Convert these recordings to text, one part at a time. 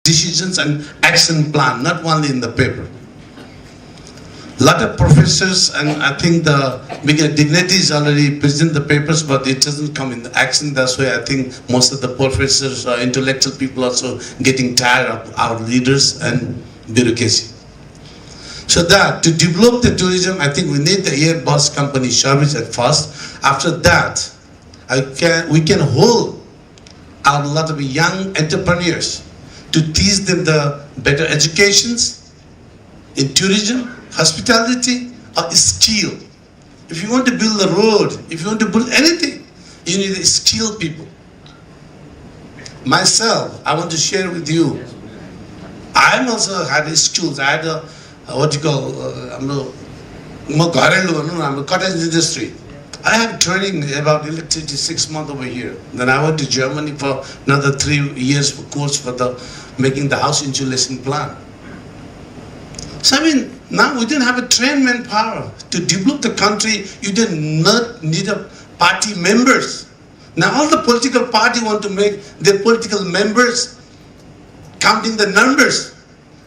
decisions and action plan, not only in the paper. Lot of professors and I think the bigger dignitaries already present the papers, but it doesn't come in the action. That's why I think most of the professors or intellectual people also getting tired of our leaders and bureaucracy. So that to develop the tourism, I think we need the Airbus company service at first. After that, we can hold a lot of young entrepreneurs to teach them the better educations in tourism, hospitality, or skill. If you want to build a road, if you want to build anything, you need skilled people. Myself, I want to share with you, I also had skills. I had a, what you call, I'm a cottage industry. I have training about electricity 6 months over here. Then I went to Germany for another 3 years for course for the making the house insulation plan. So I mean, now we didn't have a trained manpower. To develop the country, you did not need a party members. Now all the political party want to make their political members counting the numbers.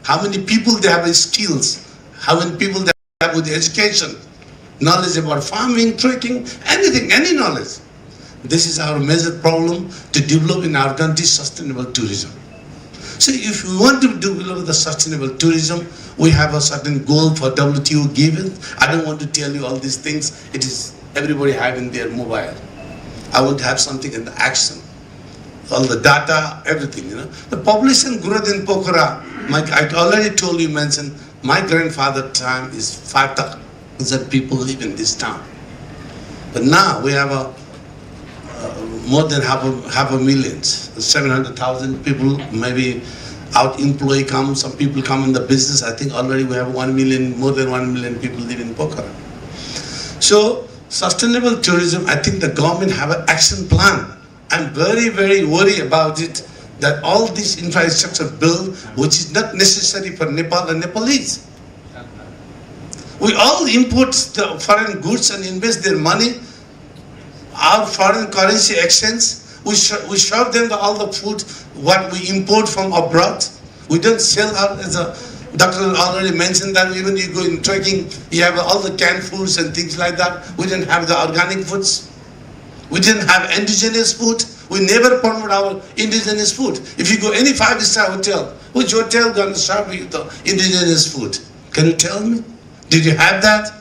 How many people they have with skills, how many people they have with education, knowledge about farming, trekking, anything, any knowledge. This is our major problem to develop in our country sustainable tourism. So if we want to develop the sustainable tourism, we have a certain goal for WTO given. I don't want to tell you all these things. It is everybody having their mobile. I want to have something in the action. All the data, everything, you know. The population growth in Pokhara, I already told you, mentioned, my grandfather time is 5,000 people live in this town. But now we have more than half a million, 700,000 people, maybe out employee come, some people come in the business. I think already we have 1 million, more than 1 million people live in Pokhara. So sustainable tourism, I think the government have an action plan. I'm very, very worried about it, that all this infrastructure build, which is not necessary for Nepal and Nepalese. We all import the foreign goods and invest their money, our foreign currency exchange. We serve them all the food what we import from abroad. We don't sell out, as a doctor already mentioned that even you go in trekking, you have all the canned foods and things like that. We didn't have the organic foods. We didn't have indigenous food. We never promote our indigenous food. If you go any 5-star hotel, which hotel going to serve you the indigenous food? Can you tell me? Did you have that?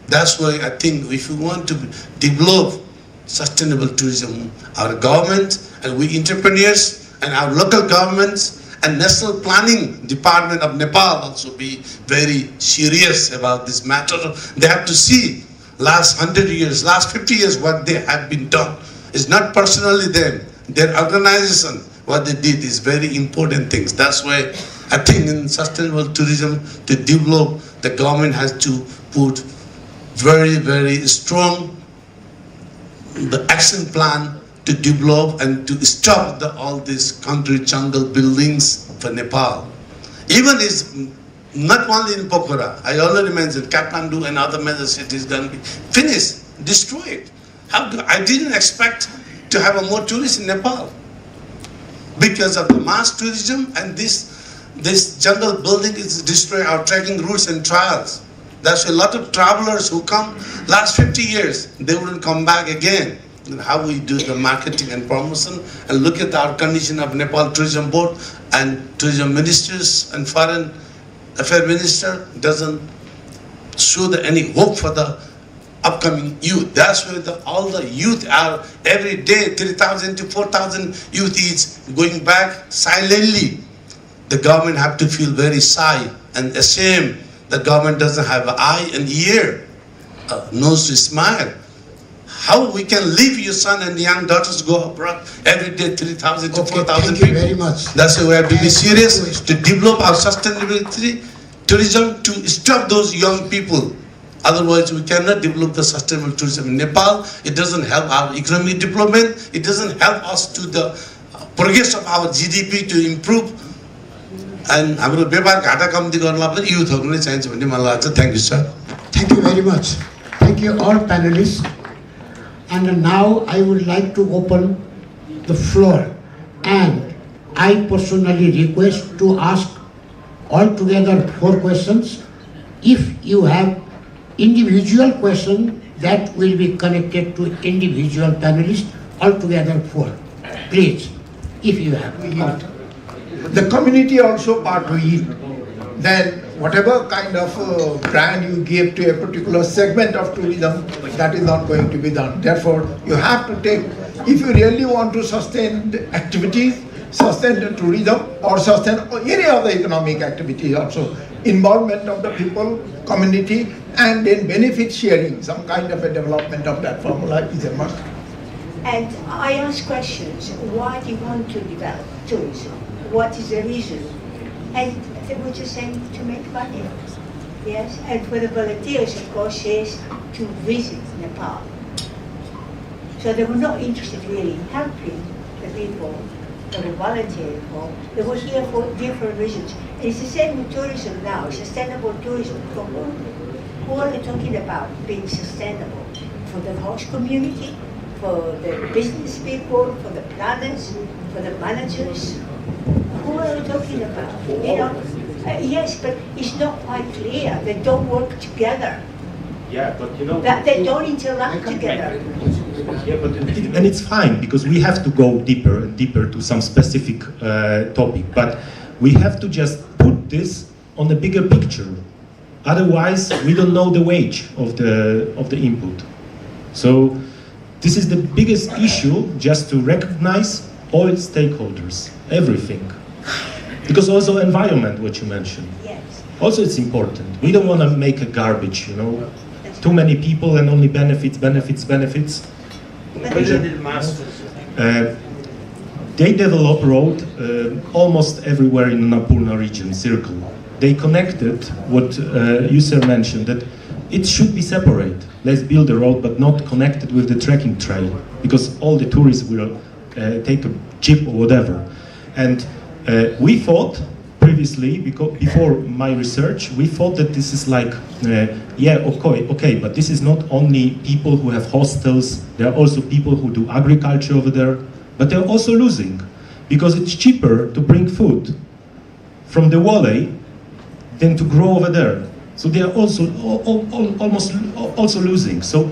That's why I think if we want to develop sustainable tourism, our government and we entrepreneurs and our local governments and National Planning Department of Nepal also be very serious about this matter. They have to see last 100 years, last 50 years what they have been done. It's not personally them, their organization, what they did is very important things. That's why I think in sustainable tourism to develop, the government has to put very, very strong the action plan to develop and to stop all these country jungle buildings for Nepal. Even it's not only in Pokhara, I already mentioned Kathmandu and other major cities going to be finished, destroyed. I didn't expect to have more tourists in Nepal because of the mass tourism, and this jungle building is destroying our trekking routes and trails. There's a lot of travelers who come last 50 years, they wouldn't come back again. And how we do the marketing and promotion, and look at our condition of Nepal Tourism Board and tourism ministers and foreign affairs minister doesn't show any hope for the upcoming youth. That's where all the youth are every day, 3,000 to 4,000 youth is going back silently. The government have to feel very shy and ashamed. The government doesn't have an eye and ear, nose to smile. How we can leave your son and young daughters go abroad every day, 3,000 to 4,000 people. Thank you very much. That's why we have to be serious to develop our sustainability tourism to stop those young people. Otherwise, we cannot develop the sustainable tourism in Nepal. It doesn't help our economic development. It doesn't help us to the progress of our GDP to improve. And हाम्रो व्यापार घाटा कम्ती गर्नलाई पनि युथहरु नै चाहिन्छ भन्ने मलाई लाग्छ. Thank you, sir. Thank you very much. Thank you all panelists. And now I would like to open the floor and I personally request to ask altogether 4 questions. If you have individual question, that will be connected to individual panelists, altogether 4. Please, if you have. The community also part to eat. Then whatever kind of brand you give to a particular segment of tourism, that is not going to be done. Therefore, you have to take, if you really want to sustain the activities, sustain the tourism, or sustain any other economic activity also, involvement of the people, community, and then benefit sharing, some kind of a development of that formula is a must. And I ask questions, why do you want to develop tourism? What is the reason? And they were just saying to make money. Yes, and for the volunteers, of course, is to visit Nepal. So they were not interested really in helping the people that were volunteering for. They were here for different reasons. And it's the same with tourism now, sustainable tourism. For who are they talking about being sustainable? For the host community, for the business people, for the planners, for the managers? Who are we talking about? You know, yes, but it's not quite clear. They don't work together. Yeah, but you know... That they don't interact together. Yeah, but and it's fine, because we have to go deeper and deeper to some specific topic. But we have to just put this on the bigger picture. Otherwise, we don't know the weight of the input. So this is the biggest issue, just to recognize all stakeholders, everything. Because also environment, what you mentioned. Yes. Also it's important. We don't want to make a garbage, you know. Too many people and only benefits. They develop road almost everywhere in the Napurna region, circle. They connected what you sir mentioned, that it should be separate. Let's build a road, but not connected with the trekking trail, because all the tourists will take a jeep or whatever. And we thought previously, before my research, we thought that this is like, yeah, okay, but this is not only people who have hostels, there are also people who do agriculture over there, but they're also losing, because it's cheaper to bring food from the valley than to grow over there. So they are also almost also losing. So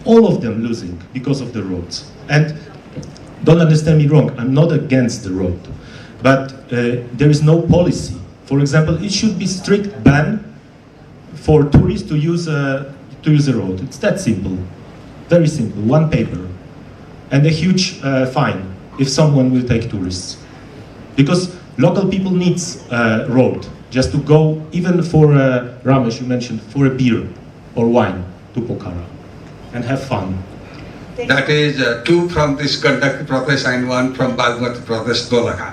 all of them losing because of the roads. And don't understand me wrong, I'm not against the road, but there is no policy. For example, it should be strict ban for tourists to use a road. It's that simple, very simple, one paper, and a huge fine if someone will take tourists. Because local people needs road just to go, even for Ramesh, you mentioned, for a beer or wine to Pokhara and have fun. That is 2 from this Gandaki Pradesh and 1 from Bagmati Pradesh, Dolakha.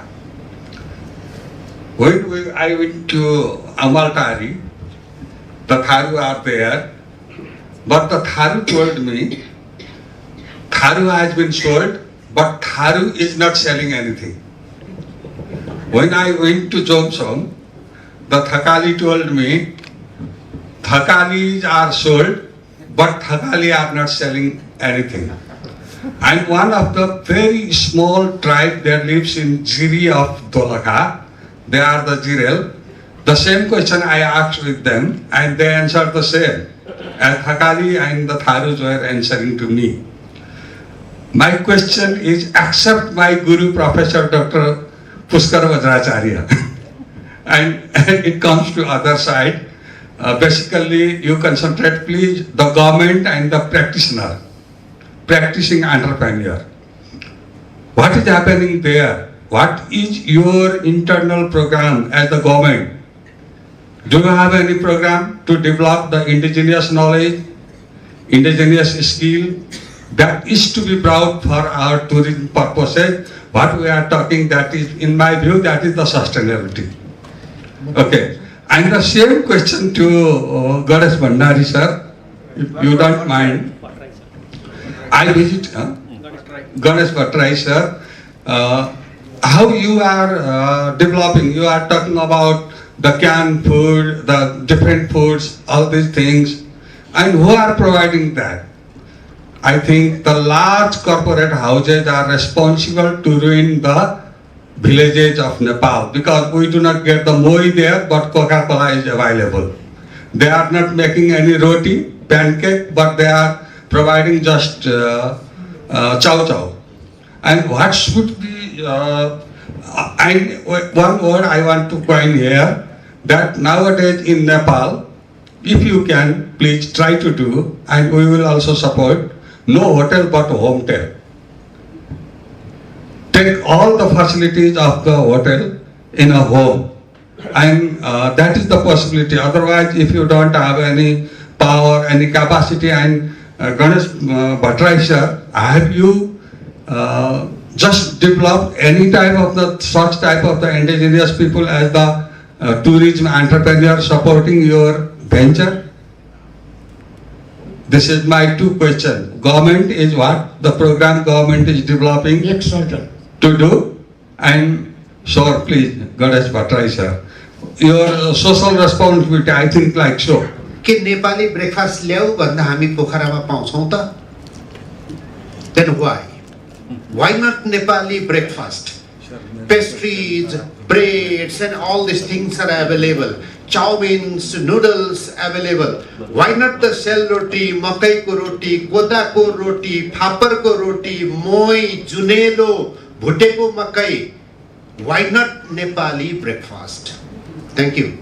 When I went to Amaltari, the Tharu are there, but the Tharu told me, Tharu has been sold, but Tharu is not selling anything. When I went to Jomsom, the Thakali told me, Thakalis are sold, but Thakali are not selling anything. And one of the very small tribe that lives in Jiri of Dolakha, they are the Jirel. The same question I asked with them, and they answered the same. And Thakali and the Tharus were answering to me. My question is, accept my Guru Professor Dr. Puskar Vajracharya. And it comes to other side. Basically, you concentrate, please, the government and the practitioner, practicing entrepreneur. What is happening there? What is your internal program as the government? Do you have any program to develop the indigenous knowledge, indigenous skill that is to be brought for our tourism purposes? What we are talking, that is, in my view, that is the sustainability. Okay. And the same question to Ganesh Bhandari sir, if you don't mind. I visit Ganesh Bhandari sir. How you are developing, you are talking about the canned food, the different foods, all these things, and who are providing that? I think the large corporate houses are responsible to ruin the villages of Nepal, because we do not get the moi there, but Coca-Cola is available. They are not making any roti, pancake, but they are providing just chow chow. And what should be, one word I want to coin here, that nowadays in Nepal, if you can, please try to do, and we will also support, no hotel but hotel. Take all the facilities of the hotel in a home, and that is the possibility. Otherwise, if you don't have any power, any capacity, and Ganesh Bhattrai sir, have you just developed any type of the such type of the indigenous people as the tourism entrepreneur supporting your venture? This is my two questions. Government is what? The program government is developing to do, and sir, please, Ganesh Bhattrai sir, your social responsibility, I think like so. के Nepali breakfast ल्याऊ भन्दा हामी पोखरामा पाउँछौं त? Then why not Nepali breakfast? Pastries, breads and all these things are available. Chowmeins, noodles available. Why not the sell roti, makai ko roti, koda ko roti, phapar ko roti, moi, junelo, bhuteko makai? Why not Nepali breakfast? Thank you.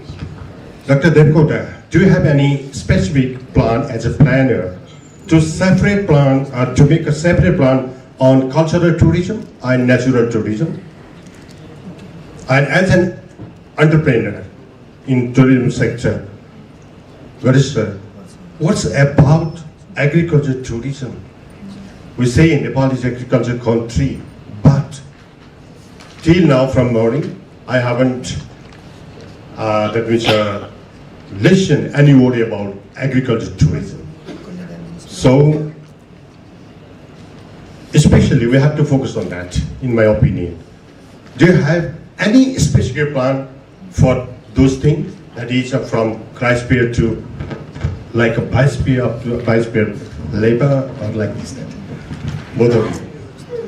Dr. Devkota, do you have any specific plan as a planner to separate plan or to make a separate plan on cultural tourism and natural tourism? And as an entrepreneur in tourism sector, Ganesh sir, what's about agriculture tourism? We say in Nepal is agriculture country, but till now from morning, I haven't listened any word about agriculture tourism. So, especially we have to focus on that, in my opinion. Do you have any specific plan for those things? That is from Christpier to like a Bicebir up to Bicebir labor or like this? Both of you.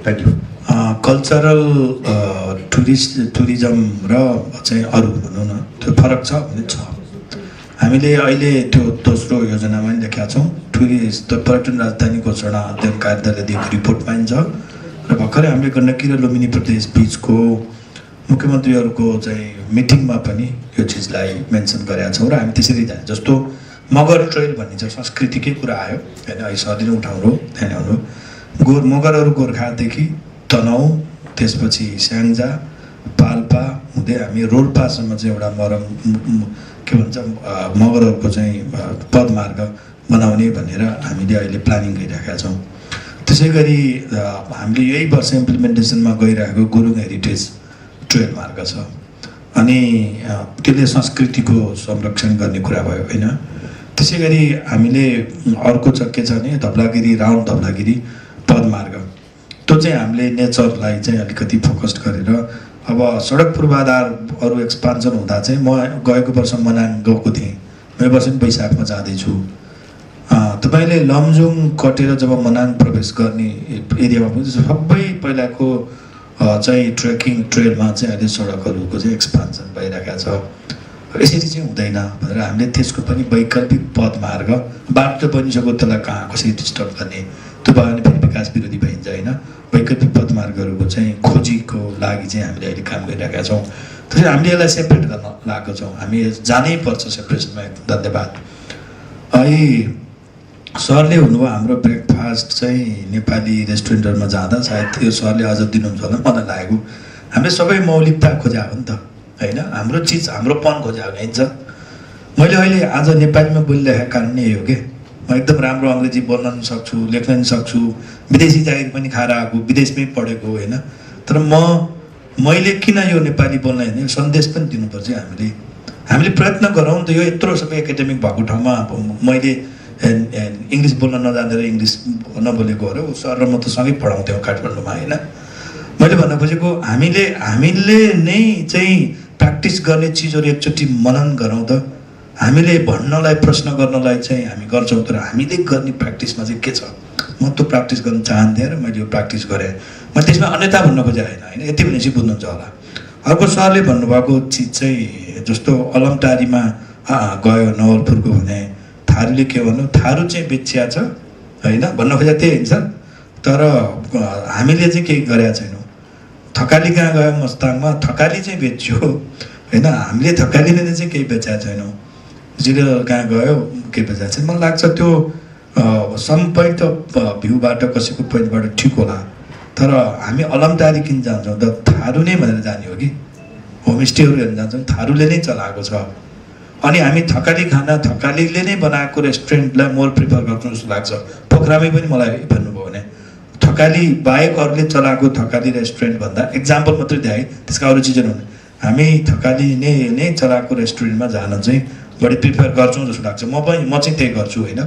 Thank you. Cultural tourism र चाहिँ अरू भनौँ न त्यो फरक छ भने छ। हामीले अहिले त्यो दोस्रो योजनामा पनि लेखेका छौँ। पर्यटन राजधानी घोषणा अध्ययन कार्यालयले दिएको रिपोर्ट पाइन्छ र भर्खरै हामीले गण्डकी र लुम्बिनी प्रदेश बिचको मुख्यमन्त्रीहरूको चाहिँ मिटिङमा पनि यो चिजलाई मेन्सन गरेका छौँ र हामी त्यसरी जाने जस्तो मगर ट्रेल भन्ने चाहिँ संस्कृतिकै कुरा आयो हैन। अहिले सदिन उठाउनु ध्यान ल्याउनु मगरहरू गोर्खादेखि तनहु त्यसपछि स्याङ्जा पाल्पा हुँदै हामी रोल्पासम्म चाहिँ एउटा के भन्छ मगरहरूको चाहिँ पदमार्ग बनाउने भनेर हामीले अहिले प्लानिङ गरिरहेका छौँ। त्यसै गरी हामीले यही वर्ष इम्प्लिमेन्टेसनमा गइरहेको गुरुङ हेरिटेज ट्रेल मार्ग छ अनि त्यसले संस्कृतिको संरक्षण गर्ने कुरा भयो हैन। त्यसै गरी हामीले अर्को चाहिँ के छ भने धवलागिरी राउन्ड धवलागिरी पदमार्ग त्यो चाहिँ हामीले नेचरलाई चाहिँ अलिकति फोकस्ड गरेर अब सडक पूर्वाधार अरू एक्सपान्सन हुँदा चाहिँ म गएको वर्ष मनाङ गएको थिएँ, यो वर्ष पनि वैशाखमा जाँदैछु। तपाईँले लमजुङ कटेर जब मनाङ प्रवेश गर्ने एरियामा पनि सबै पहिलाको चाहिँ ट्रेकिङ ट्रेलमा चाहिँ अहिले सडकहरूको चाहिँ एक्सपान्सन भइरहेको छ। यसरी चाहिँ हुँदैन भनेर हामीले त्यसको पनि वैकल्पिक पदमार्ग बाटो बनिसक्यो त्यसलाई कहाँ कसरी डिस्टर्ब गर्ने त्यो भयो भने फेरि विकास विरोधी भइन्छ हैन। वैकल्पिक पदमार्गहरूको चाहिँ खोजीको लागि चाहिँ हामीले अहिले काम गरिरहेका छौँ। त्यसैले हामीले यसलाई सेपरेट गर्न लागेको छौँ। हामी जानै पर्छ सेपरेसनमा। धन्यवाद। अहिले सरले हुनुभयो हाम्रो ब्रेकफास्ट चाहिँ नेपाली रेस्टुरेन्टहरूमा जाँदा सायद त्यो सरले अझ दिनुहुन्छ होला मलाई लागेको। हामीले सबै मौलिकता खोज्या हो नि त हैन। हाम्रो चिज हाम्रोपन खोज्या हो नि। मैले अहिले आज नेपालीमा बोलिरहेको कारण नै हो कि म एकदम राम्रो अङ्ग्रेजी बोल्न पनि सक्छु, लेख्न पनि सक्छु, विदेशी जागिर पनि खाएर आएको, विदेशमै पढेको होइन। तर मैले किन यो नेपाली बोल्न होइन सन्देश पनि दिनुपर्छ। हामीले प्रयत्न गरौँ त। यो यत्रो सबै एकाडेमिक भएको ठाउँमा मैले इङ्ग्लिस बोल्न नजानेर इङ्ग्लिस नबोलेको हो र सर र म त सँगै पढाउँथ्यौँ काठमाडौँमा होइन। मैले भन्न खोजेको हामीले नै चाहिँ प्र्याक्टिस गर्ने चिजहरू एकचोटि मनन गरौँ त। हामीले भन्नलाई प्रश्न गर्नलाई चाहिँ हामी गर्छौँ, तर हामीले गर्ने प्र्याक्टिसमा चाहिँ के छ? म त्यो प्र्याक्टिस गर्न चाहन्थेँ र मैले यो प्र्याक्टिस गरेँ। म त्यसमा अन्यथा भन्न खोजेँ होइन। यति भनेपछि बुझ्नुहुन्छ होला। अर्को सरले भन्नुभएको चिज चाहिँ जस्तो अलमटारीमा गयो नवलपुरको भने थारूले के भन्नु थारू चाहिँ बेचिया छ होइन भन्न खोजेको त्यही हुन्छ तर हामीले चाहिँ केही गरेका छैनौँ थकाली कहाँ गयो मस्ताङमा थकाली चाहिँ बेच्यो होइन हामीले थकालीले चाहिँ केही बेचेका छैनौँ जिरेल कहाँ गयो केही बेचेका छैन मलाई लाग्छ त्यो सम पोइन्ट अफ भ्यूबाट कसैको पोइन्टबाट ठिक होला तर हामी अलमटारी किन जान्छौँ त थारू नै भनेर जाने हो कि होमस्टेहरू हेर्न जान्छौँ थारूले नै चलाएको छ अनि हामी थकाली खाना थकालीले नै बनाएको रेस्टुरेन्टलाई मोर प्रिफर गर्छौँ जस्तो लाग्छ पोखरामै पनि मलाई भन्नुभयो भने थकाली बाहेक अरूले चलाएको थकाली रेस्टुरेन्ट भन्दा एक्जाम्पल मात्रै दिए त्यसका अरू चिजहरू हुन् हामी थकाली नै चलाएको रेस्टुरेन्टमा जान चाहिँ बढी प्रिफर गर्छौँ जस्तो लाग्छ म चाहिँ त्यही गर्छु होइन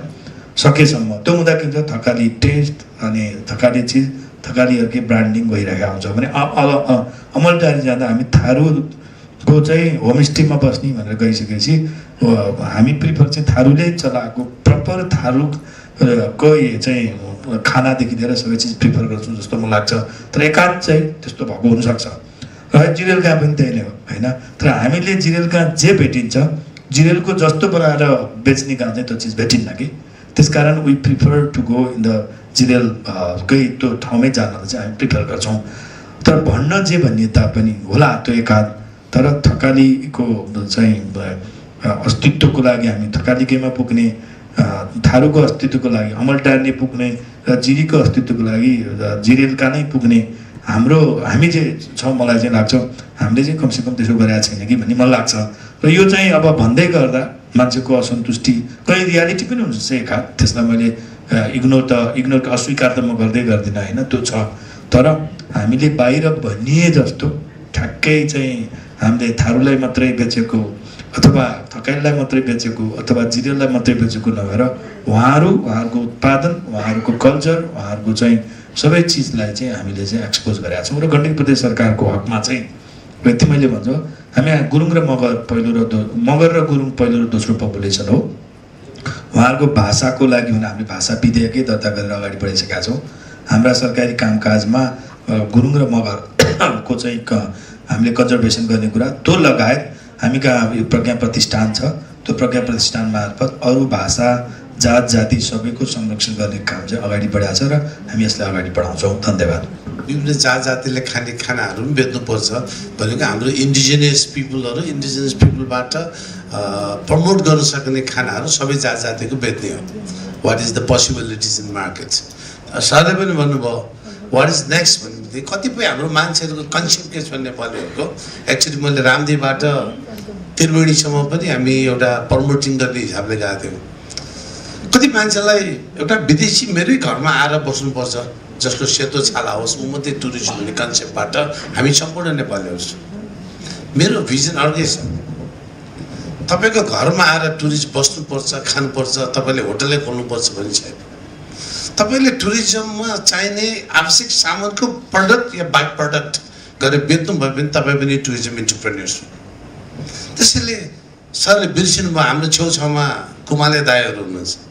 सकेसम्म त्यो हुँदा के हुन्छ थकाली टेस्ट अनि थकाली चिज थकालीहरूकै ब्रान्डिङ भइरहेको हुन्छ भने अमलटारी जाँदा हामी थारूको चाहिँ होमस्टेमा बस्ने भनेर गइसकेपछि हामी प्रिफर चाहिँ थारूले चलाएको प्रपर थारूको चाहिँ खानादेखि लिएर सबै चिज प्रिफर गर्छौँ जस्तो मलाई लाग्छ तर एकाध चाहिँ त्यस्तो भएको हुनसक्छ र जिरेलका पनि त्यही नै हो होइन तर हामीले जिरेलका जे भेटिन्छ जिरेलको जस्तो बनाएर बेच्ने काम चाहिँ त्यो चिज भेटिन्न कि त्यसकारण we prefer to go in the जिरेलकै त्यो ठाउँमै जान चाहिँ हामी प्रिफर गर्छौँ तर भन्न जे भनिए तापनि होला त्यो एकाध तर थकालीको चाहिँ अस्तित्वको लागि हामी थकालीकैमा पुग्ने थारूको अस्तित्वको लागि अमलटार नै पुग्ने र जिरीको अस्तित्वको लागि जिरेलका नै पुग्ने हामी चाहिँ छ मलाई चाहिँ लाग्छ हामीले चाहिँ कमसेकम त्यसो गरेका छैन कि भन्ने मलाई लाग्छ र यो चाहिँ अब भन्दै गर्दा मान्छेको असन्तुष्टि कहीँ रियालिटी पनि हुन्छ एकाध त्यसलाई मैले इग्नोर अस्वीकार त म गर्दै गर्दिनँ होइन त्यो छ तर हामीले बाहिर भनिए जस्तो ठ्याक्कै चाहिँ हामीले थारूलाई मात्रै बेचेको अथवा थकालीलाई मात्रै बेचेको अथवा जिरेललाई मात्रै बेचेको नभएर उहाँहरूको उत्पादन उहाँहरूको कल्चर उहाँहरूको चाहिँ सबै चिजलाई चाहिँ हामीले चाहिँ एक्सपोज गरेका छौँ र गण्डकी प्रदेश सरकारको हकमा चाहिँ यति मैले भन्छु हामी गुरुङ र मगर र गुरुङ पहिलो र दोस्रो पपुलेसन हो उहाँहरूको भाषाको लागि भने हामीले भाषा विधेयकै दर्ता गरेर अगाडि बढिसकेका छौँ हाम्रा सरकारी कामकाजमा गुरुङ र मगरको चाहिँ हामीले कन्जर्भेसन गर्ने कुरा त्यो लगायत हामी कहाँ यो प्रज्ञा प्रतिष्ठान छ त्यो प्रज्ञा प्रतिष्ठान मार्फत अरू भाषा जात जाति सबैको संरक्षण गर्ने काम चाहिँ अगाडि बढाएको छ र हामी यसलाई अगाडि बढाउँछौँ धन्यवाद विभिन्न जात जातिले खाने खानाहरू पनि बेच्नुपर्छ भनेको हाम्रो इन्डिजिनियस पिपुलबाट प्रमोट गर्न सक्ने खानाहरू सबै जात जातिको बेच्ने हो what is the possibilities in markets सरले पनि भन्नुभयो वाट इज नेक्स्ट भन्ने कतिपय हाम्रो मान्छेहरूको कन्सेप्ट के छ भने नेपालीहरूको एक्चुअली मैले रामदेवबाट त्रिवेणीसम्म पनि हामी एउटा प्रमोटिङ गर्ने हिसाबले गएको थियौँ कति मान्छेलाई एउटा विदेशी मेरै घरमा आएर बस्नुपर्छ जसको सेतो छाला होस् ऊ मात्रै टुरिस्ट भन्ने कन्सेप्टबाट हामी सम्पूर्ण नेपालीहरू छौँ मेरो भिजन अर्कै छ तपाईँको घरमा आएर टुरिस्ट बस्नुपर्छ खानुपर्छ तपाईँले होटलै खोल्नुपर्छ भन्ने छैन तपाईँले टुरिज्ममा चाहिने आवश्यक सामानको प्रडक्ट या बाई प्रडक्ट गरेर बेच्नु भयो भने तपाईँ पनि टुरिज्म इन्टरप्रेन्योर्स हो त्यसैले सरले बिर्सिनु भयो हाम्रो छेउछाउमा कुमाले दाईहरू हुनुहुन्छ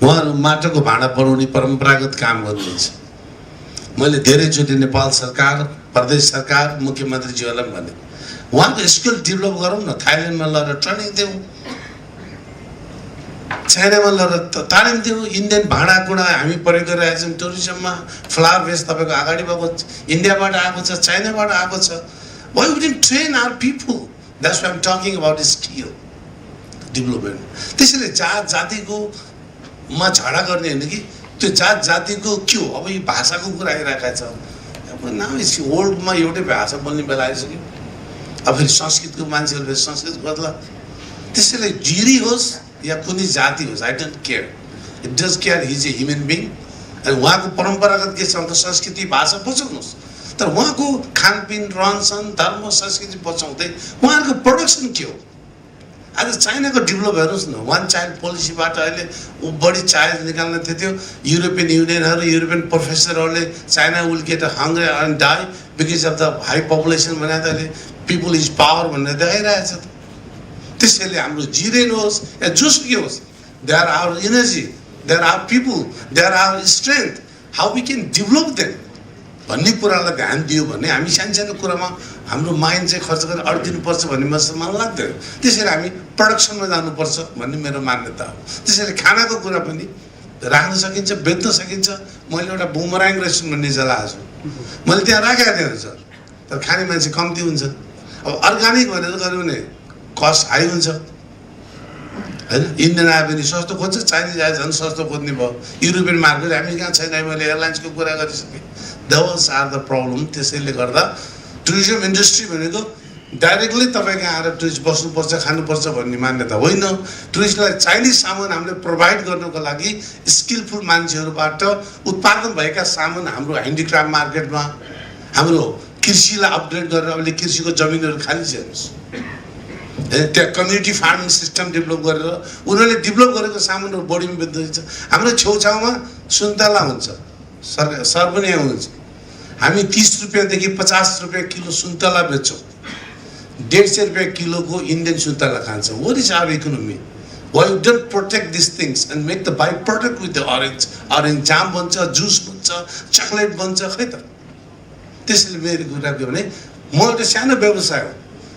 उहाँहरू माटोको भाँडा बनाउने परम्परागत काम गर्नुहुन्छ मैले धेरैचोटि नेपाल सरकार प्रदेश सरकार मुख्यमन्त्रीज्यूहरूलाई पनि भने उहाँको स्किल डेभलप गरौँ न थाइल्यान्डमा लगेर ट्रेनिङ दिउँ चाइनामा लगेर तालिम दिउँ इन्डियन भाँडाकुँडा हामी प्रयोग गरिरहेका छौँ टुरिज्ममा फ्लावर बेस तपाईँको अगाडि भएको इन्डियाबाट आएको छ चाइनाबाट आएको छ why wouldn't train our people that's why am talking about skill development त्यसैले जात जातिको म झगडा गर्ने होइन कि त्यो जात जातिको के हो अब यो भाषाको कुरा आइरहेको छ अब नाउ वर्ल्डमा एउटै भाषा बोल्ने बेला आइसक्यो अब फेरि संस्कृतको मान्छेहरू फेरि संस्कृत बदला त्यसैले जिरी होस् या कुनै जाति होस् I don't care it does care his A human being अनि उहाँको परम्परागत के छ भने संस्कृति भाषा बचाउनुहोस् तर उहाँको खानपिन रहनसहन धर्म संस्कृति बचाउँदै उहाँहरूको प्रोडक्सन के हो आज चाइनाको डेभलप हेर्नुहोस् न वान चाइल्ड पोलिसीबाट अहिले बढी चाइल्ड निकाल्न थियो युरोपियन युनियनहरू युरोपियन प्रोफेसरहरूले China will get hungry and die because of the high population भने त अहिले पिपल इज पावर भनेर देखाइरहेछ त्यसैले हाम्रो जिरेन होस् या जोसुकै होस् they are our energy they are our people they are our strength how we can develop them भन्ने कुरालाई ध्यान दियो भने हामी सानो सानो कुरामा हाम्रो माइन्ड चाहिँ खर्च गरेर अड्किनुपर्छ भन्ने मलाई लाग्दैन। त्यसैले हामी प्रडक्सनमा जानुपर्छ भन्ने मेरो मान्यता हो। त्यसैले खानाको कुरा पनि राख्न सकिन्छ, बेच्न सकिन्छ। मैले एउटा बुमराङ रेस्टुरेन्ट भन्ने चलाएको छु, मैले त्यहाँ राखेको थिएँ सर, तर खाने मान्छे कम्ती हुन्छ। अब अर्ग्यानिक भनेर गऱ्यो भने कस्ट हाई हुन्छ होइन। इन्डियन आयो भने सस्तो खोज्छ, चाइनिज आयो झन् सस्तो खोज्ने भयो। युरोपियन मार्केट हामी कहाँ छैन। मैले एयरलाइन्सको कुरा गरिसकेँ। Those are the problem. त्यसैले गर्दा टुरिज्म इन्डस्ट्री भनेको डाइरेक्टली तपाईँको आएर टुरिस्ट बस्नुपर्छ, खानुपर्छ भन्ने मान्यता होइन। टुरिस्टलाई चाहिने सामान हामीले प्रोभाइड गर्नको लागि स्किलफुल मान्छेहरूबाट उत्पादन भएका सामान हाम्रो ह्यान्डिक्राफ्ट मार्केटमा, हाम्रो कृषिलाई अपग्रेड गरेर अहिले कृषिको जमिनहरू खाली छ हेर्नुहोस्, त्यहाँ कम्युनिटी फार्मिङ सिस्टम डेभलप गरेर उनीहरूले डेभलप गरेको सामानहरू बढीमा बेच्दैछ। हाम्रो छेउछाउमा सुन्तला हुन्छ, सर पनि यहाँ हुनुहुन्छ। हामी 30 रुपियाँदेखि 50 रुपियाँ किलो सुन्तला बेच्छौँ, 150 रुपियाँ किलोको इन्डियन सुन्तला खान्छौँ। What is our economy? Why you don't protect this things and make the by product with the orange jam बन्छ, जुस बन्छ, चक्लेट बन्छ, खै त। त्यसैले मेरो कुरा के भने म एउटा सानो व्यवसाय हो,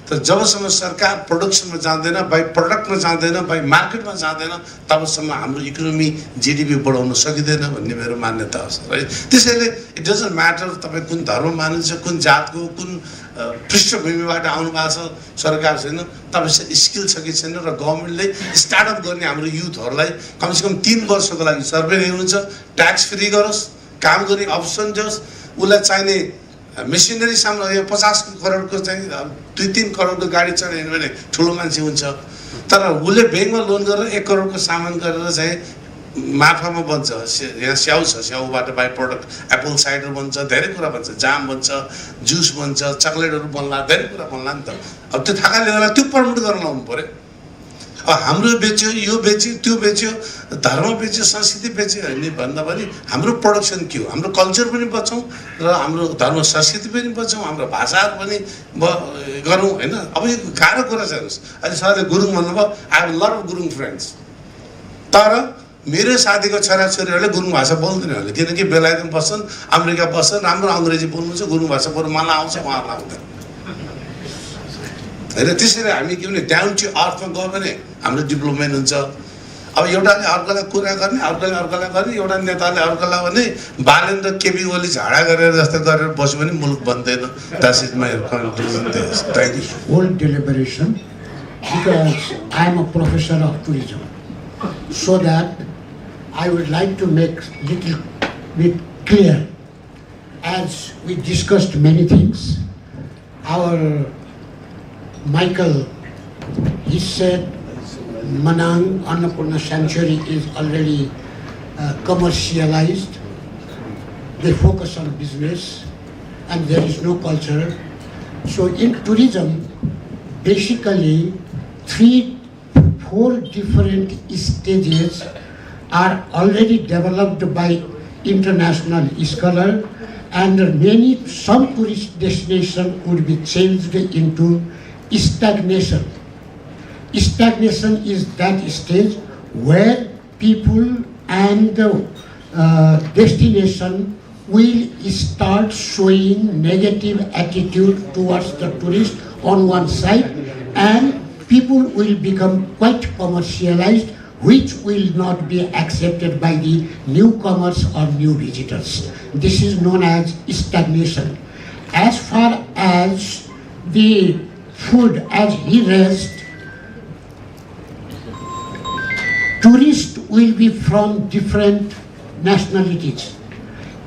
तर जबसम्म सरकार प्रोडक्सनमा जाँदैन, बाई प्रडक्टमा जाँदैन, बाई मार्केटमा जाँदैन, तबसम्म हाम्रो इकोनोमी जिडिपी बढाउन सकिँदैन भन्ने मेरो मान्यता हो सर है। त्यसैले इट डजन्ट म्याटर तपाईँ कुन धर्म मानिन्छ, कुन जातको, कुन पृष्ठभूमिबाट आउनु भएको छ, सरकार छैन, तपाईँसँग स्किल छ कि छैन, र गभर्मेन्टले स्टार्टअप गर्ने हाम्रो युथहरूलाई कमसेकम 3 वर्षको लागि सर्वे ल्याउनुहुन्छ, ट्याक्स फ्री गरोस्, काम गर्ने अप्सन दियोस्, उसलाई चाहिने मेसिनरी सामान। यो 50 करोडको चाहिँ 2-3 करोडको गाडी चढ्यो भने ठुलो मान्छे हुन्छ, तर उसले ब्याङ्कमा लोन गरेर 1 करोडको सामान गरेर चाहिँ मार्फामा बन्छ। यहाँ स्याउ छ, स्याउबाट बाई प्रडक्ट एप्पल साइडर बन्छ, धेरै कुरा बन्छ, जाम बन्छ, जुस बन्छ, चक्लेटहरू बन्ला, धेरै कुरा बन्ला नि त। अब त्यो थाहा लिएर त्यो प्रमोट गर्न लाउनु पऱ्यो। अब हाम्रो बेच्यो, यो बेच्यो, त्यो बेच्यो, धर्म बेच्यो, संस्कृति बेच्यो भन्ने भन्दा पनि हाम्रो प्रोडक्सन के हो, हाम्रो कल्चर पनि बचाउँ र हाम्रो धर्म संस्कृति पनि बचाउँ, हाम्रो भाषाहरू पनि गरौँ होइन। अब यो गाह्रो कुरा छ हेर्नुहोस्। अहिले सरले गुरुङ भन्नुभयो, I have lot of Gurung friends, तर मेरो साथीको छोराछोरीहरूले गुरुङ भाषा बोल्दैन होला, किनकि बेलायतमा बस्छन्, अमेरिका बस्छन्, राम्रो अङ्ग्रेजी बोल्नुहुन्छ, गुरुङ भाषा बरु मलाई आउँछ, उहाँहरूलाई आउँदैन होइन। त्यसैले हामी के भने डाउन टु अर्थमा गयो भने हाम्रो डेभलपमेन्ट हुन्छ। अब एउटाले अर्कालाई कुरा गर्ने, अर्काले अर्कालाई गर्ने, एउटा नेताले अर्कालाई भने बालेन्द्र केबी ओली झाडा गरेर जस्तो गरेर बस्यो भने मुलुक बन्दैन। That's is my conclusion. Thank you. Whole deliberation, because I am a professor of tourism, so that I would like to make little bit clear. As we discussed many things, our Michael, he said Manang Annapurna Sanctuary is already commercialized. They focus on business and there is no culture. So in tourism, basically 3-4 different stages are already developed by international scholars, and some tourist destination would be changed into stagnation. Stagnation is that stage where people and the destination will start showing negative attitude towards the tourist on one side, and people will become quite commercialized, which will not be accepted by the newcomers or new visitors. This is known as stagnation. As far as the food, as he raised, tourists will be from different nationalities.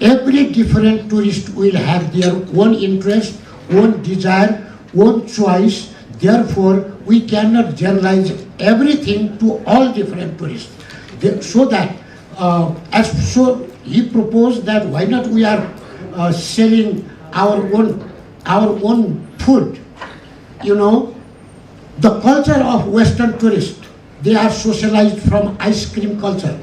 Every different tourist will have their own interest, own desire, own choice. Therefore, we cannot generalize everything to all different tourists. So that, so he proposed that why not we are selling our own food. You know, the culture of Western tourists, they are socialized from ice cream culture.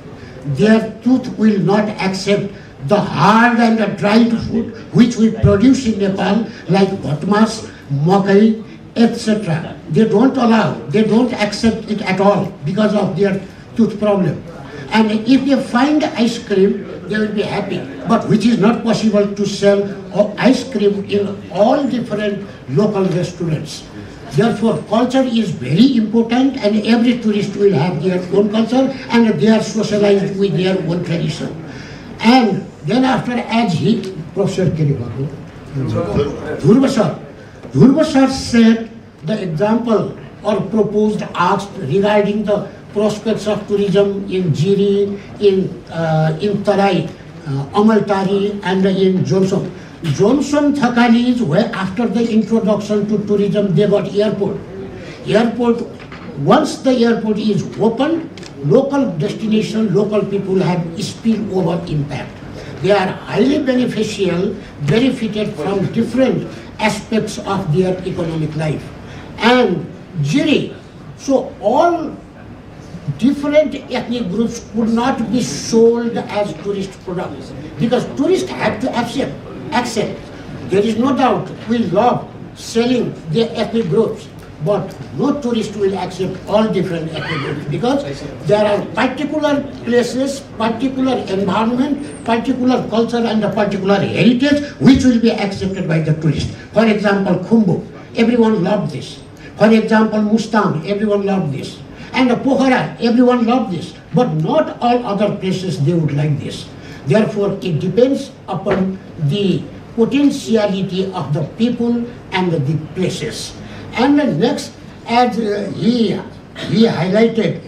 Their tooth will not accept the hard and the dried food which we produce in Nepal, like bhatmas, makai, etc. They don't allow, they don't accept it at all because of their tooth problem. And if they find ice cream, they will be happy. But which is not possible to sell ice cream in all different local restaurants. Therefore, culture is very important, and every tourist will have their own culture, and they are socialized with their own tradition. And then after, as he, Professor Dhurva sir said the example or proposed, asked regarding the prospects of tourism in Jiri, in Tarai, Amaltari, and in Johnson. Johnson Thakali is where after the introduction to tourism, they got airport. Once the airport is opened, local destination, local people have spillover impact. They are highly benefited from different aspects of their economic life. And Jiri, so all different ethnic groups could not be sold as tourist products because tourists have to accept. There is no doubt we love selling the ethnic groups, but no tourist will accept all different ethnic groups because there are particular places, particular environment, particular culture and a particular heritage which will be accepted by the tourist. For example, Khumbu, everyone loved this. For example, Mustang, everyone loved this. And Pokhara, everyone loved this. But not all other places they would like this. Therefore, it depends upon the potentiality of the people and the places. And the next, as he highlighted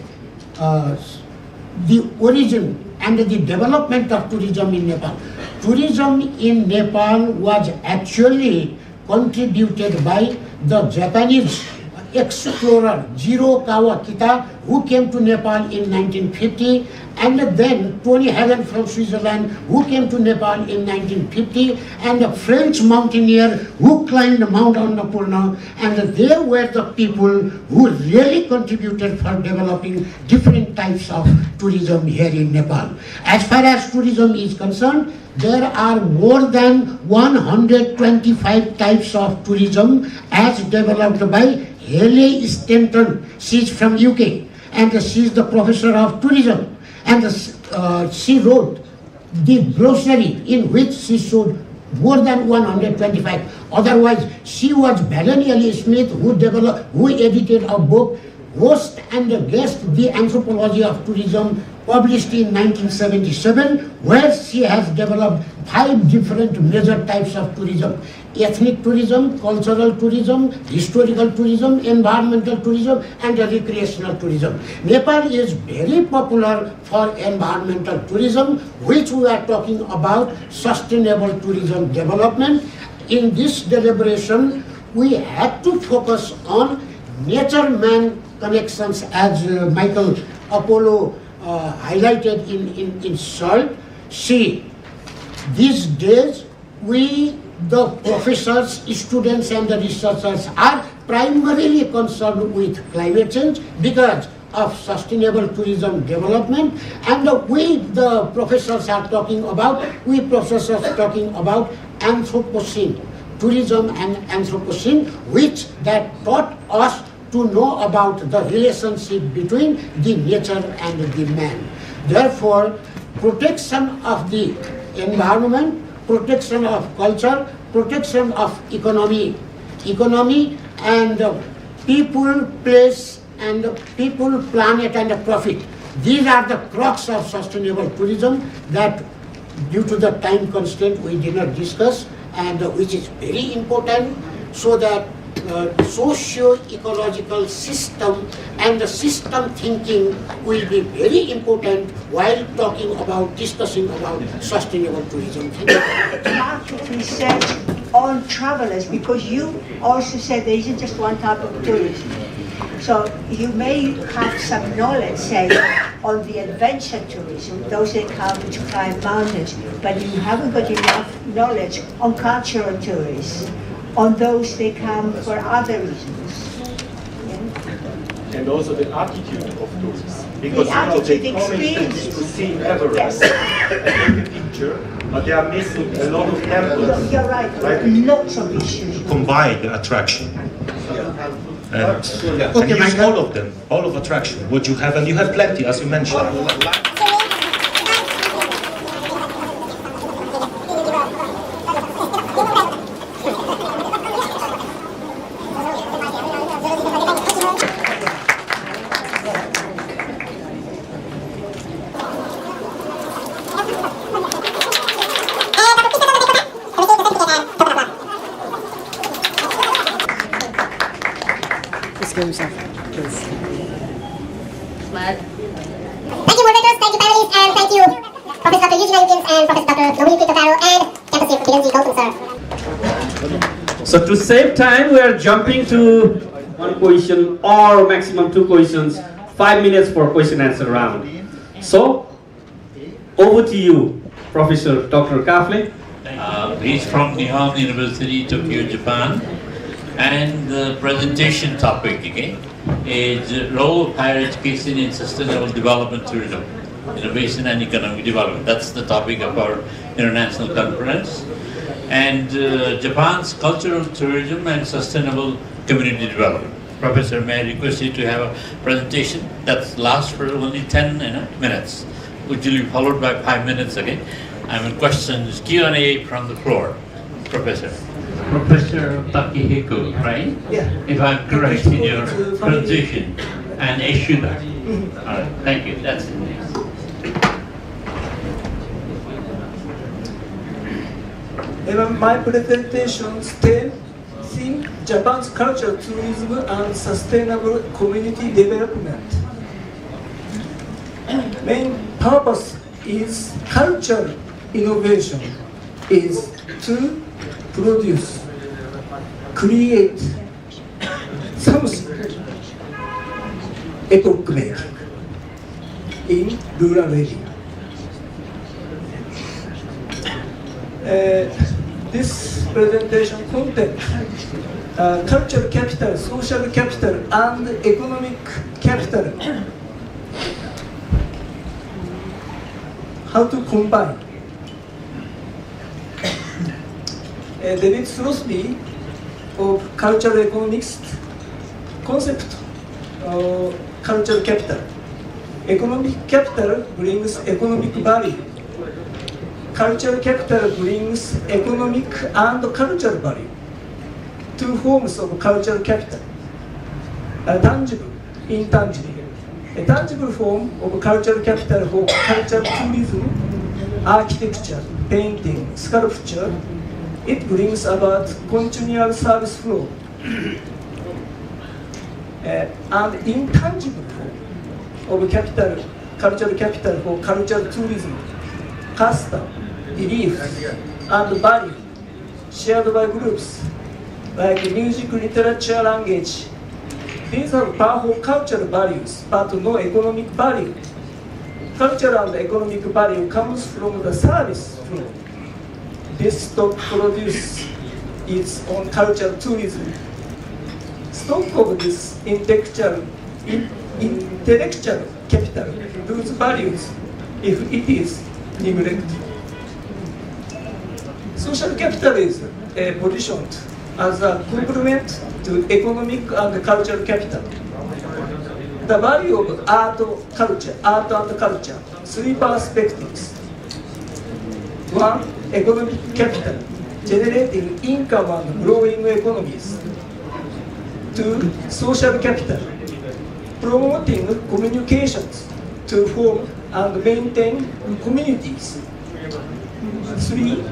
the origin and the development of tourism in Nepal. Tourism in Nepal was actually contributed by the Japanese explorer Jiro Kawakita, who came to Nepal in 1950, and then Tony Hagen from Switzerland, who came to Nepal in 1950, and a French mountaineer who climbed Mount Annapurna, and they were the people who really contributed for developing different types of tourism here in Nepal. As far as tourism is concerned, there are more than 125 types of tourism as developed by Haley Stanton. She's from UK and she's the professor of tourism, and she wrote the glossary in which she showed more than 125. Otherwise, she was Valen L. Smith who edited a book, Host and Guest, The Anthropology of Tourism, published in 1977, where she has developed 5 different major types of tourism: ethnic tourism, cultural tourism, historical tourism, environmental tourism, and recreational tourism. Nepal is very popular for environmental tourism, which we are talking about sustainable tourism development. In this deliberation, we have to focus on nature-man connections, as Michael Apollo highlighted in SALT. See, these days we, the professors, students and the researchers are primarily concerned with climate change because of sustainable tourism development, and we, the professors are talking about Anthropocene, tourism and Anthropocene, which that taught us to know about the relationship between the nature and the man. Therefore, protection of the environment, protection of culture, protection of economy and people, place, and people, planet, and profit. These are the crux of sustainable tourism that, due to the time constraint, we did not discuss, and which is very important, so that socio-ecological system and the system thinking will be very important while discussing about sustainable tourism. Market research on travelers, because you also said there isn't just one type of tourism. So you may have some knowledge, say, on the adventure tourism, those that come to climb mountains, but you haven't got enough knowledge on cultural tourists, on those that come for other reasons. And also the attitude of tourists. Because The attitude, they come experience. to see Everest and take a picture, but they are missing a lot of temples. You're right, lots of issues. Combine the attraction. And use all of them, all of attraction. What you have, and you have plenty, as you mentioned. Thank you, moderators, thank you, panelists, and thank you, Professor Dr. Eugene Yukins and Professor Dr. Dominique Totaro and Campus Chief Birenji Gautam, sir. So to save time, we are jumping to one question or maximum two questions, 5 minutes for question answer round. So, over to you, Professor Dr. Kafle. He's from Nihon University, Tokyo, Japan. And the presentation topic again is role of higher education in sustainable development tourism, innovation and economic development. That's the topic of our international conference. And Japan's cultural tourism and sustainable community development. Professor, may I request you to have a presentation that lasts for only 10 minutes, usually followed by 5 minutes again. I mean questions, Q&A from the floor. Professor. Professor Takehiko, right? Yeah. If I'm correct in your pronunciation, and Eshuda. All right, thank you. That's it. My presentation theme Japan's culture, tourism, and sustainable community development. Main purpose is culture innovation is to produce, create something epoch-making in rural area. This presentation content cultural capital, social capital, and economic capital. How to combine? David Throsby of cultural economics concept cultural capital. Economic capital brings economic value. Cultural capital brings economic and cultural value. Two forms of cultural capital. Tangible, intangible. A tangible form of cultural capital for cultural tourism, architecture, painting, sculpture. It brings about continual service flow. And intangible form of capital, cultural capital for cultural tourism, custom, beliefs, and value shared by groups like music, literature, language. These are powerful cultural values, but no economic value. Cultural and economic value comes from the service flow. This stock produce its own cultural tourism. Stock of this intellectual capital lose values if it is neglected. Social capital is positioned as a complement to economic and cultural capital. The value of art and culture, three perspectives. One, economic capital, generating income and growing economies. Two, social capital, promoting communications to form and maintain communities. Three,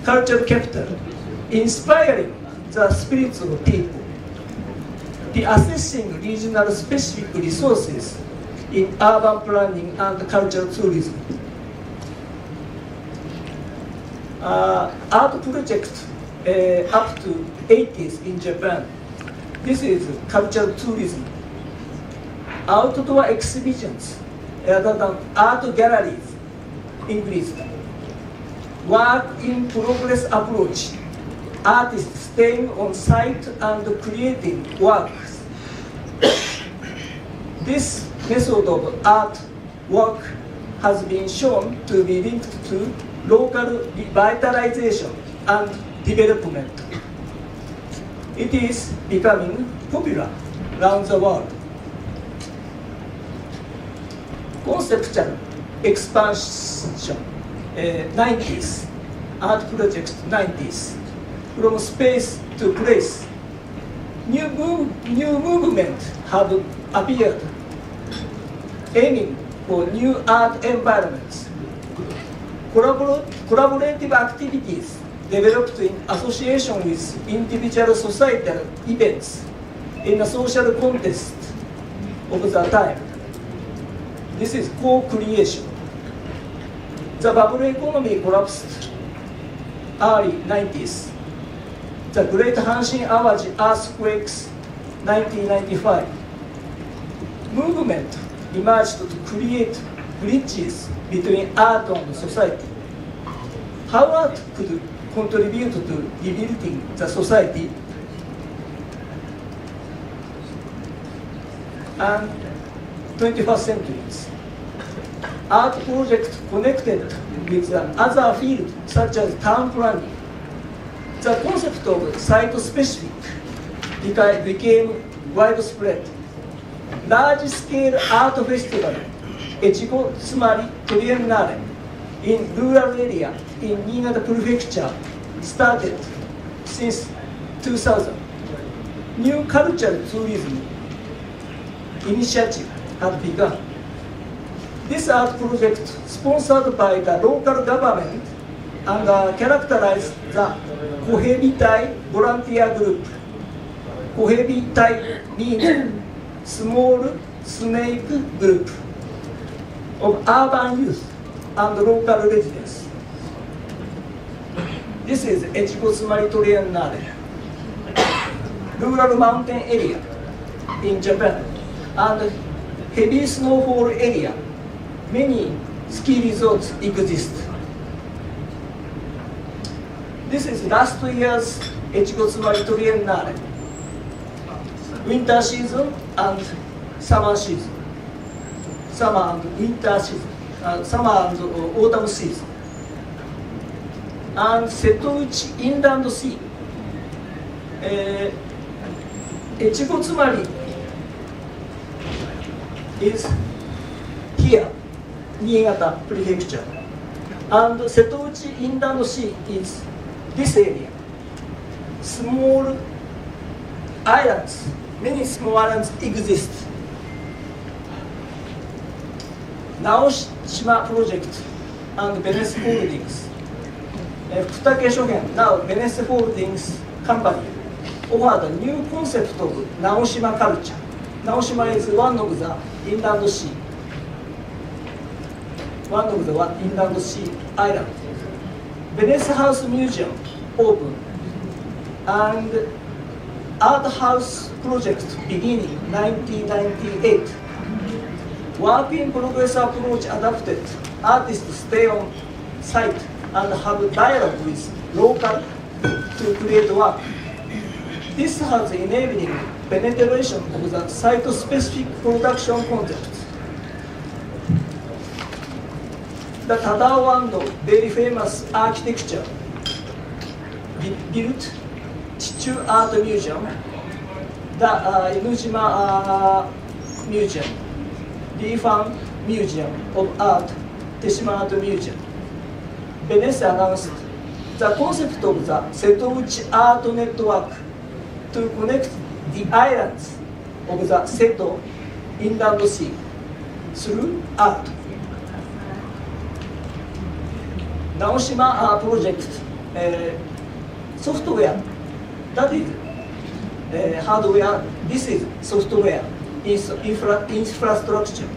cultural capital, inspiring the spirits of people. The assessing regional specific resources in urban planning and cultural tourism. Art project up to 80s in Japan. This is cultural tourism. Outdoor exhibitions rather than art galleries increased. Work in progress approach. Artists staying on site and creating works. This method of art work has been shown to be linked to local revitalization and development. It is becoming popular around the world. Conceptual expansion, 90s, art project 90s, from space to place. New movements have appeared, aiming for new art environments. Collaborative activities developed in association with individual societal events in a social context of the time. This is co-creation. The bubble economy collapsed early 90s. The Great Hanshin Awaji earthquakes 1995. Movement emerged to create bridges between art and society. How art could contribute to rebuilding the society and 21st centuries. Art projects connected with the other fields such as town planning. The concept of site-specific became widespread. Large-scale art festival, Echiko Tsumari Triennale, in rural area in Niigata Prefecture started since 2000. New cultural tourism initiative had begun. This art project, sponsored by the local government and characterized the Kohebitai volunteer group. Kohebitai means small snake group of urban youth and local residents. This is Echiko Tsumari Triennale, rural mountain area in Japan, and heavy snowfall area. Many ski resorts exist. This is last year's Echiko Tsumari Triennale, winter season and summer season, summer and winter season, summer and autumn season, and Setouchi Inland Sea. Echiko Tsumari is here, Niigata Prefecture, and Setouchi Inland Sea is this area. Small islands, many small islands exist. Naoshima Project and Venice Holdings. Futake Shogen, now Venice Holdings company, offered a new concept of Naoshima culture. Naoshima is one of the inland sea. One of the inland sea islands. Venice House Museum opened, and Art House project beginning 1998. Work in progress approach adapted. Artists stay on site and have dialogue with local to create work. This has enabling penetration of the site-specific production concept. The Tadao Ando, very famous architecture, built Chichu Art Museum, the Inujima Museum, Rifan Museum of Art, Teshima Art Museum. Venice announced the concept of the Setouchi Art Network to connect the islands of the Seto Inland Sea through art. Naoshima project software, that is hardware, this is software, infrastructure.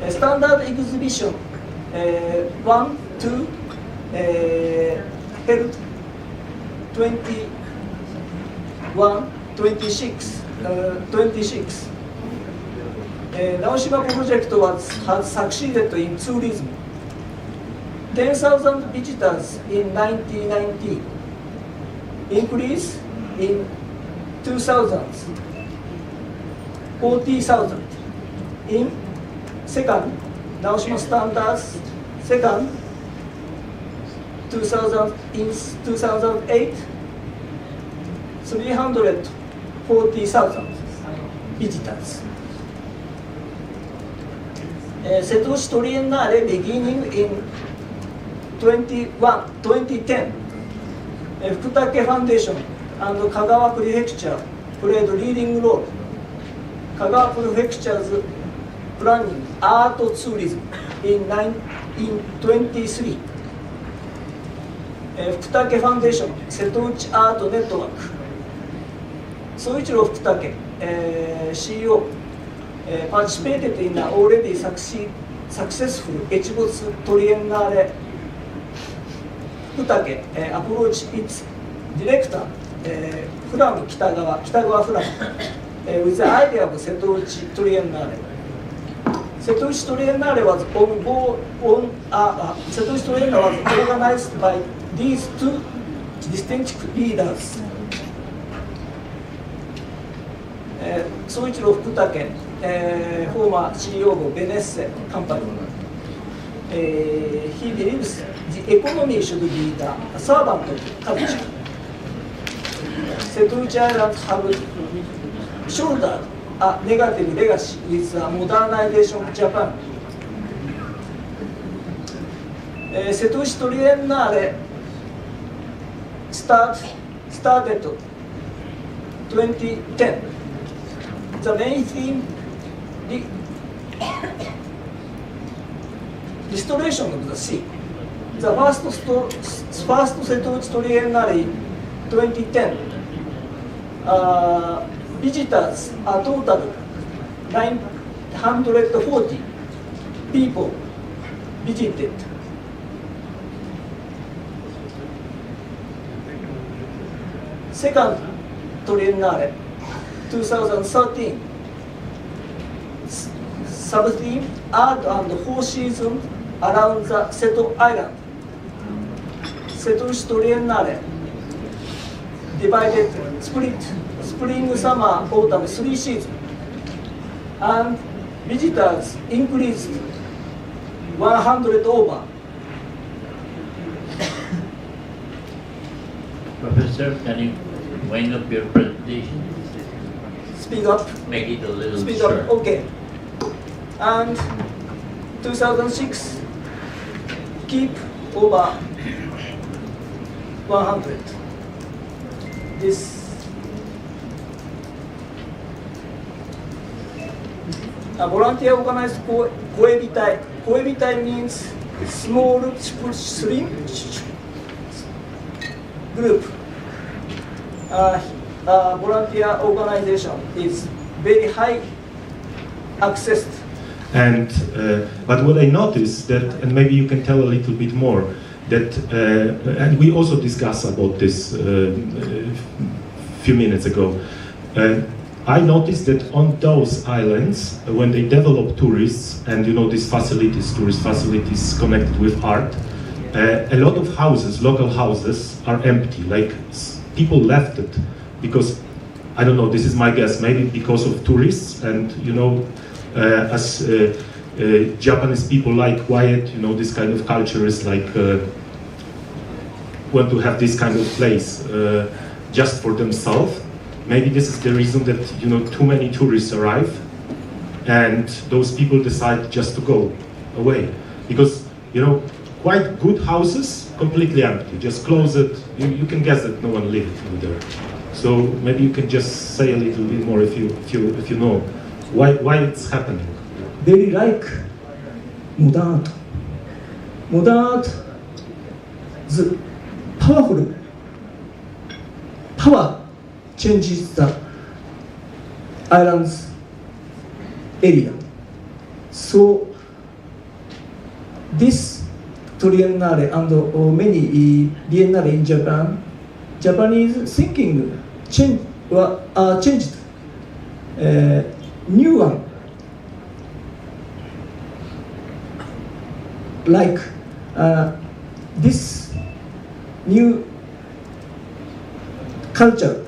Standard exhibition 1 to held 26. Naoshima project has succeeded in tourism. 10,000 visitors in 1990, increase in 2000, 40,000 in second, Naoshima standards, second, 2000 in 2008, 340,000 visitors. Setouchi Triennale beginning in 2010. Fukutake Foundation and Kagawa Prefecture played leading role. Kagawa Prefecture's planning art tourism in 23. Fukutake Foundation, Setouchi Art Network. Soichiro Fukutake, CEO, participated in an already successful HBOS Triennale Futake approach its director from Kitagawa Furam with the idea of Setouchi Triennale. Setouchi Triennale was organized by these two distinct leaders. Soichiro Futake, former CEO of Benesse company. He believes the economy should be the servant of culture. Setouchi Islands have shouldered a negative legacy with the modernization of Japan. Setouchi Triennale started 2010. The main theme, restoration of the sea. The first Setouchi Triennale 2010, visitors, a total 940 people visited. Second Triennale 2013, sub-theme Art and Four Seasons around the Seto Island. Setouchi Triennale divided spring, summer, autumn, 3 seasons, and visitors increased 100 over. Professor, can you wind up your presentation? Speak up. Make it a little Speak short. up, okay. And 2006, keep over 100. This a volunteer organized Koebitai. Koebitai means small slim group. Volunteer organization is very high accessed. And but what I noticed that, and maybe you can tell a little bit more, that and we also discussed about this a few minutes ago. I noticed that on those islands, when they develop tourists and these facilities, tourist facilities connected with art, a lot of houses, local houses, are empty. Like people left it because, I don't know, this is my guess, maybe because of tourists, and as Japanese people like quiet, this kind of culture is like want to have this kind of place just for themselves. Maybe this is the reason that too many tourists arrive, and those people decide just to go away because quite good houses completely empty. Just close it. You can guess that no one lived in there. So maybe you can just say a little bit more if you know why it's happening. Very like modern art. Modern art is powerful. Power changes the island's area. So this Triennale and many Biennale in Japan, Japanese thinking changed. New one, like this new culture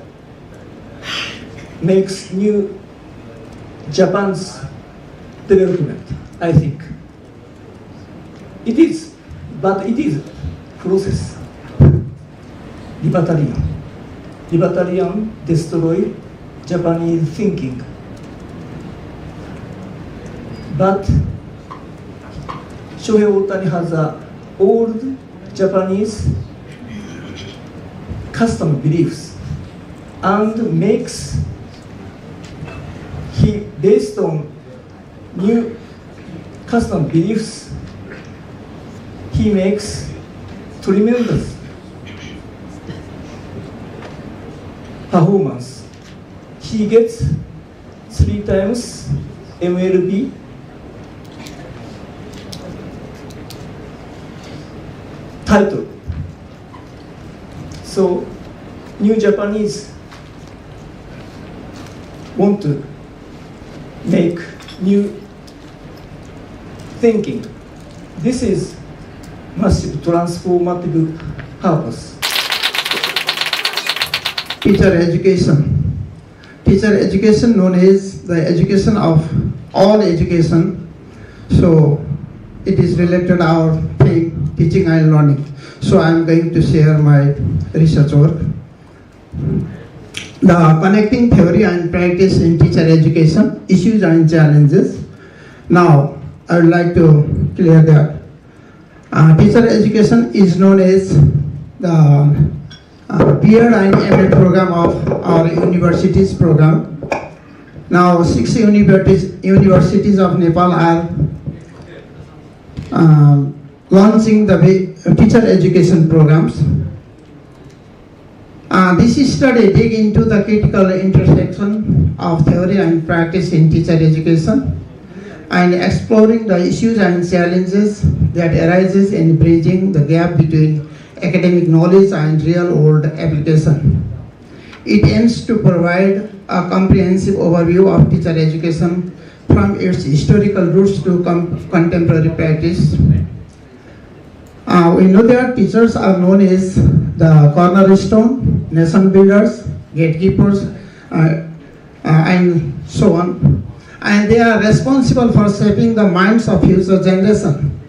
makes new Japan's development, I think. It is, but it is process. Libertarian destroy Japanese thinking. But Shohei Ohtani has an old Japanese custom beliefs and makes based on new custom beliefs, he makes tremendous performance. He gets 3 times MLB, title. So, new Japanese want to make new thinking. This is massive transformative purpose. Teacher education. Teacher education known as the education of all education. So it is related to our theme, teaching and learning. So I am going to share my research work. The connecting theory and practice in teacher education, issues and challenges. Now I would like to clear that. Teacher education is known as the B.Ed and M.Ed program of our universities program. Now 6 universities of Nepal are launching the teacher education programs. This study dig into the critical intersection of theory and practice in teacher education and exploring the issues and challenges that arises in bridging the gap between academic knowledge and real-world application. It aims to provide a comprehensive overview of teacher education from its historical roots to contemporary practice. We know that teachers are known as the cornerstone, nation builders, gatekeepers, and so on. And they are responsible for shaping the minds of future generation.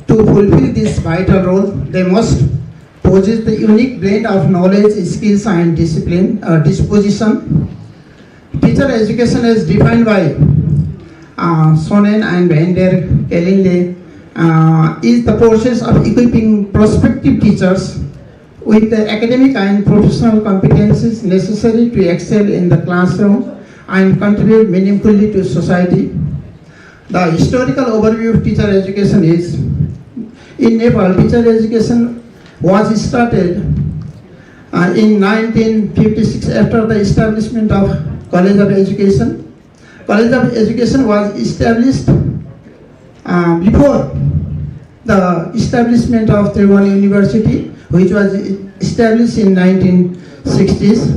To fulfill this vital role, they must possess the unique blend of knowledge, skills, and disposition. Teacher education is defined by Sonnen and Van der Kellen is the process of equipping prospective teachers with the academic and professional competencies necessary to excel in the classroom and contribute meaningfully to society. The historical overview of teacher education is, in Nepal, teacher education was started in 1956 after the establishment of College of Education. College of Education was established before the establishment of Tribhuvan University, which was established in 1960s.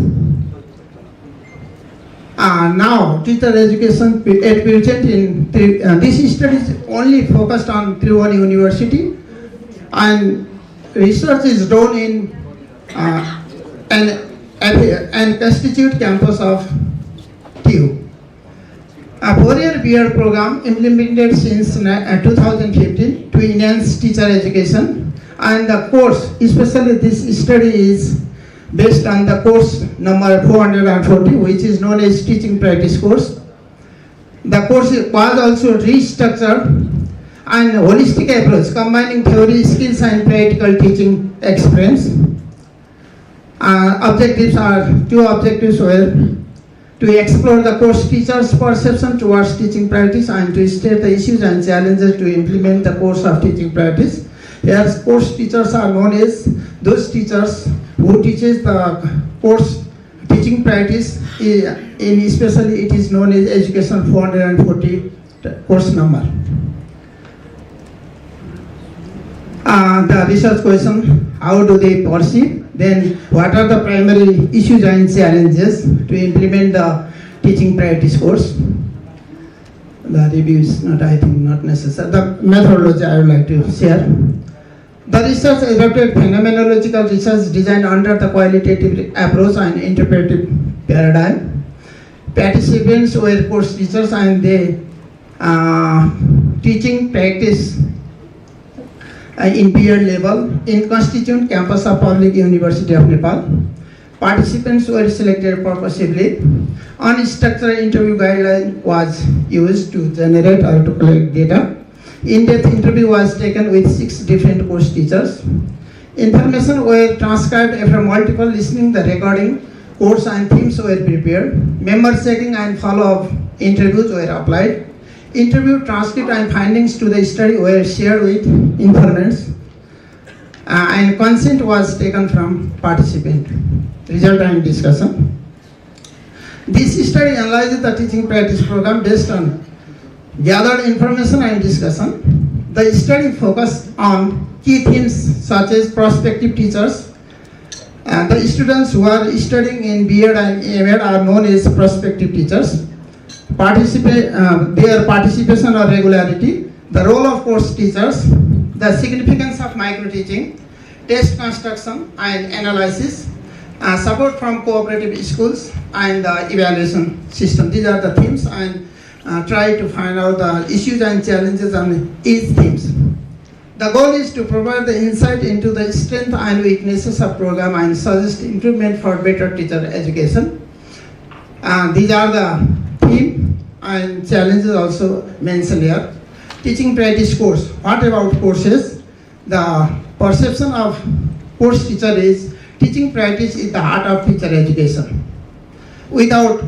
Now, teacher education at present in this study is only focused on Tribhuvan University, and research is done in an constitute campus of TU. A 4-year B.Ed program implemented since 2015 to enhance teacher education, and the course, especially this study, is based on the course number 440, which is known as teaching practice course. The course was also restructured and holistic approach, combining theory, skills, and practical teaching experience. Two objectives were to explore the course teacher's perception towards teaching practice and to state the issues and challenges to implement the course of teaching practice. Here, course teachers are known as those teachers who teaches the course teaching practice, in especially it is known as Education 440 course number. The research question, how do they perceive? Then what are the primary issues and challenges to implement the teaching practice course? The review is not, I think, not necessary. The methodology I would like to share. The research adopted phenomenological research designed under the qualitative approach and interpretive paradigm. Participants were course teachers and they teaching practice in B.Ed level in constituent campus of Public University of Nepal. Participants were selected purposefully. Unstructured interview guideline was used to generate or to collect data. In-depth interview was taken with 6 different course teachers. Information were transcribed after multiple listening the recording. Course and themes were prepared. Member checking and follow-up interviews were applied. Interview transcript and findings to the study were shared with informants, and consent was taken from participant. Result and discussion. This study analyzes the teaching practice program based on gathered information and discussion. The study focused on key themes such as prospective teachers. The students who are studying in B.Ed and M.Ed are known as prospective teachers. Their participation or regularity, the role of course teachers, the significance of micro-teaching, test construction and analysis, support from cooperative schools, and the evaluation system. These are the themes, and try to find out the issues and challenges on each themes. The goal is to provide the insight into the strengths and weaknesses of program and suggest improvement for better teacher education. These are the theme and challenges also mentioned here. Teaching practice course. What about courses? The perception of course teacher is teaching practice is the heart of teacher education. Without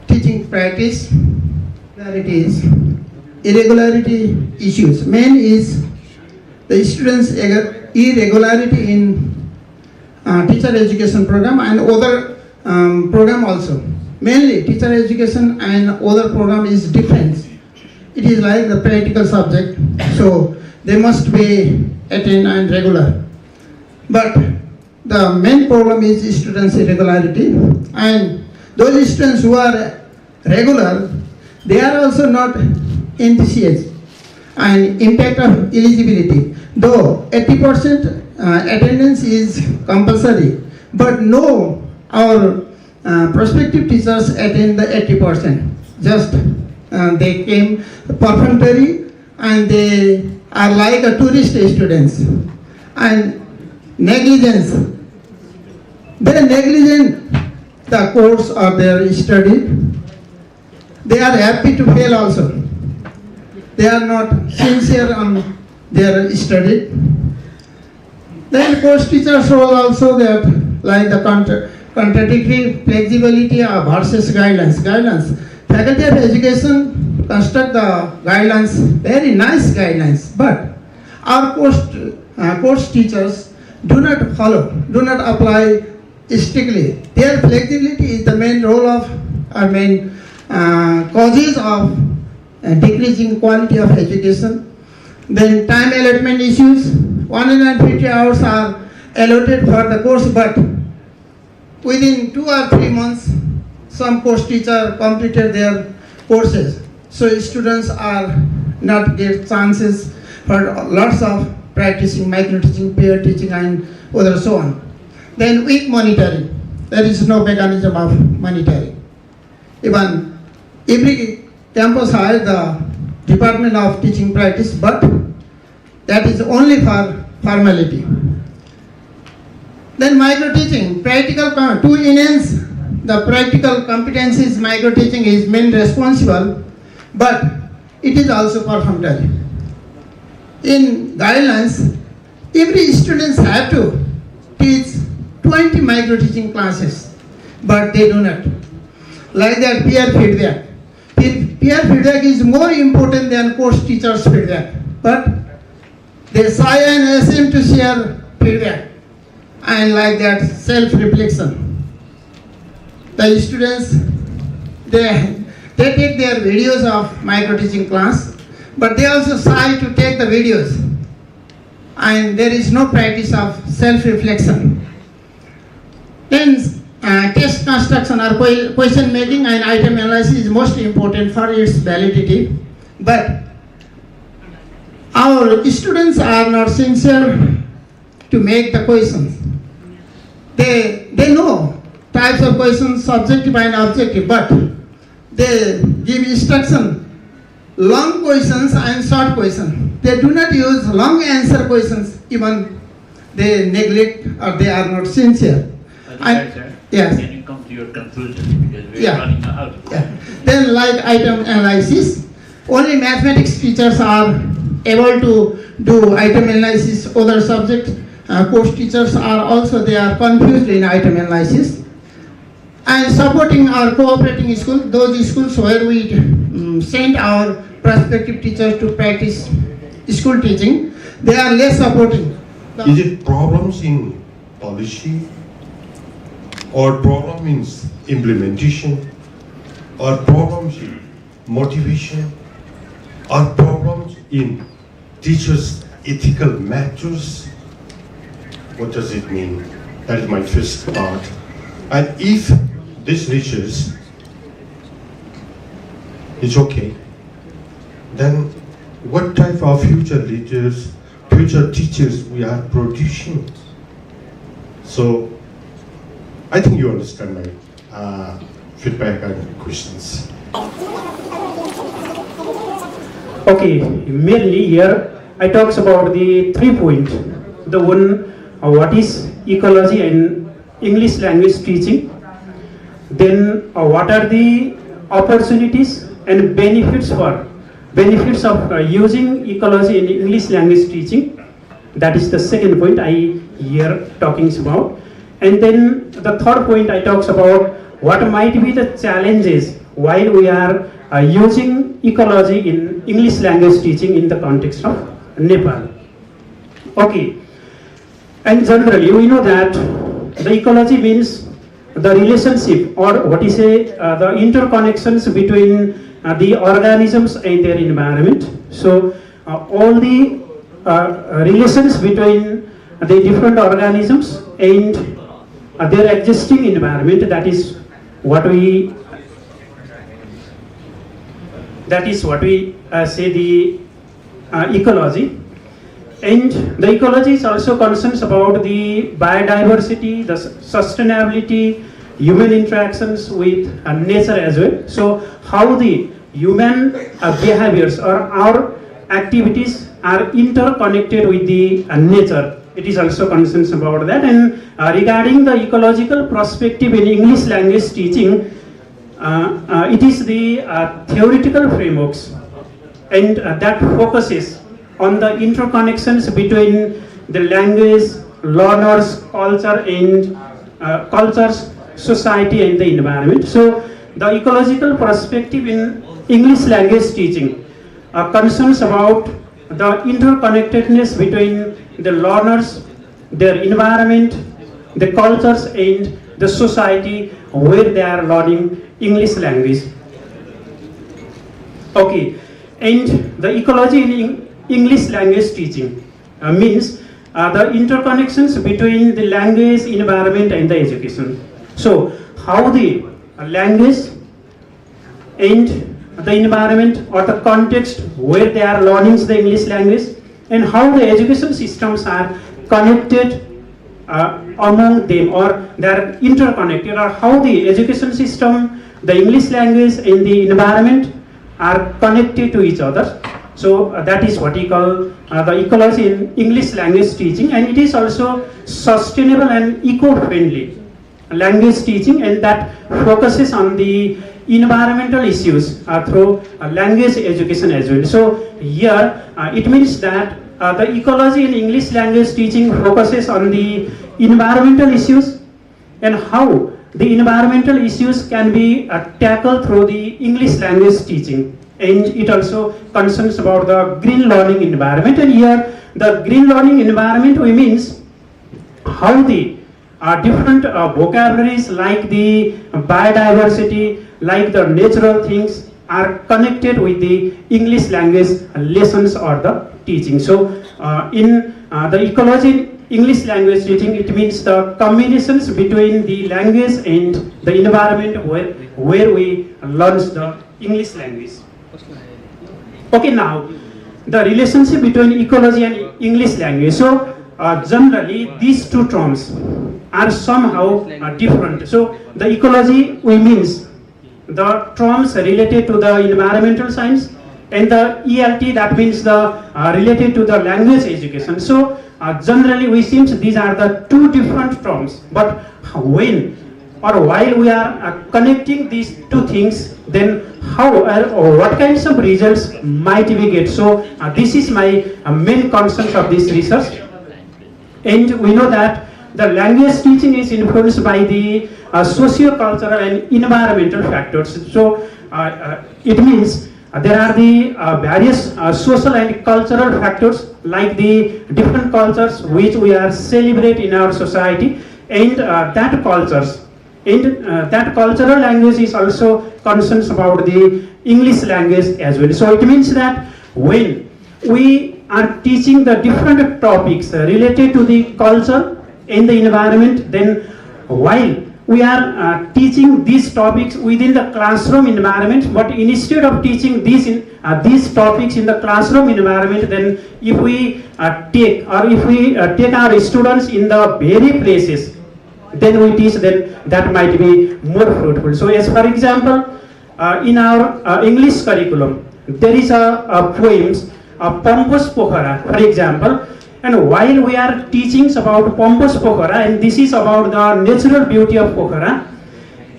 teaching practice, there it is irregularity issues. Main is the students' irregularity in teacher education program and other program also. Mainly teacher education and other program is different. It is like the practical subject, so they must be attend and regular. But the main problem is students' irregularity, and those students who are regular, they are also not enthusiastic, and impact of eligibility. Though 80% attendance is compulsory, but no, our prospective teachers attend the 80%. Just they came perfunctory and they are like a tourist students. And negligence, they negligent the course or their study. They are happy to fail also. They are not sincere on their study. Then course teachers role also that like the contradictory flexibility versus guidelines. Faculty of education construct the guidelines, very nice guidelines, but our course teachers do not follow, do not apply strictly. Their flexibility is the main role of, main causes of decreasing quality of education. Then time allotment issues, 150 hours are allotted for the course, but within 2 or 3 months, some course teacher completed their courses. So students are not get chances for lots of practicing, micro-teaching, peer teaching, and other so on. Then weak monitoring. There is no mechanism of monitoring. Even every campus has the Department of Teaching Practice, but that is only for formality. Then micro-teaching, practical, to enhance the practical competencies, micro-teaching is main responsible, but it is also perfunctory. In guidelines, every students have to teach 20 micro-teaching classes, but they do not. Like that peer feedback. Peer feedback is more important than course teachers' feedback, but they try and assume to share feedback, and like that self-reflection. The students, they take their videos of micro-teaching class, but they also try to take the videos, and there is no practice of self-reflection. Then test construction or question making and item analysis is most important for its validity, but our students are not sincere to make the questions. They know types of questions, subjective and objective, but they give instruction, long questions and short questions. They do not use long answer questions, even they neglect or they are not sincere. Yes. Can you come to your conclusion, because we are running out. Then like item analysis, only mathematics teachers are able to do item analysis. Other subject course teachers are also, they are confused in item analysis. And supporting our cooperating schools, those schools where we send our prospective teachers to practice school teaching, they are less supporting. Is it problems in policy, or problem in implementation, or problems in motivation, or problems in teachers' ethical matters? What does it mean? That is my first part. And if this reaches is okay, then what type of future leaders, future teachers we are producing? So I think you understand my feedback and questions. Okay, mainly here I talks about the 3 points. The one, what is ecology and English language teaching. Then what are the opportunities and benefits of using ecology in English language teaching. That is the second point I here talking about. And then the third point I talks about what might be the challenges while we are using ecology in English language teaching in the context of Nepal. Okay, and generally we know that the ecology means the relationship, or what is the interconnections between the organisms and their environment. So all the relations between the different organisms and their existing environment, that is what we say the ecology. And the ecology is also concerns about the biodiversity, the sustainability, human interactions with nature as well. So how the human behaviors or our activities are interconnected with the nature. It is also concerns about that. And regarding the ecological perspective in English language teaching, it is the theoretical frameworks and that focuses on the interconnections between the language, learners, culture and cultures, society and the environment. So the ecological perspective in English language teaching concerns about the interconnectedness between the learners, their environment, the cultures and the society where they are learning English language. Okay, and the ecology in English language teaching means the interconnections between the language, environment and the education. So how the language and the environment or the context where they are learning the English language and how the education systems are connected among them, or they are interconnected, or how the education system, the English language and the environment are connected to each other. So that is what we call the ecology in English language teaching, and it is also sustainable and eco-friendly language teaching, and that focuses on the environmental issues through language education as well. So here it means that the ecology in English language teaching focuses on the environmental issues and how the environmental issues can be tackled through the English language teaching. And it also concerns about the green learning environment, and here the green learning environment we means how the different vocabularies like the biodiversity, like the natural things are connected with the English language lessons or the teaching. So in the ecology English language teaching, it means the combinations between the language and the environment where we learn the English language. Okay, now the relationship between ecology and English language. So generally these two terms are somehow different. So the ecology we means the terms related to the environmental science, and the ELT that means the related to the language education. So generally we seems these are the two different terms, but when or while we are connecting these two things, then how or what kinds of results might we get? So this is my main concern of this research. And we know that the language teaching is influenced by the socio-cultural and environmental factors. So it means there are the various social and cultural factors like the different cultures which we are celebrate in our society, and that cultures And that cultural language is also concerns about the English language as well. So it means that when we are teaching the different topics related to the culture and the environment, then while we are teaching these topics within the classroom environment, but instead of teaching these topics in the classroom environment, then if we take our students in the very places, then we teach them, that might be more fruitful. So as for example, in our English curriculum, there is a poems, Pompous Pokhara, for example, and while we are teaching about Pompous Pokhara, and this is about the natural beauty of Pokhara,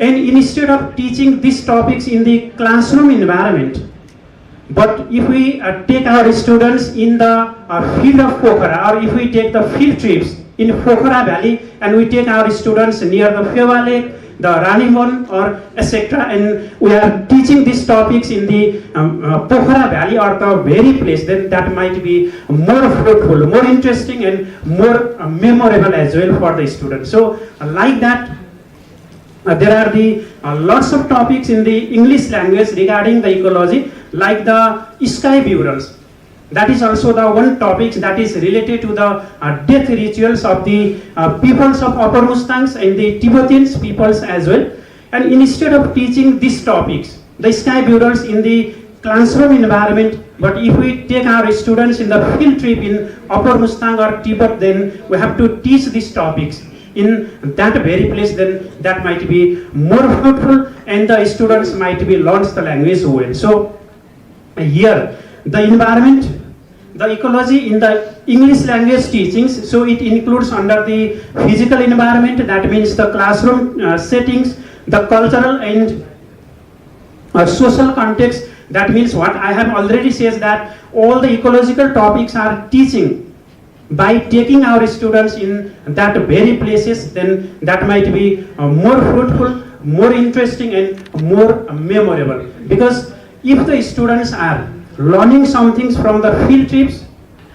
and instead of teaching these topics in the classroom environment, but if we take our students in the field of Pokhara, or if we take the field trips in Pokhara Valley, and we take our students near the Fewa Lake, the Ranimon, or etc., and we are teaching these topics in the Pokhara Valley or the very place, then that might be more fruitful, more interesting, and more memorable as well for the students. So like that, there are the lots of topics in the English language regarding the ecology, like the sky burials. That is also the one topic that is related to the death rituals of the peoples of Upper Mustangs and the Tibetan peoples as well. And instead of teaching these topics, the sky burials in the classroom environment, but if we take our students in the field trip in Upper Mustang or Tibet, then we have to teach these topics in that very place, then that might be more fruitful, and the students might be learn the language well. So here, the environment, the ecology in the English language teachings, so it includes under the physical environment, that means the classroom settings, the cultural and social context, that means what I have already said, that all the ecological topics are teaching by taking our students in that very places, then that might be more fruitful, more interesting, and more memorable. Because if the students are learning some things from the field trips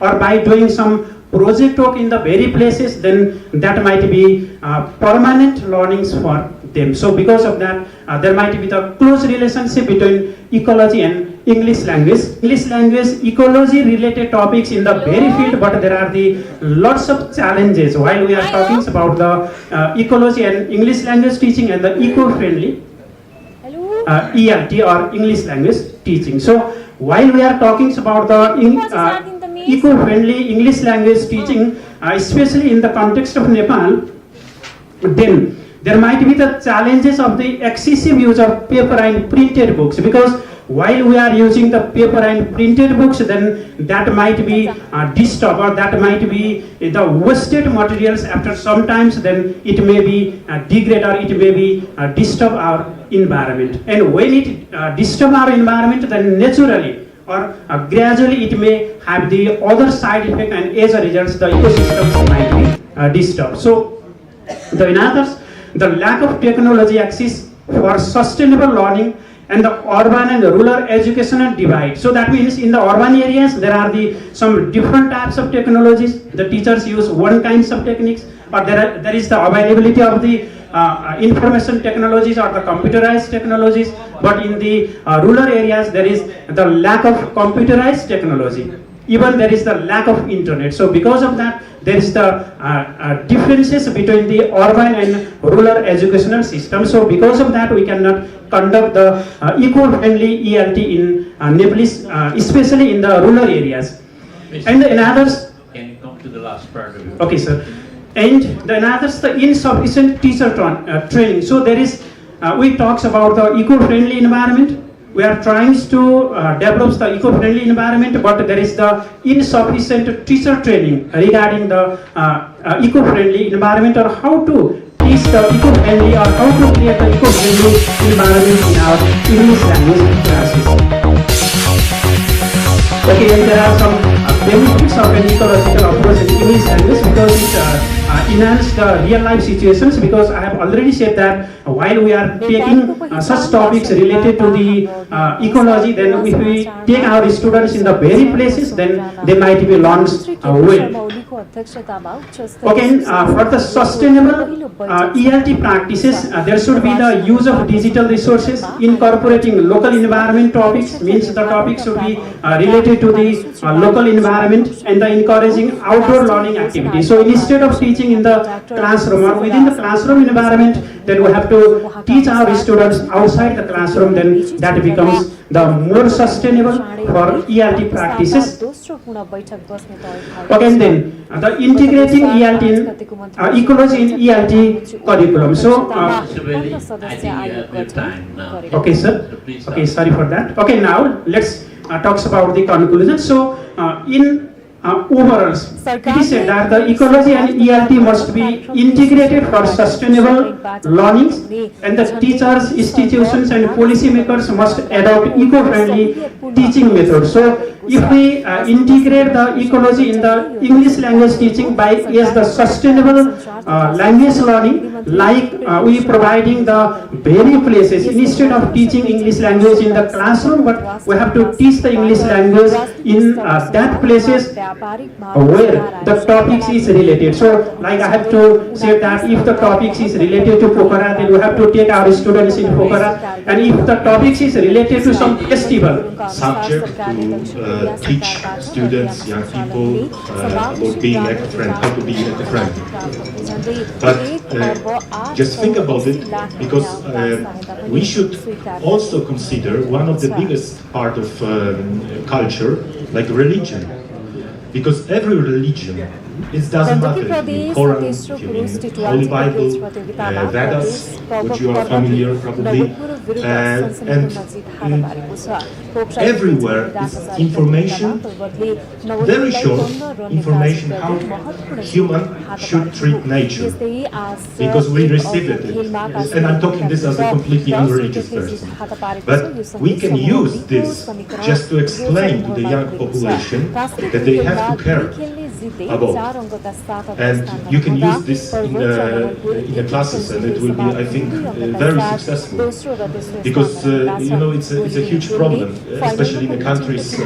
or by doing some project work in the very places, then that might be permanent learnings for them. So because of that, there might be the close relationship between ecology and English language. English language, ecology related topics in the very field, but there are the lots of challenges while we are talking about the ecology and English language teaching and the eco-friendly ELT or English language teaching. So while we are talking about the eco-friendly English language teaching, especially in the context of Nepal, then there might be the challenges of the excessive use of paper and printed books, because while we are using the paper and printed books, then that might be disturbed, or that might be the wasted materials. After some times, then it may be degrade, or it may be disturb our environment. And when it disturb our environment, then naturally or gradually it may have the other side effect, and as a result the ecosystems might be disturbed. So the lack of technology access for sustainable learning, and the urban and the rural educational divide. So that means in the urban areas there are some different types of technologies. The teachers use one kinds of techniques, or there is the availability of the information technologies or the computerized technologies, but in the rural areas there is the lack of computerized technology. Even there is the lack of internet. So because of that, there is the differences between the urban and rural educational system. So because of that, we cannot conduct the eco-friendly ELT in Nepalese, especially in the rural areas. And in others, can you come to the last part of it? Okay, sir. And then others, the insufficient teacher training. So there is, we talks about the eco-friendly environment. We are trying to develop the eco-friendly environment, but there is the insufficient teacher training regarding the eco-friendly environment, or how to teach the eco-friendly, or how to create the eco-friendly environment in our English language classes. Okay, and there are some benefits of an ecological approach in English language, because it enhance the real life situations, because I have already said that while we are taking such topics related to the ecology, then if we take our students in the very places, then they might be launched well. Again, for the sustainable ELT practices, there should be the use of digital resources, incorporating local environment topics, means the topics should be related to the local environment, and the encouraging outdoor learning activities. So instead of teaching in the classroom or within the classroom environment, then we have to teach our students outside the classroom, then that becomes the more sustainable for ELT practices. Again, then the integrating ELT in ecology in ELT curriculum. So, okay, sir. Okay, sorry for that. Okay, now let's talk about the conclusion. So, in overall, it is said that the ecology and ELT must be integrated for sustainable learning, and the teachers, institutions, and policymakers must adopt eco-friendly teaching methods. So, if we integrate the ecology in the English language teaching by the sustainable language learning, like we providing the very places, instead of teaching English language in the classroom, but we have to teach the English language in that places where the topics is related. So, like I have to say that if the topics is related to Pokhara, then we have to take our students in Pokhara, and if the topics is related to some festival subject to teach students, young people about being eco-friendly, how to be eco-friendly. But just think about it, because we should also consider one of the biggest part of culture, like religion. Because every religion, it doesn't matter if you mean Quran, if you mean Holy Bible, Vedas, which you are familiar probably, and everywhere is information, very short information how human should treat nature, because we receive it, and I'm talking this as a completely unreligious person, but we can use this just to explain to the young population that they have to care about, and you can use this in the classes, and it will be, I think, very successful, because you know, it's a huge problem, especially in the countries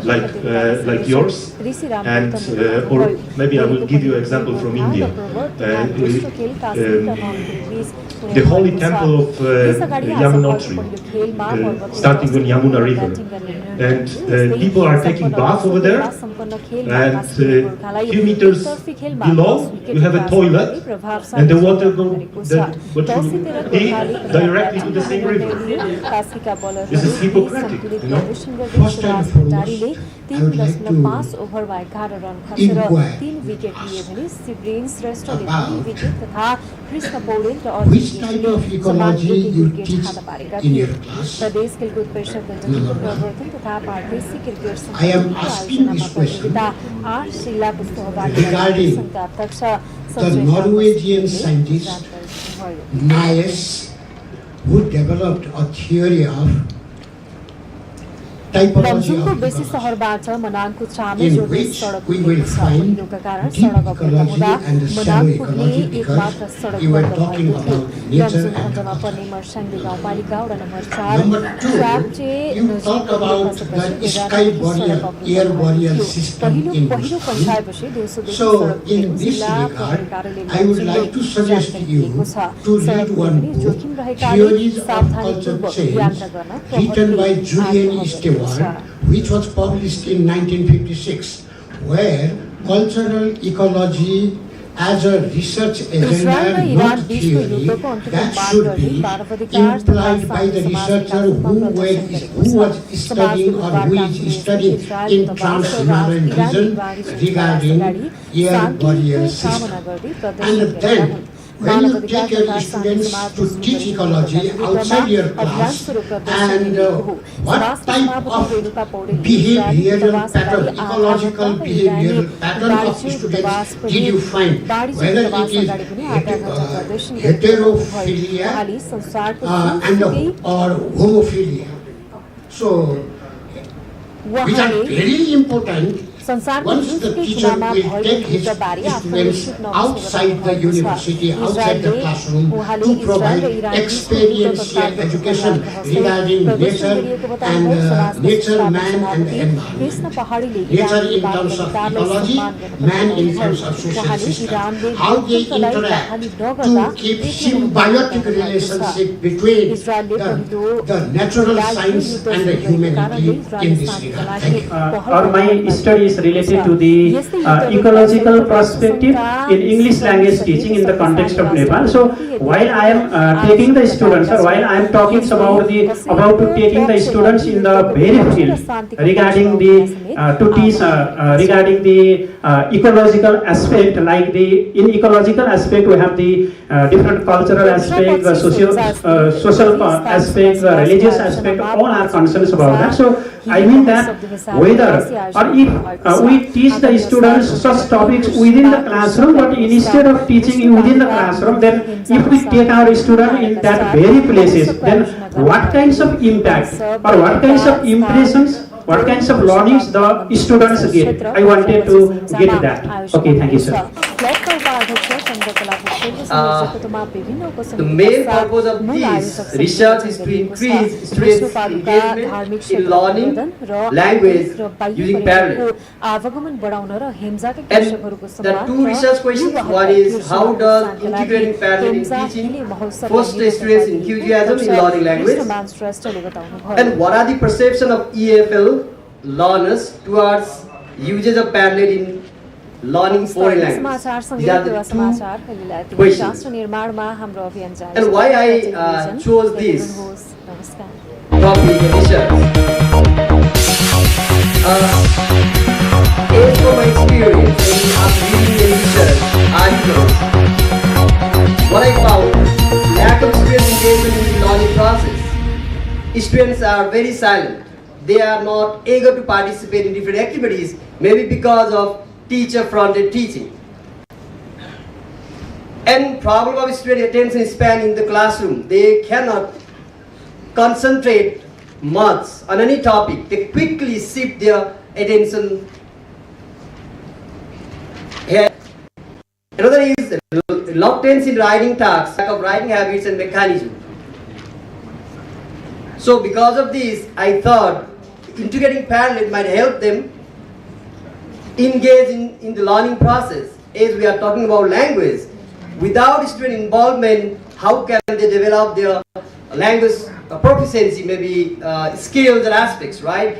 like yours, and or maybe I will give you an example from India. The holy temple of Yamunotri, starting on Yamuna River, and people are taking bath over there, and few meters below you have a toilet, and the water directly to the same river. This is hypocritic, you know. First and foremost, I would like to inquire about which type of ecology you teach in your class. I am asking this question regarding the Norwegian scientist Nies, who developed a theory of typology of ecology, in which we will find deep ecology and shallow ecology, because you were talking about nature and earth. Number two, you talked about the sky boreal, air boreal system in Bhutan. So, in this regard, I would like to suggest you to read one book, Theories of Culture Change, written by Julian Stewart, which was published in 1956, where cultural ecology as a research agenda, not theory, that should be implied by the researcher who was studying or who is studying in Trans-Himalayan region regarding air boreal system. And then, when you take your students to teach ecology outside your class, and what type of behavioral pattern, ecological behavioral pattern of students did you find? Whether it is heterophilia or homophilia. So, which are very important once the teacher will take his students outside the university, outside the classroom, to provide experiential education regarding nature and nature, man and the environment. Nature in terms of ecology, man in terms of social system. How they interact to keep symbiotic relationship between the natural science and the humanity in this regard. Thank you. Or my study is related to the ecological perspective in English language teaching in the context of Nepal. So while I am taking the students, or while I am talking about taking the students in the very field regarding to teach regarding the ecological aspect, like in ecological aspect we have the different cultural aspect, the social aspect, the religious aspect, all are concerns about that. So I mean that whether or if we teach the students such topics within the classroom, but instead of teaching within the classroom, then if we take our student in that very places, then what kinds of impact or what kinds of impressions, what kinds of learnings the students get? I wanted to get that. Okay, thank you, sir. The main purpose of this research is to increase students' engagement in learning language using parallel. And the two research questions, one is how does integrating parallel in teaching foster students' enthusiasm in learning language, and what are the perception of EFL learners towards usage of parallel in learning foreign language. These are the two questions. And why I chose this topic research. As for my experience in reading the research articles, what I found, lack of student engagement in the learning process. Students are very silent. They are not eager to participate in different activities, maybe because of teacher-fronted teaching. And problem of student attention span in the classroom. They cannot concentrate much on any topic. They quickly shift their attention here. Another is reluctance in writing tasks, lack of writing habits and mechanism. So because of this, I thought integrating parallel might help them engage in the learning process. As we are talking about language, without student involvement, how can they develop their language proficiency, maybe skills and aspects, right?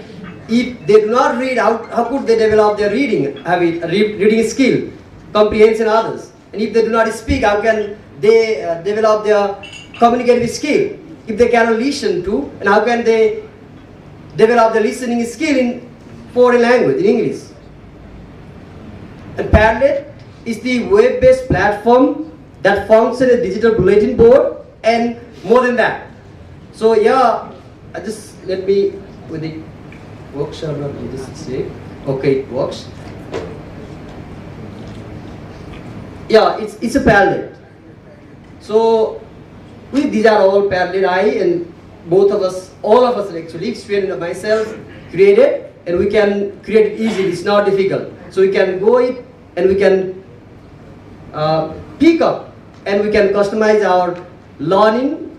If they do not read, how could they develop their reading habit, reading skill, comprehension others? And if they do not speak, how can they develop their communicative skill? If they cannot listen to, and how can they develop the listening skill in foreign language, in English? And Parallel is the web-based platform that functions as a digital bulletin board and more than that. So yeah, let me with the workshop. Okay, it works. Yeah, it's a Parallel. So these are all Parallel. I and both of us, all of us actually, student and myself, created, and we can create it easily. It's not difficult. So we can go it and we can pick up and we can customize our learning,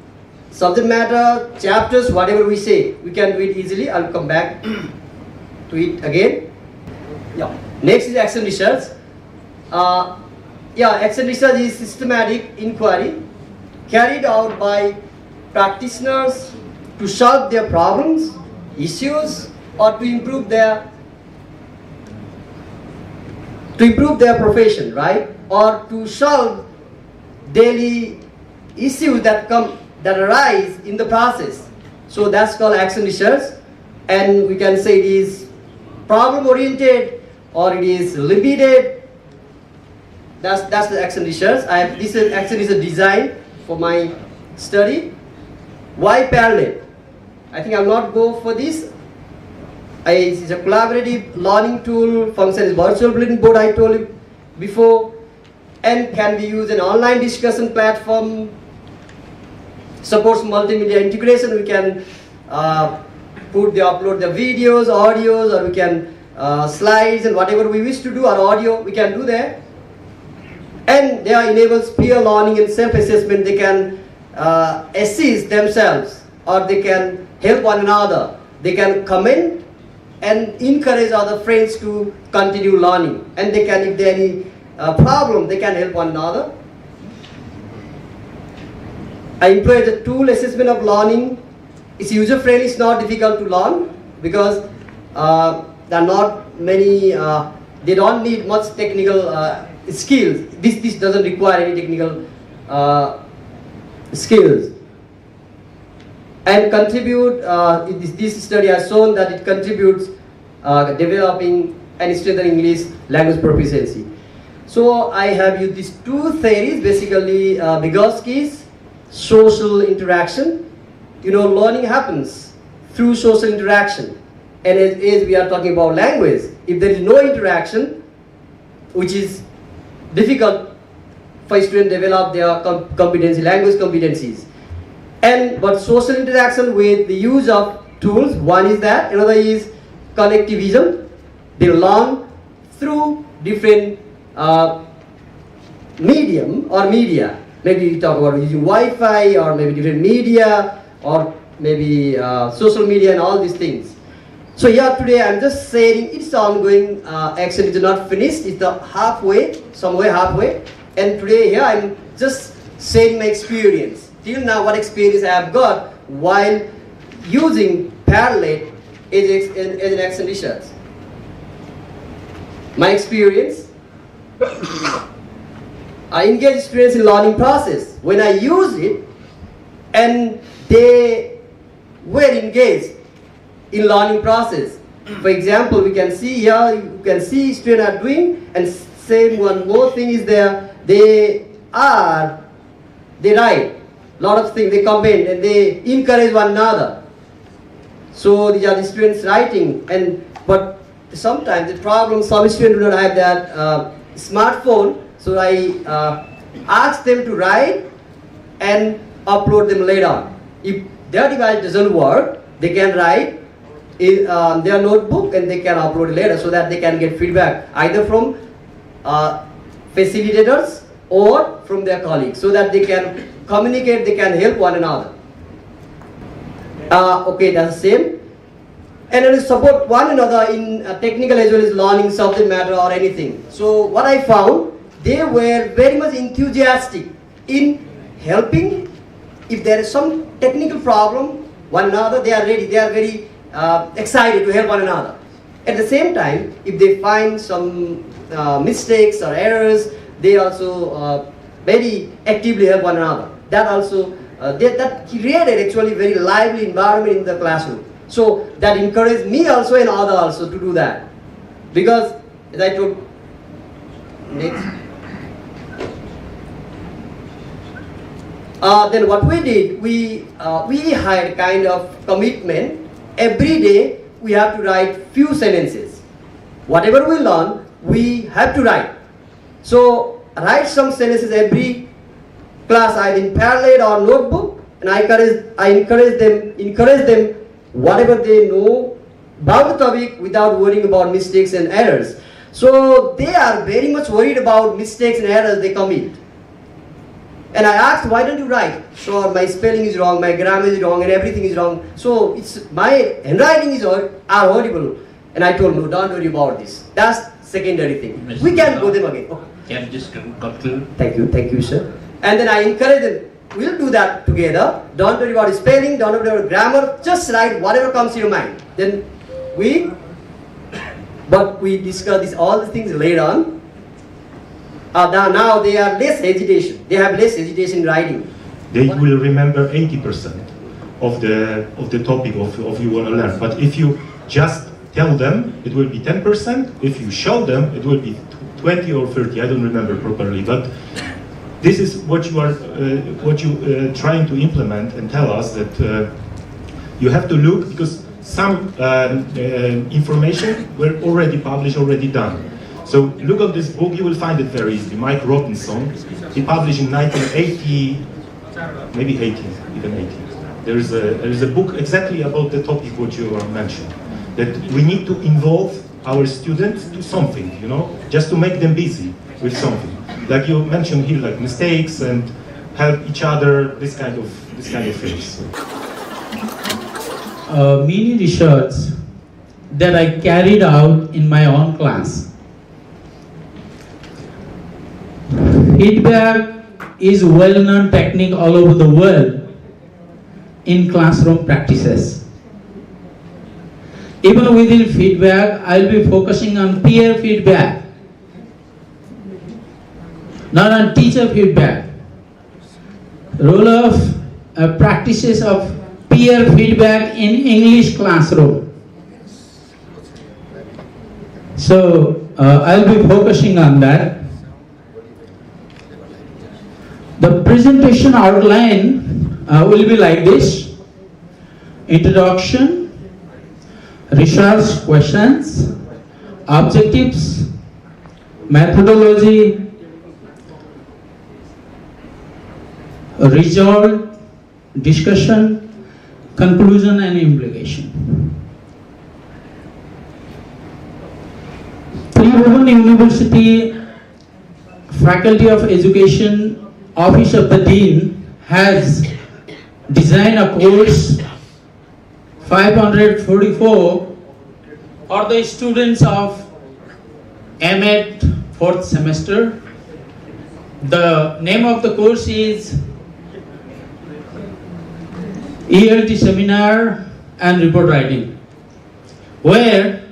subject matter, chapters, whatever we say, we can do it easily. I'll come back to it again. Yeah. Next is action research. Action research is systematic inquiry carried out by practitioners to solve their problems, issues, or to improve their profession, right? Or to solve daily issues that arise in the process. So that's called action research, and we can say it is problem oriented or it is limited. That's the action research. This is action research design for my study. Why Parallel? I think I'll not go for this. It's a collaborative learning tool, functions as virtual bulletin board, I told you before, and can be used in online discussion platform, supports multimedia integration. We can upload the videos, audios, or we can slides and whatever we wish to do, or audio, we can do that. And they enables peer learning and self-assessment. They can assist themselves, or they can help one another. They can comment and encourage other friends to continue learning. And they can, if there any problem, they can help one another. I employ the tool assessment of learning. It's user-friendly, it's not difficult to learn, because there are not many, they don't need much technical skills. This doesn't require any technical skills. And contribute, this study has shown that it contributes developing and strengthening English language proficiency. So I have used these two theories, basically Vygotsky's social interaction. You know, learning happens through social interaction. And as we are talking about language, if there is no interaction, which is difficult for students to develop their competency, language competencies. But social interaction with the use of tools, one is that, another is connectivism. They learn through different medium or media. Maybe you talk about using Wi-Fi, or maybe different media, or maybe social media and all these things. So here today I'm just saying it's ongoing action. It's not finished. It's the halfway, somewhere halfway. And today here I'm just sharing my experience. Till now, what experience I have got while using Parallel as an action research. My experience, I engage students in learning process. When I use it, and they were engaged in learning process. For example, we can see here, you can see students are doing, and same one more thing is there, they write lot of things, they comment and they encourage one another. So these are the students writing, but sometimes the problem, some students do not have that smartphone, so I ask them to write and upload them later. If their device doesn't work, they can write in their notebook and they can upload it later, so that they can get feedback either from facilitators or from their colleagues, so that they can communicate, they can help one another. Okay, that's the same. And then support one another in technical as well as learning subject matter or anything. So what I found, they were very much enthusiastic in helping. If there is some technical problem, one another, they are ready, they are very excited to help one another. At the same time, if they find some mistakes or errors, they also very actively help one another. That also, that created actually very lively environment in the classroom. So that encouraged me also and others also to do that. Because, as I told, next. Then what we did, we had kind of commitment. Every day we have to write few sentences. Whatever we learn, we have to write. So write some sentences every class, either in Parallel or notebook, and I encourage them whatever they know about the topic without worrying about mistakes and errors. So they are very much worried about mistakes and errors they commit. And I asked, why don't you write? So my spelling is wrong, my grammar is wrong, and everything is wrong. So my handwriting is horrible. And I told him, no, don't worry about this. That's secondary thing. We can go them again. Okay. Can you just conclude? Thank you, sir. And then I encourage them, we'll do that together. Don't worry about spelling, don't worry about grammar, just write whatever comes to your mind. Then we discuss all the things later on. Now they are less hesitation. They have less hesitation in writing. They will remember 80% of the topic of you want to learn. But if you just tell them, it will be 10%. If you show them, it will be 20 or 30. I don't remember properly, but this is what you are trying to implement and tell us that you have to look, because some information were already published, already done. So look at this book, you will find it very easily. Mike Robinson, he published in 1980, maybe 80, even 80. There is a book exactly about the topic what you mentioned, that we need to involve our students to something, just to make them busy with something. Like you mentioned here, like mistakes and help each other, this kind of things. Mini research that I carried out in my own class. Feedback is well-known technique all over the world in classroom practices. Even within feedback, I'll be focusing on peer feedback, not on teacher feedback. Role of practices of peer feedback in English classroom. So I'll be focusing on that. The presentation outline will be like this: introduction, research questions, objectives, methodology, result, discussion, conclusion and implication. Tribhuvan University Faculty of Education, Office of the Dean has designed a course 544 for the students of MEd 4th semester. The name of the course is ELT Seminar and Report Writing, where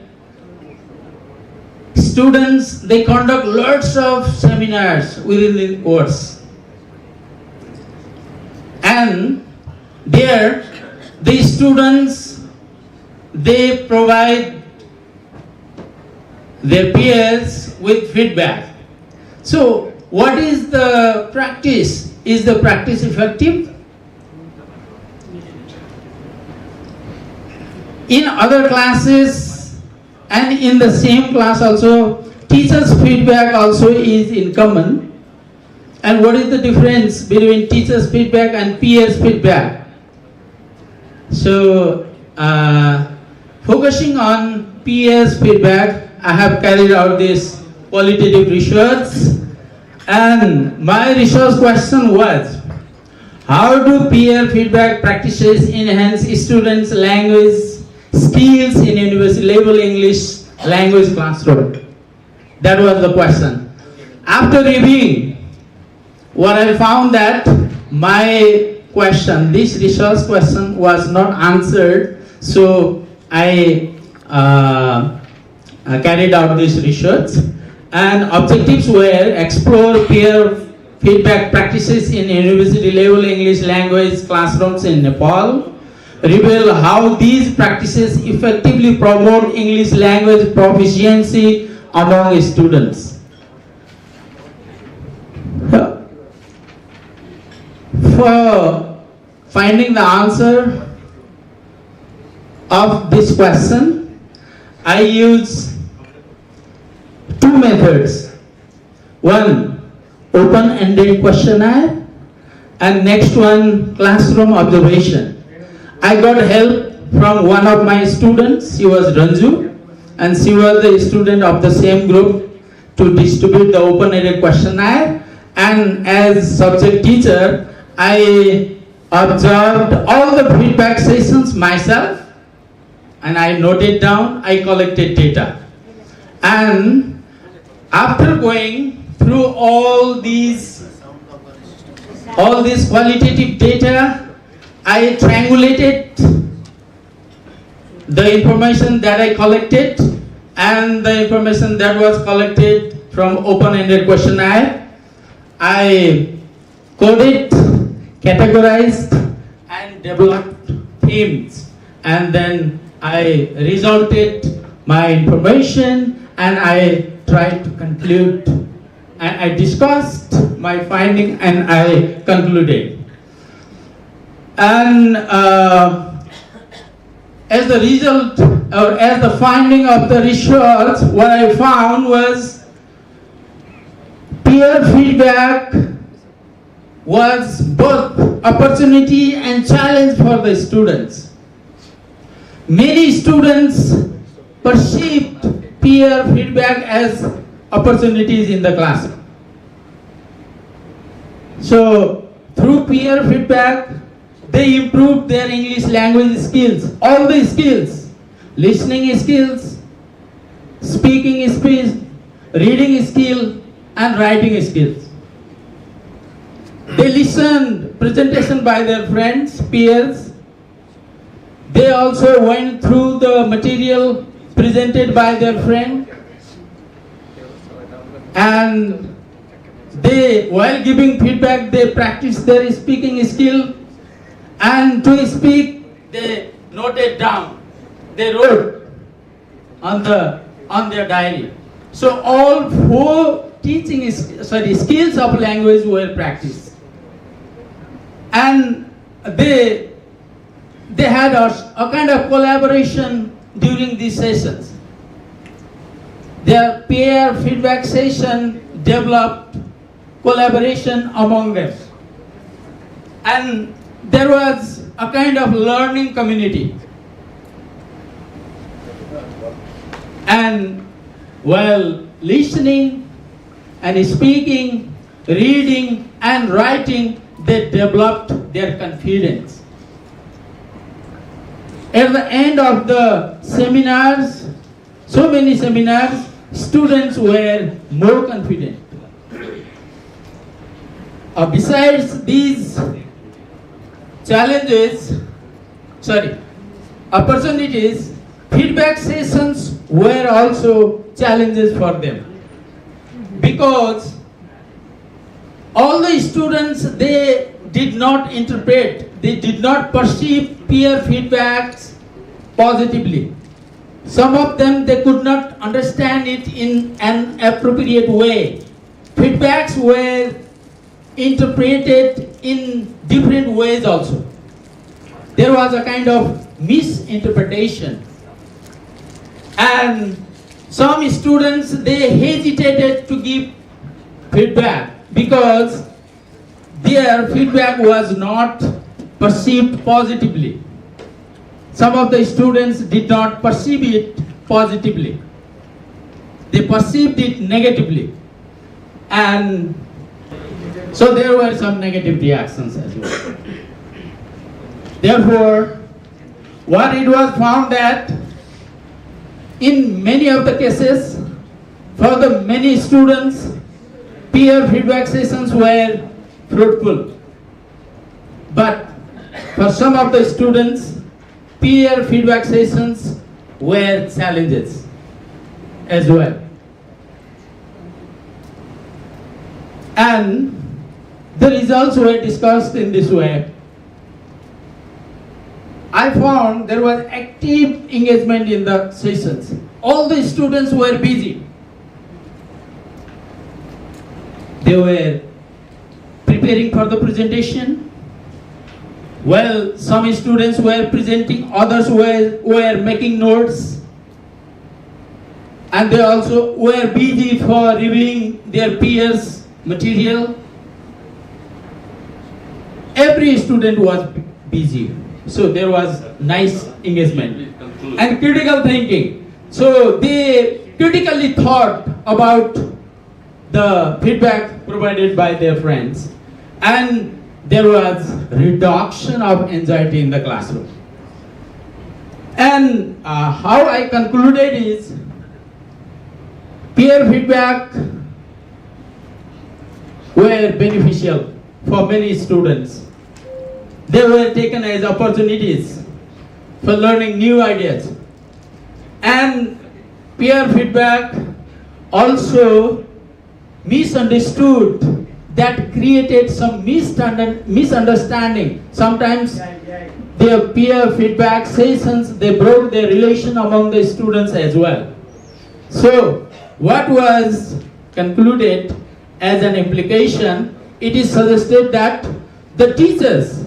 students, they conduct lots of seminars within the course, and there the students, they provide their peers with feedback. So what is the practice? Is the practice effective? In other classes and in the same class also, teachers' feedback also is in common. And what is the difference between teachers' feedback and peers' feedback? So, focusing on peers' feedback, I have carried out this qualitative research, and my research question was, how do peer feedback practices enhance students' language skills in university level English language classroom? That was the question. After reviewing, what I found that my question, this research question, was not answered, so I carried out this research, and objectives were explore peer feedback practices in university level English language classrooms in Nepal, reveal how these practices effectively promote English language proficiency among students. For finding the answer of this question, I use two methods. One, open-ended questionnaire, and next one, classroom observation. I got help from one of my students. She was Ranju, and she was the student of the same group to distribute the open-ended questionnaire. And as subject teacher, I observed all the feedback sessions myself, and I noted down, I collected data. And after going through all these qualitative data, I triangulated the information that I collected and the information that was collected from open-ended questionnaire. I coded, categorized, and developed themes, and then I resulted my information, and I tried to conclude, and I discussed my finding, and I concluded. And as the result, or as the finding of the research, what I found was peer feedback was both opportunity and challenge for the students. Many students perceived peer feedback as opportunities in the classroom. So through peer feedback, they improve their English language skills, all the skills, listening skills, speaking skills, reading skill, and writing skills. They listened presentation by their friends, peers. They also went through the material presented by their friend, and they, while giving feedback, they practiced their speaking skill, and to speak, they noted down, they wrote on their diary. So all four skills of language were practiced, and they had a kind of collaboration during these sessions. Their peer feedback session developed collaboration among them, and there was a kind of learning community. And while listening and speaking, reading and writing, they developed their confidence. At the end of the seminars, so many seminars, students were more confident. Besides these opportunities, feedback sessions were also challenges for them, because all the students, they did not interpret, they did not perceive peer feedbacks positively. Some of them, they could not understand it in an appropriate way. Feedbacks were interpreted in different ways also. There was a kind of misinterpretation, and some students, they hesitated to give feedback because their feedback was not perceived positively. Some of the students did not perceive it positively. They perceived it negatively, and so there were some negative reactions as well. Therefore, what it was found that in many of the cases, for the many students, peer feedback sessions were fruitful. But for some of the students, peer feedback sessions were challenges as well. And the results were discussed in this way. I found there was active engagement in the sessions. All the students were busy. They were preparing for the presentation. Well, some students were presenting, others were making notes. And they also were busy for reviewing their peers' material. Every student was busy. So there was nice engagement. And critical thinking. So they critically thought about the feedback provided by their friends. And there was reduction of anxiety in the classroom. And how I concluded is, peer feedback were beneficial for many students. They were taken as opportunities for learning new ideas. And peer feedback also misunderstood, that created some misunderstanding. Sometimes their peer feedback sessions, they broke the relation among the students as well. So what was concluded as an implication, it is suggested that the teachers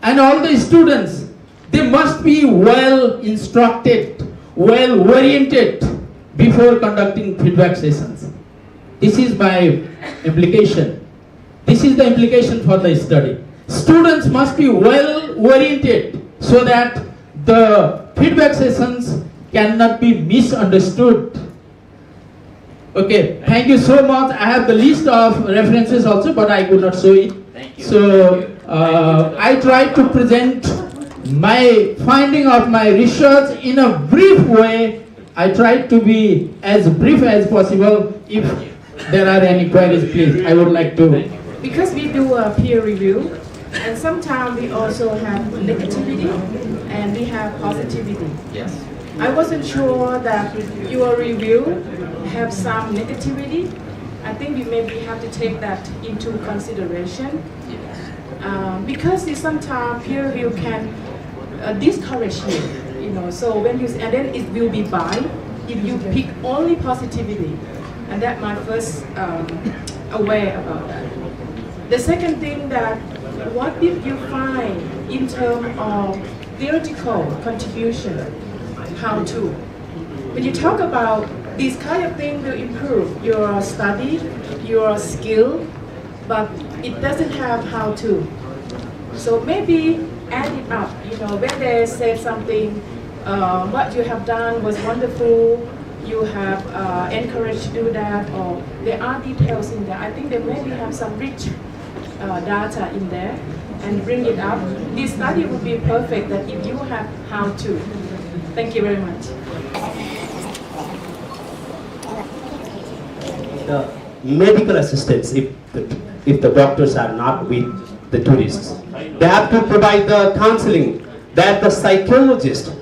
and all the students, they must be well instructed, well oriented before conducting feedback sessions. This is my implication. This is the implication for the study. Students must be well oriented so that the feedback sessions cannot be misunderstood Okay, thank you so much. I have the list of references also, but I could not show it. Thank you. So I tried to present my finding of my research in a brief way. I tried to be as brief as possible. If there are any queries, please, I would like to. Because we do a peer review, and sometimes we also have negativity and we have positivity. Yes. I wasn't sure that your review have some negativity. I think we maybe have to take that into consideration. Because sometimes peer review can discourage you, so when you, and then it will be biased if you pick only positivity. And that's my first aware about that. The second thing that, what did you find in terms of theoretical contribution, how to? When you talk about these kind of things will improve your study, your skill, but it doesn't have how to. So maybe add it up, when they say something, what you have done was wonderful, you have encouraged to do that, or there are details in there. I think they maybe have some rich data in there and bring it up. This study would be perfect that if you have how to. Thank you very much. The medical assistants, if the doctors are not with the tourists, they have to provide the counseling, that the psychologist,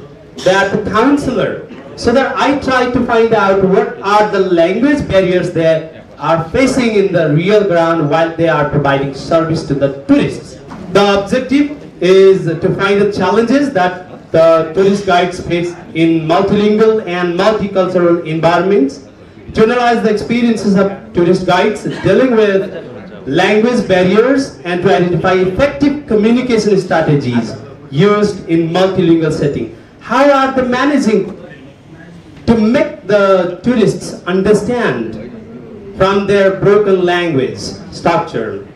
that the counselor, so that I try to find out what are the language barriers they are facing in the real ground while they are providing service to the tourists. The objective is to find the challenges that the tourist guides face in multilingual and multicultural environments, to analyze the experiences of tourist guides dealing with language barriers, and to identify effective communication strategies used in multilingual setting. How are they managing to make the tourists understand from their broken language structure?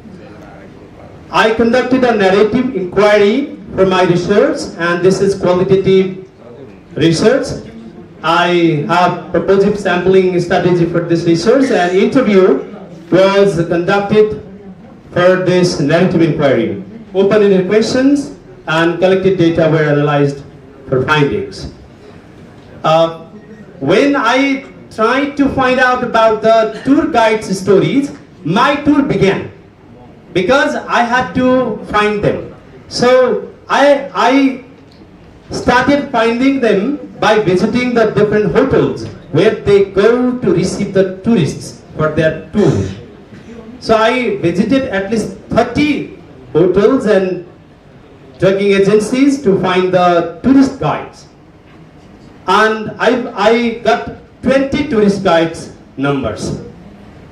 I conducted a narrative inquiry for my research, and this is qualitative research. I have proposed sampling strategy for this research, and interview was conducted for this narrative inquiry. Open-ended questions and collected data were analyzed for findings. When I tried to find out about the tour guides' stories, my tour began because I had to find them. So I started finding them by visiting the different hotels where they go to receive the tourists for their tour. So I visited at least 30 hotels and trucking agencies to find the tourist guides. And I got 20 tourist guides numbers.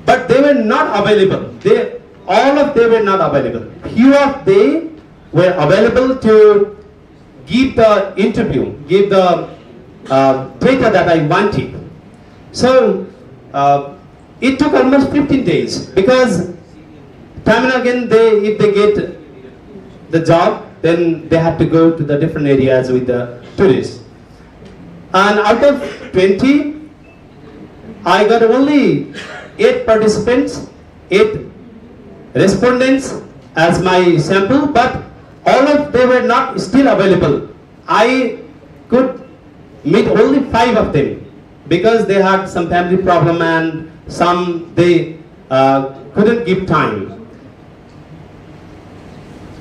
But they were not available. All of them were not available. Few of them were available to give the interview, give the data that I wanted. So it took almost 15 days because time and again if they get the job, then they have to go to the different areas with the tourists. And out of 20, I got only 8 participants, 8 respondents as my sample, but all of them were not still available. I could meet only 5 of them because they had some family problem and some they couldn't give time.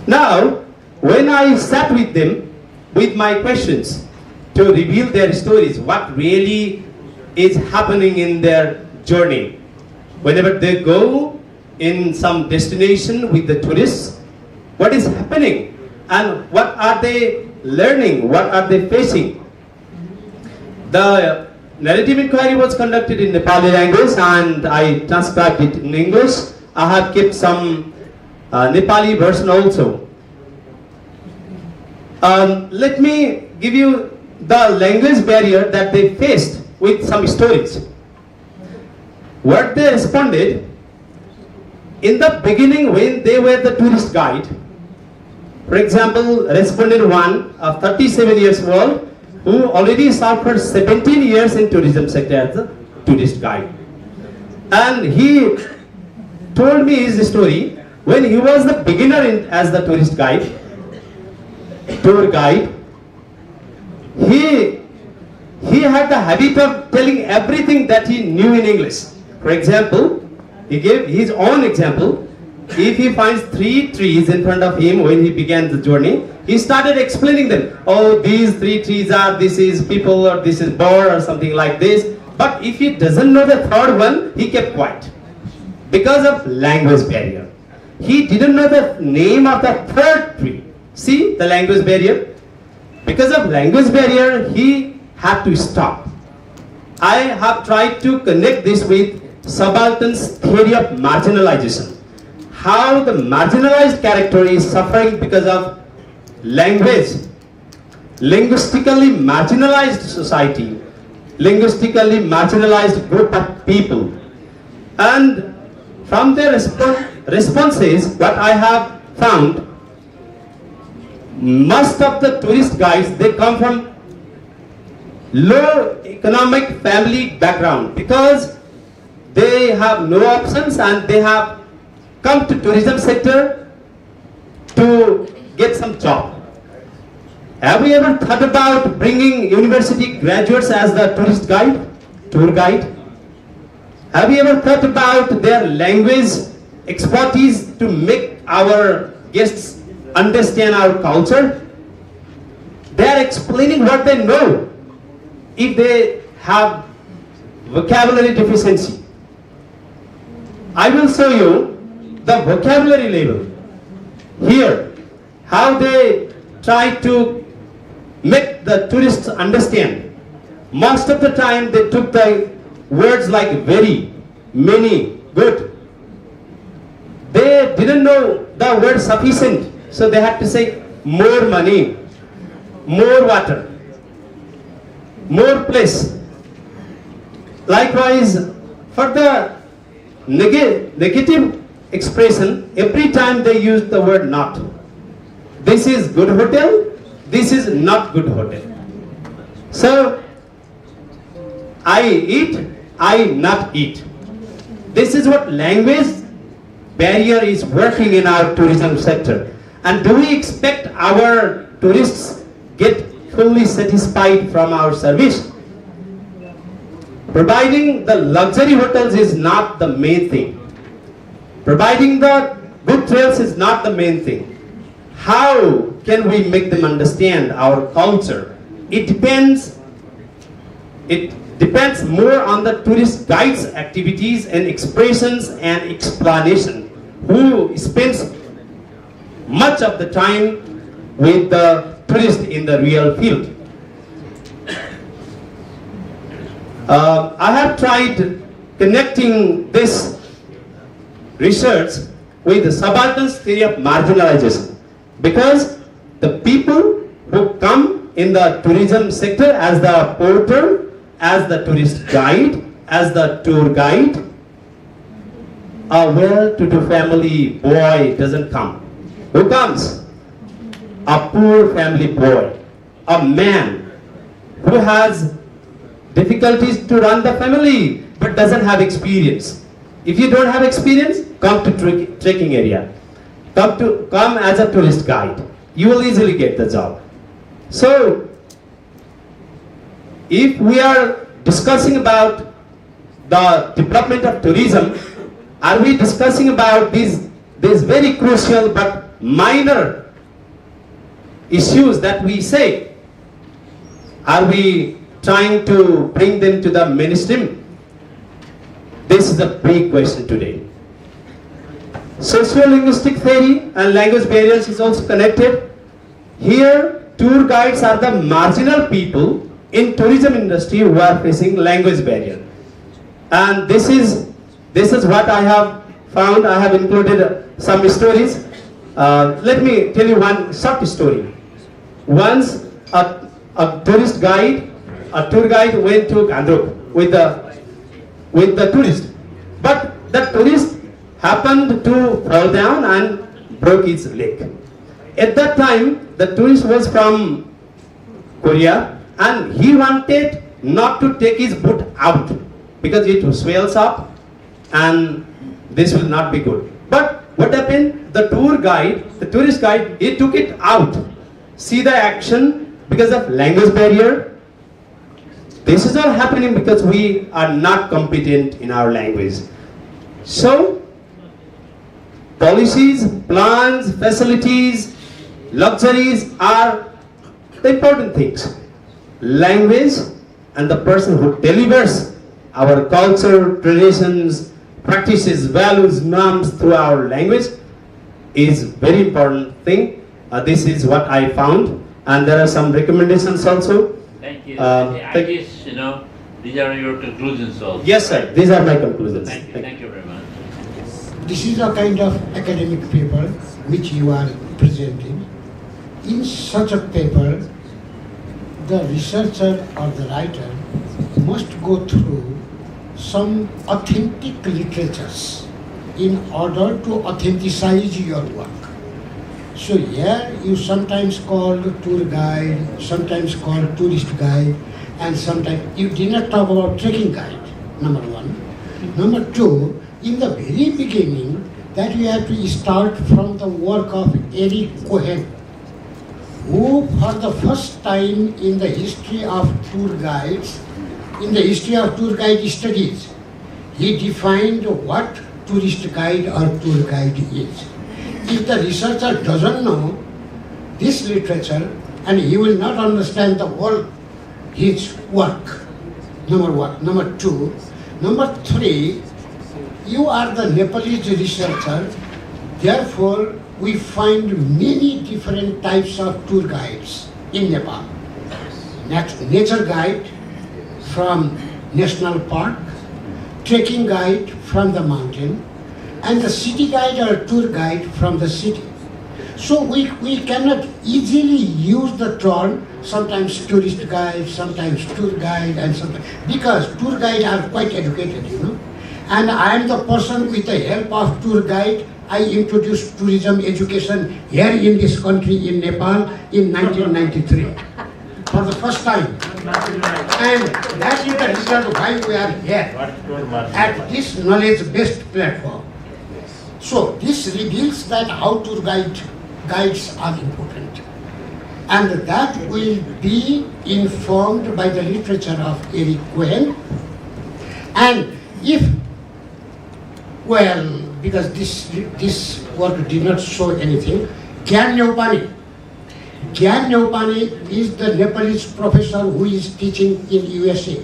Now, when I sat with them with my questions to reveal their stories, what really is happening in their journey, whenever they go in some destination with the tourists, what is happening and what are they learning, what are they facing. The narrative inquiry was conducted in Nepali language and I transcribed it in English. I have kept some Nepali version also. Let me give you the language barrier that they faced with some stories. What they responded, in the beginning when they were the tourist guide, for example, respondent 1 of 37 years old who already served for 17 years in tourism sector as a tourist guide. And he told me his story when he was the beginner as the tour guide. He had the habit of telling everything that he knew in English. For example, he gave his own example. If he finds 3 trees in front of him when he began the journey, he started explaining them. Oh, these 3 trees are, this is people, or this is bird, or something like this. But if he doesn't know the third one, he kept quiet because of language barrier. He didn't know the name of the third tree. See the language barrier? Because of language barrier, he had to stop. I have tried to connect this with Subaltern's theory of marginalization. How the marginalized character is suffering because of language. Linguistically marginalized society, linguistically marginalized group of people. And from their responses, what I have found, most of the tourist guides, they come from low economic family background because they have no options and they have come to tourism sector to get some job. Have you ever thought about bringing university graduates as the tour guide? Have you ever thought about their language expertise to make our guests understand our culture? They are explaining what they know. If they have vocabulary deficiency, I will show you the vocabulary level. Here, how they try to make the tourists understand. Most of the time they took the words like very, many, good. They didn't know the word sufficient, so they had to say more money, more water, more place. Likewise, for the negative expression, every time they use the word not. This is good hotel, this is not good hotel. So, I eat, I not eat. This is what language barrier is working in our tourism sector. And do we expect our tourists get fully satisfied from our service? Providing the luxury hotels is not the main thing. Providing the good trails is not the main thing. How can we make them understand our culture? It depends more on the tourist guides' activities and expressions and explanation, who spends much of the time with the tourist in the real field. I have tried connecting this research with the subaltern's theory of marginalization, because the people who come in the tourism sector as the porter, as the tourist guide, as the tour guide, a well-to-do family boy doesn't come. Who comes? A poor family boy, a man who has difficulties to run the family but doesn't have experience. If you don't have experience, come to trekking area. Come as a tourist guide. You will easily get the job. So, if we are discussing about the development of tourism, are we discussing about these very crucial but minor issues that we say? Are we trying to bring them to the mainstream? This is the big question today. Socio-linguistic theory and language barriers is also connected. Here, tour guides are the marginal people in tourism industry who are facing language barrier. And this is what I have found. I have included some stories. Let me tell you one short story. Once a tour guide went to Gandruk with the tourist, but the tourist happened to fall down and broke his leg. At that time, the tourist was from Korea and he wanted not to take his boot out because it swells up and this will not be good. But what happened? The tourist guide, he took it out. See the action because of language barrier. This is all happening because we are not competent in our language. So, policies, plans, facilities, luxuries are the important things. Language and the person who delivers our culture, traditions, practices, values, norms through our language is very important thing. This is what I found, and there are some recommendations also. Thank you. I guess, these are your conclusions also. Yes, sir. These are my conclusions. Thank you very much. This is a kind of academic paper which you are presenting. In such a paper, the researcher or the writer must go through some authentic literatures in order to authenticize your work. So here you sometimes call tour guide, sometimes call tourist guide, and sometimes you did not talk about trekking guide, number one. Number two, in the very beginning, that you have to start from the work of Eric Cohen, who for the first time in the history of tour guides, in the history of tour guide studies, he defined what tourist guide or tour guide is. If the researcher doesn't know this literature, and he will not understand the whole his work, number one. Number two. Number three, you are the Nepalese researcher, therefore we find many different types of tour guides in Nepal. Nature guide from national park, trekking guide from the mountain, and the city guide or tour guide from the city. So we cannot easily use the term, sometimes tourist guide, sometimes tour guide, and sometimes, because tour guide are quite educated, And I am the person with the help of tour guide, I introduced tourism education here in this country, in Nepal, in 1993, for the first time. And that is the reason why we are here, at this knowledge-based platform. So this reveals that how tour guides are important. And that will be informed by the literature of Eric Cohen. And if, well, because this work did not show anything, Gyan Neupane is the Nepalese professor who is teaching in USA.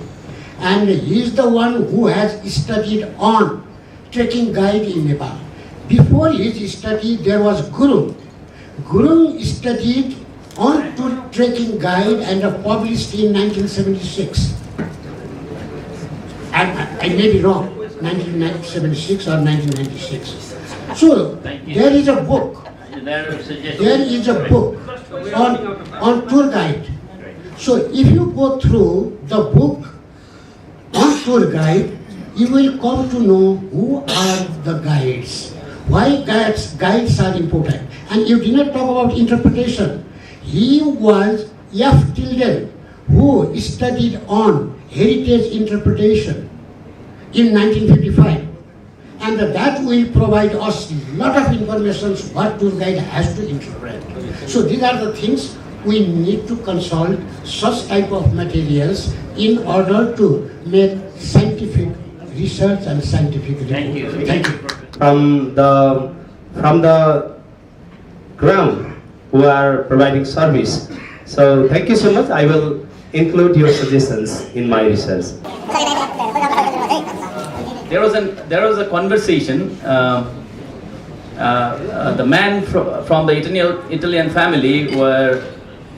And he is the one who has studied on trekking guide in Nepal. Before his study, there was Gurung. Gurung studied on to trekking guide and published in 1976. And I may be wrong, 1976 or 1996. So there is a book. There is a book on tour guide. So if you go through the book on tour guide, you will come to know who are the guides. Why guides are important. And you did not talk about interpretation. He was F. Tilden, who studied on heritage interpretation in 1955. And that will provide us a lot of information what tour guide has to interpret. So these are the things we need to consult such type of materials in order to make scientific research and scientific report. Thank you. Thank you. From the ground who are providing service. So thank you so much. I will include your suggestions in my research. There was a conversation. The man from the Italian family, where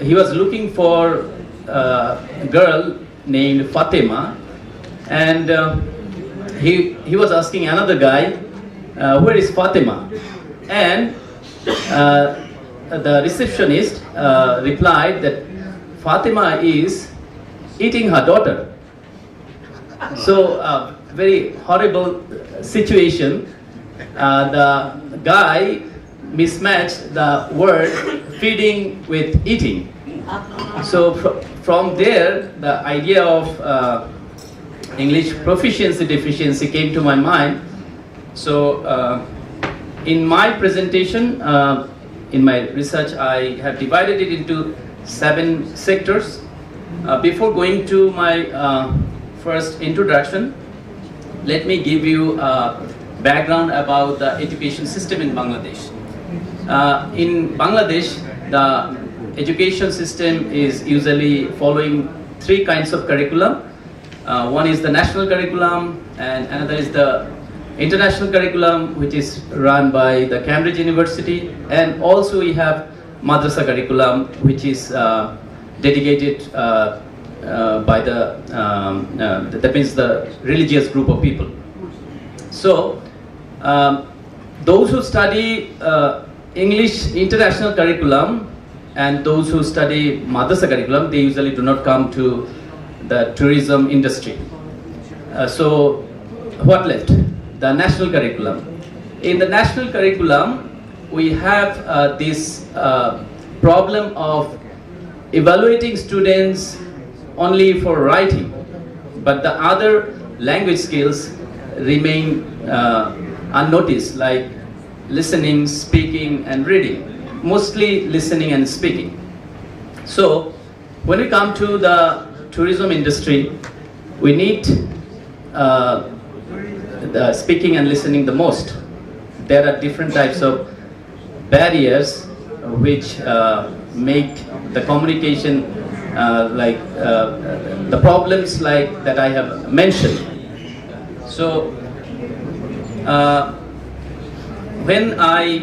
he was looking for a girl named Fatima, and he was asking another guy, where is Fatima? And the receptionist replied that Fatima is eating her daughter. So very horrible situation. The guy mismatched the word feeding with eating. So from there, the idea of English proficiency deficiency came to my mind, So in my presentation, in my research, I have divided it into 7 sectors. Before going to my first introduction, let me give you a background about the education system in Bangladesh. In Bangladesh, the education system is usually following 3 kinds of curriculum. One is the national curriculum, and another is the international curriculum, which is run by the Cambridge University, and also we have madrasa curriculum, which is dedicated by that means the religious group of people. So those who study English international curriculum and those who study madrasa curriculum, they usually do not come to the tourism industry. So what left? The national curriculum. In the national curriculum, we have this problem of evaluating students only for writing, but the other language skills remain unnoticed, like listening, speaking, and reading. Mostly listening and speaking. So when we come to the tourism industry, we need the speaking and listening the most. There are different types of barriers which make the communication the problems like that I have mentioned. So when I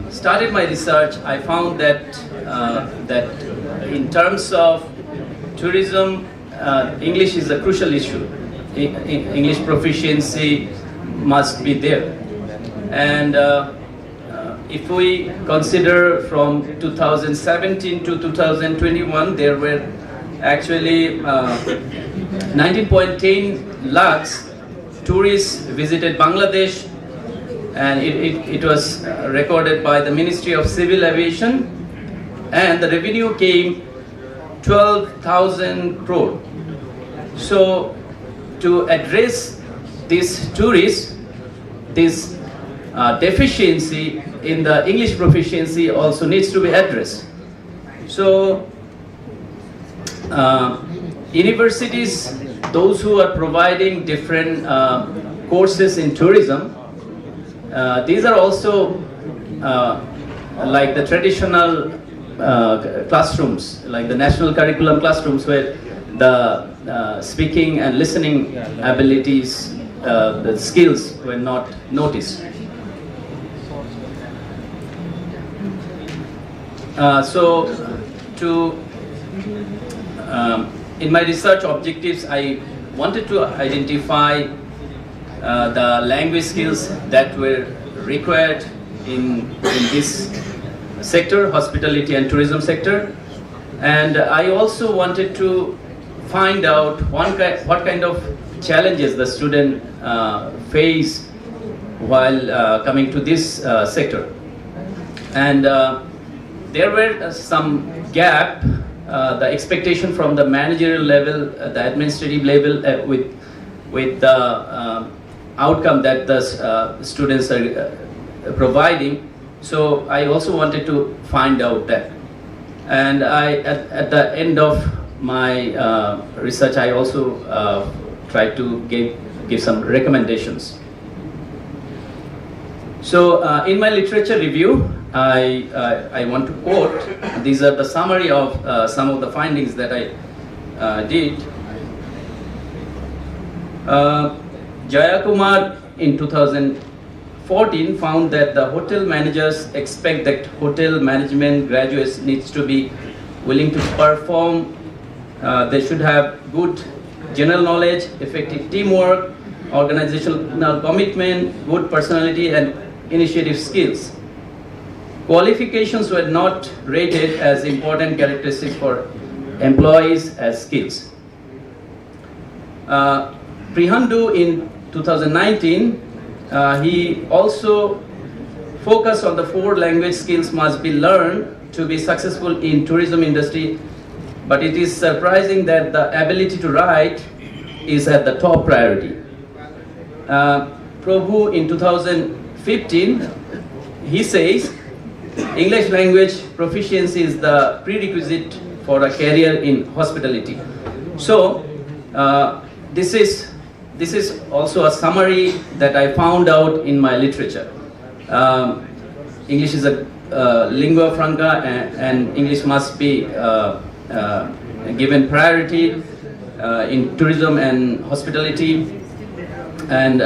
started my research, I found that that in terms of tourism, English is a crucial issue. English proficiency must be there. And if we consider from 2017 to 2021, there were actually 19.10 lakhs tourists visited Bangladesh, and it was recorded by the Ministry of Civil Aviation, and the revenue came 12,000 crore. So to address this tourist, this deficiency in the English proficiency also needs to be addressed. So universities, those who are providing different courses in tourism, these are also like the traditional classrooms, like the national curriculum classrooms, where the speaking and listening abilities, the skills were not noticed. So in my research objectives, I wanted to identify the language skills that were required in this sector, hospitality and tourism sector. And I also wanted to find out what kind of challenges the student face while coming to this sector. And there were some gap, the expectation from the managerial level, the administrative level, with the outcome that the students are providing. So I also wanted to find out that. And at the end of my research, I also tried to give some recommendations. So in my literature review, I want to quote, these are the summary of some of the findings that I did. Jaya Kumar in 2014 found that the hotel managers expect that hotel management graduates needs to be willing to perform. They should have good general knowledge, effective teamwork, organizational commitment, good personality, and initiative skills. Qualifications were not rated as important characteristics for employees as skills. Prihandu in 2019, he also focused on the 4 language skills must be learned to be successful in tourism industry, but it is surprising that the ability to write is at the top priority. Prabhu in 2015, he says English language proficiency is the prerequisite for a career in hospitality. So this is also a summary that I found out in my literature. English is a lingua franca, and English must be given priority in tourism and hospitality, and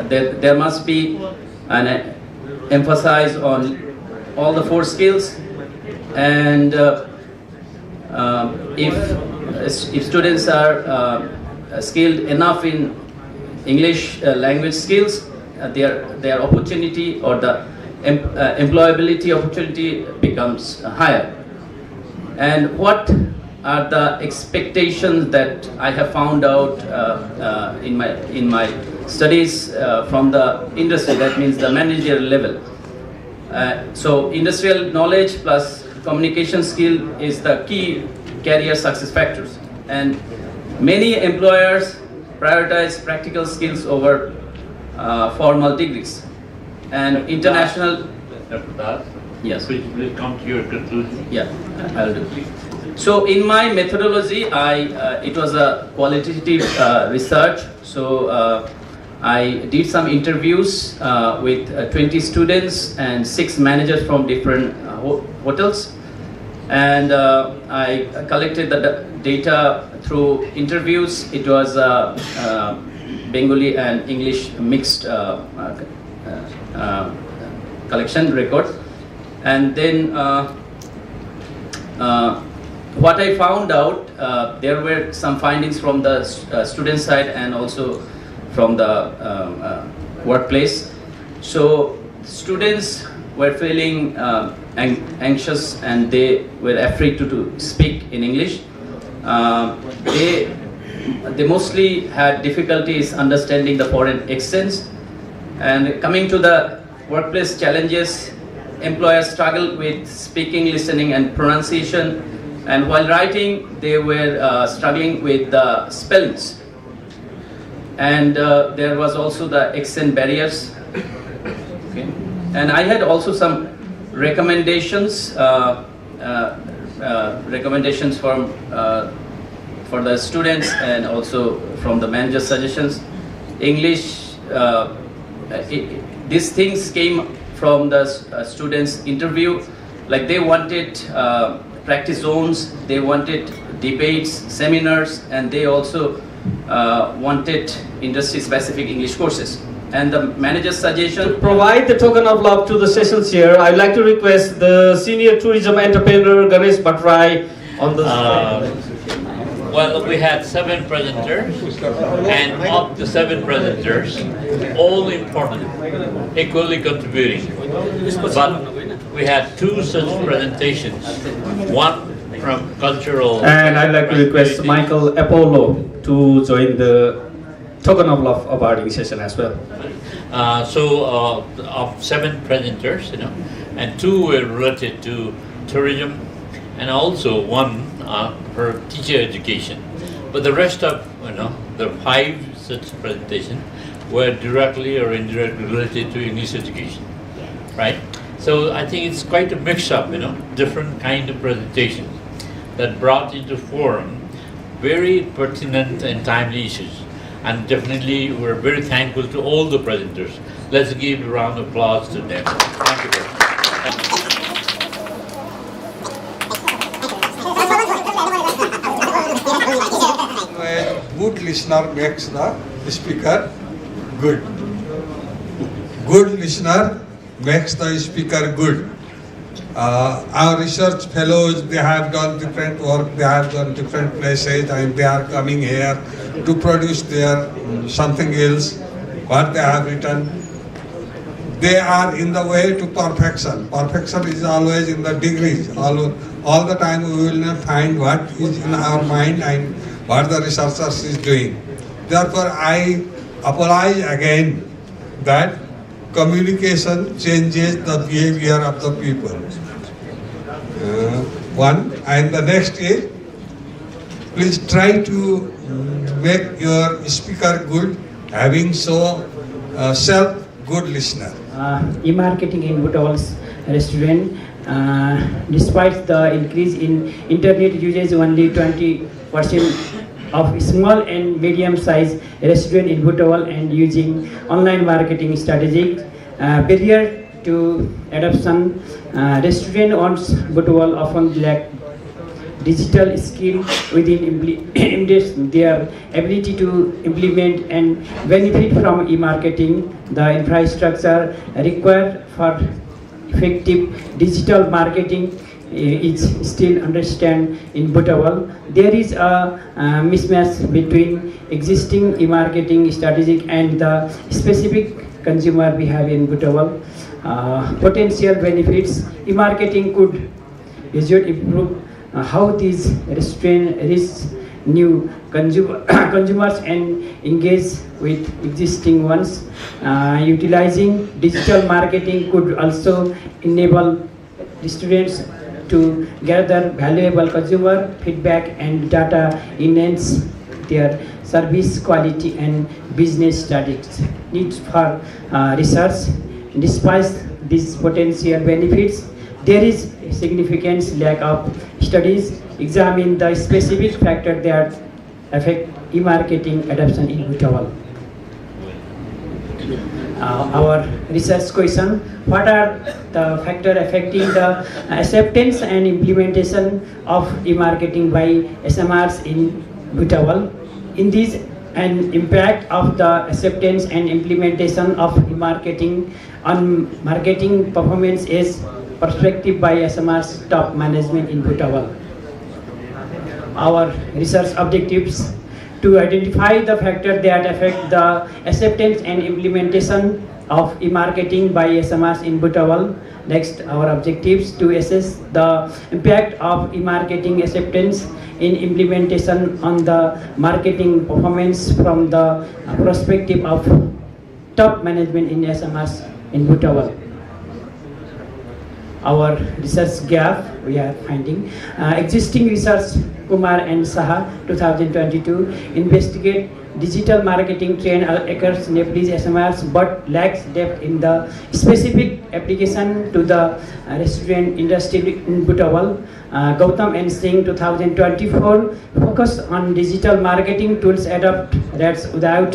there must be an emphasis on all the 4 skills, and if students are skilled enough in English language skills, their opportunity or the employability opportunity becomes higher. And what are the expectations that I have found out in my studies from the industry? That means the managerial level. So industrial knowledge plus communication skill is the key career success factors, and many employers prioritize practical skills over formal degrees. And international. Yes. Could you please come to your conclusion? Yeah, I'll do. So in my methodology, it was a qualitative research. So I did some interviews with 20 students and 6 managers from different hotels, and I collected the data through interviews. It was Bengali and English mixed collection record, and then what I found out, there were some findings from the student side and also from the workplace. So students were feeling anxious, and they were afraid to speak in English. They mostly had difficulties understanding the foreign accents. And coming to the workplace challenges, employers struggle with speaking, listening, and pronunciation. And while writing, they were struggling with the spellings. And there was also the accent barriers. Okay. And I had also some recommendations, recommendations from for the students and also from the manager's suggestions. English, these things came from the students' interview. Like they wanted practice zones, they wanted debates, seminars, and they also wanted industry-specific English courses. And the manager's suggestion... To provide the token of love to the sessions here, I'd like to request the senior tourism entrepreneur Ganesh Bhatrai on the Well, we had 7 presenters, and of the 7 presenters, all important, equally contributing. But we had 2 such presentations, one from cultural... And I'd like to request Michael Apollo to join the token of love awarding session as well. Of 7 presenters, and 2 were related to tourism, and also one for teacher education. But the rest of, the 5 such presentations were directly or indirectly related to English education, right? So I think it's quite a mix-up, different kind of presentations that brought into forum very pertinent and timely issues. And definitely we're very thankful to all the presenters. Let's give a round of applause to them. Thank you very much. A good listener makes the speaker good. Good listener makes the speaker good. Our research fellows, they have done different work, they have done different places, and they are coming here to produce their something else, what they have written. They are in the way to perfection. Perfection is always in the degrees. All the time we will not find what is in our mind and what the researchers is doing. Therefore, I apologize again that communication changes the behavior of the people. One, and the next is, please try to make your speaker good having so self good listener. E-marketing in Butawal's restaurant, despite the increase in internet usage, only 20% of small and medium-sized restaurant in Butawal and using online marketing strategic barrier to adoption. Restaurant owners Butawal often lack digital skill within their ability to implement and benefit from e-marketing. The infrastructure required for effective digital marketing is still understand in Butawal. There is a mismatch between existing e-marketing strategic and the specific consumer behavior in Butawal. Potential benefits: e-marketing could usually improve how these restaurants reach new consumers and engage with existing ones. Utilizing digital marketing could also enable restaurants to gather valuable consumer feedback and data, enhance their service quality and business strategies. Needs for research. Despite these potential benefits, there is a significant lack of studies examine the specific factors that affect e-marketing adoption in Butawal. Our research question: what are the factors affecting the acceptance and implementation of e-marketing by SMRs in Butawal? In this, an impact of the acceptance and implementation of e-marketing on marketing performance is perspective by SMR's top management in Butawal. Our research objectives: to identify the factors that affect the acceptance and implementation of e-marketing by SMRs in Butawal. Next, our objectives: to assess the impact of e-marketing acceptance in implementation on the marketing performance from the perspective of top management in SMRs in Butawal. Our research gap we are finding: existing research, Kumar and Saha 2022, investigate digital marketing trend across Nepalese SMRs but lacks depth in the specific application to the restaurant industry in Butawal. Gautam and Singh 2024, focus on digital marketing tools adopt rates without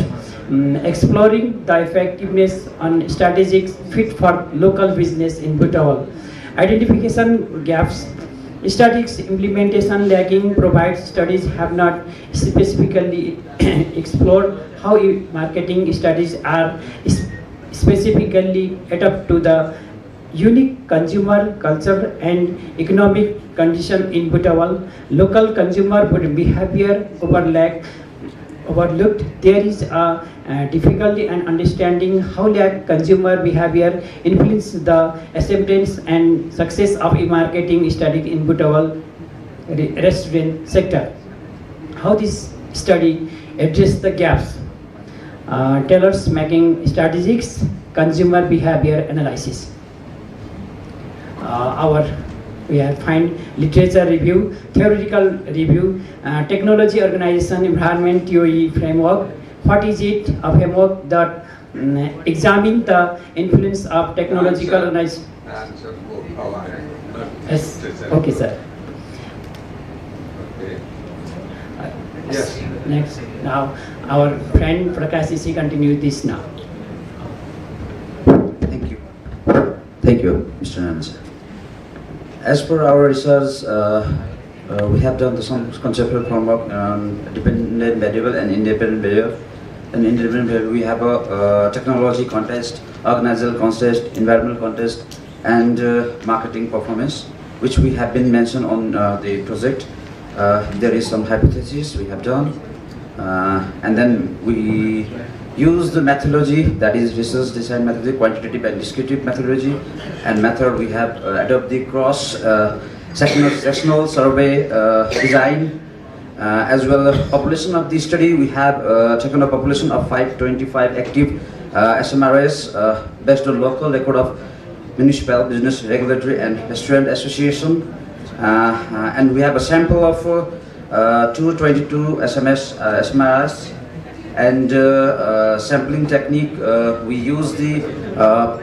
exploring the effectiveness on strategic fit for local business in Butawal. Identification gaps: statistics implementation lacking, provides studies have not specifically explored how marketing studies are specifically adapted to the unique consumer culture and economic condition in Butawal. Local consumer behavior overlooked. There is a difficulty in understanding how consumer behavior influence the acceptance and success of e-marketing study in Butawal restaurant sector. How this study address the gaps? Tailors making strategies, consumer behavior analysis. We have find literature review, theoretical review, technology organization environment TOE framework. What is it? A framework that examine the influence of technological organization. Yes. Okay, sir. Yes. Next. Now, our friend Prakash Isi continue this now. Thank you. Thank you, Mr. Nans. As per our research, we have done some conceptual framework on dependent variable and independent variable. And independent variable, we have a technology contest, organizational contest, environmental contest, and marketing performance, which we have been mentioned on the project. There is some hypothesis we have done, and then we use the methodology, that is research design methodology, quantitative and descriptive methodology, and method we have adopt the cross sectional survey design, as well as population of the study. We have taken a population of 525 active SMRS based on local record of municipal, business, regulatory, and restaurant association, and we have a sample of 222 SMRS And sampling technique, we use the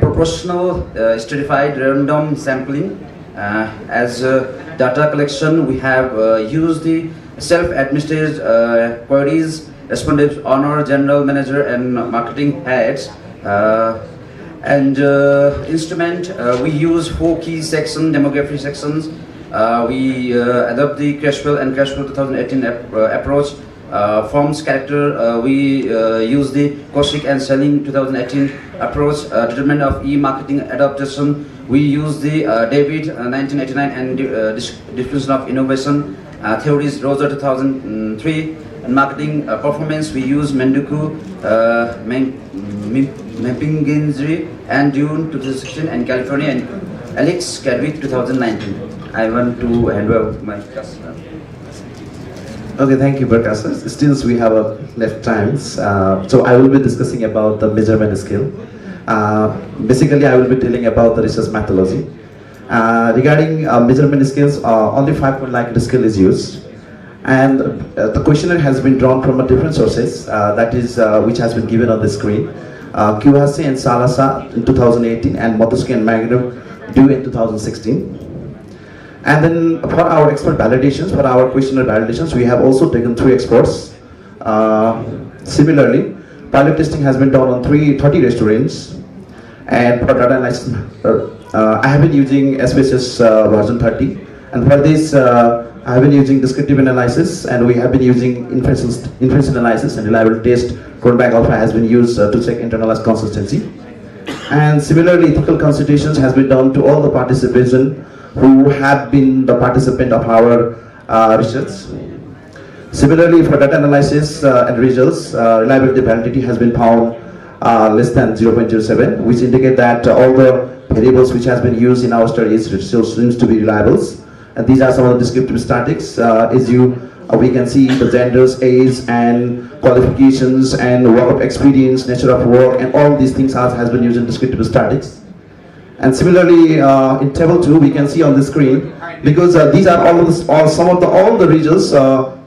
proportional stratified random sampling. As data collection, we have used the self-administered queries responded honor general manager and marketing heads. And instrument, we use 4 key section, demography sections. We adopt the Crashwell and Crashwell 2018 approach. Forms character, we use the Kosik and Selling 2018 approach. Determinant of e-marketing adaptation, we use the David 1989 and definition of innovation theories Roger 2003. And marketing performance, we use Menduku, Mempinginzri and June 2016 and California and Alex Cadwick 2019. I want to hand over my customer. Okay, thank you, Prakasa. Still, we have left times. So I will be discussing about the measurement scale. Basically, I will be telling about the research methodology. Regarding measurement scales, only 5-point Likert scale is used. And the questionnaire has been drawn from different sources, that is, which has been given on the screen. Kiwase and Salasa in 2018 and Motosuke and Magno due in 2016. And then for our expert validations, for our questionnaire validations, we have also taken 3 experts. Similarly, pilot testing has been done on 30 restaurants. And for data analysis, I have been using SPSS version 30. And for this, I have been using descriptive analysis, and we have been using inference analysis, and reliable test. Cronbach alpha has been used to check internalized consistency. And similarly, ethical consultations has been done to all the participants who have been the participant of our research. Similarly, for data analysis and results, reliability validity has been found less than 0.07, which indicate that all the variables which has been used in our studies still seems to be reliable. And these are some of the descriptive statistics. We can see the genders, age, and qualifications, and work of experience, nature of work, and all these things has been used in descriptive statistics. And similarly, in table 2, we can see on the screen, because these are all the results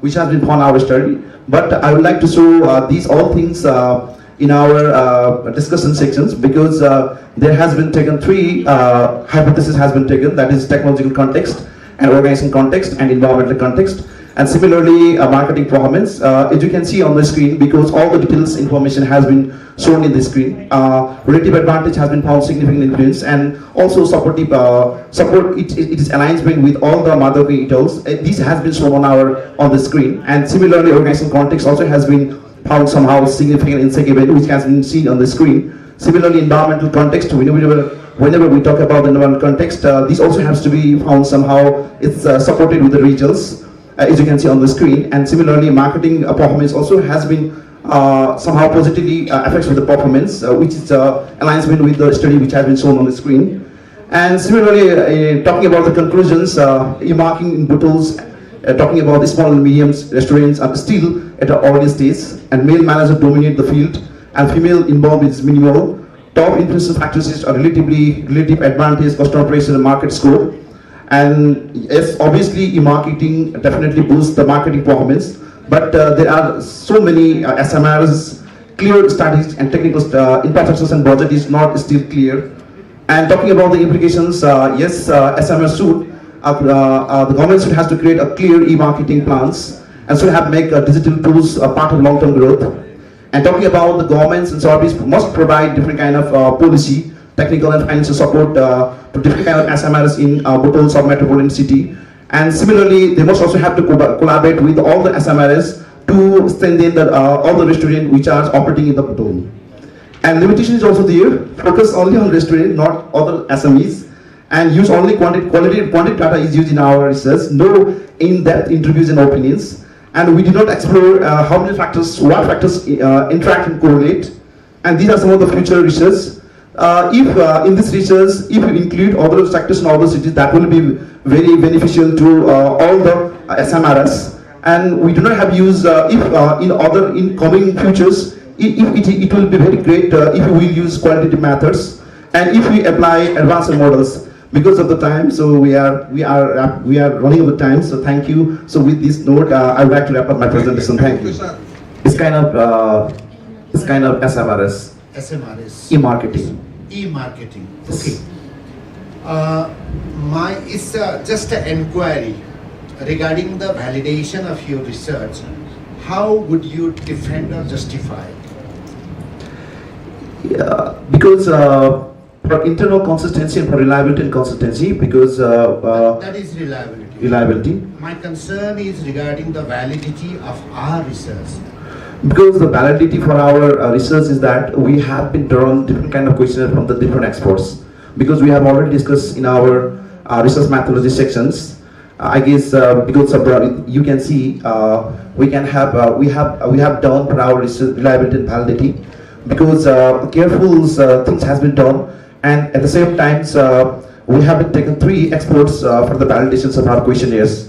which has been found in our study. But I would like to show these all things in our discussion sections, because there has been taken 3 hypotheses has been taken, that is technological context, and organization context, and environmental context. And similarly, marketing performance, as you can see on the screen, because all the details information has been shown in the screen. Relative advantage has been found significant influence, and also support it is alignment with all the Madhavi tools. This has been shown on the screen. And similarly, organization context also has been found somehow significant in event, which has been seen on the screen. Similarly, environmental context, whenever we talk about the environmental context, this also has to be found somehow. It's supported with the results, as you can see on the screen. And similarly, marketing performance also has been somehow positively affects with the performance, which is alignment with the study which has been shown on the screen. And similarly, talking about the conclusions, e-marking in bottles, talking about the small and medium restaurants are still at an early stage, and male managers dominate the field, and female involved is minimal. Top influence factors are relative advantage, customer pressure, and market score. And yes, obviously, e-marketing definitely boosts the marketing performance, but there are so many SMRs, clear statistics and technical infrastructures and budget is not still clear. And talking about the implications, yes, SMR should, the government should have to create a clear e-marketing plans, and should have make digital tools a part of long-term growth. And talking about the governments and service must provide different kind of policy, technical and financial support to different kind of SMRs in bottles or metropolitan city. And similarly, they must also have to collaborate with all the SMRs to strengthen all the restaurants which are operating in the bottle. And limitation is also there. Focus only on restaurant, not other SMEs. And use only quantity data is used in our research. No in-depth interviews and opinions. And we did not explore what factors interact and correlate. And these are some of the future research. If in this research, if you include other sectors and other cities, that will be very beneficial to all the SMRs. And we do not have use in coming futures. It will be very great if we will use qualitative methods, and if we apply advanced models. Because of the time, so we are running out of time. So thank you. So with this note, I would like to wrap up my presentation. Thank you. It's kind of SMRS. SMRS. E-marketing. E-marketing. Okay. It's just an inquiry regarding the validation of your research. How would you defend or justify it? Yeah, because for internal consistency and for reliability and consistency, because That is reliability. reliability. My concern is regarding the validity of our research. Because the validity for our research is that we have been drawn different kind of questionnaire from the different experts. Because we have already discussed in our research methodology sections. I guess because you can see we have done for our research reliability and validity. Because careful things has been done, and at the same time we have been taken 3 experts for the validations of our questionnaires,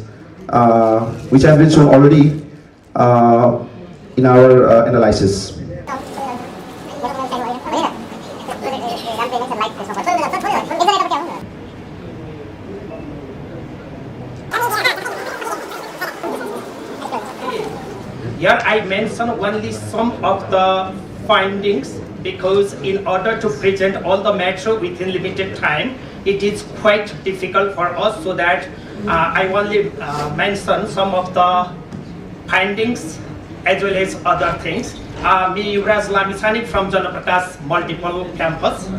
which has been shown already in our analysis. Here I mention only some of the findings because in order to present all the matter within limited time, it is quite difficult for us, so that I only mention some of the findings as well as other things. Me Yuvraj Lamisani from Janaprakash Multiple Campus.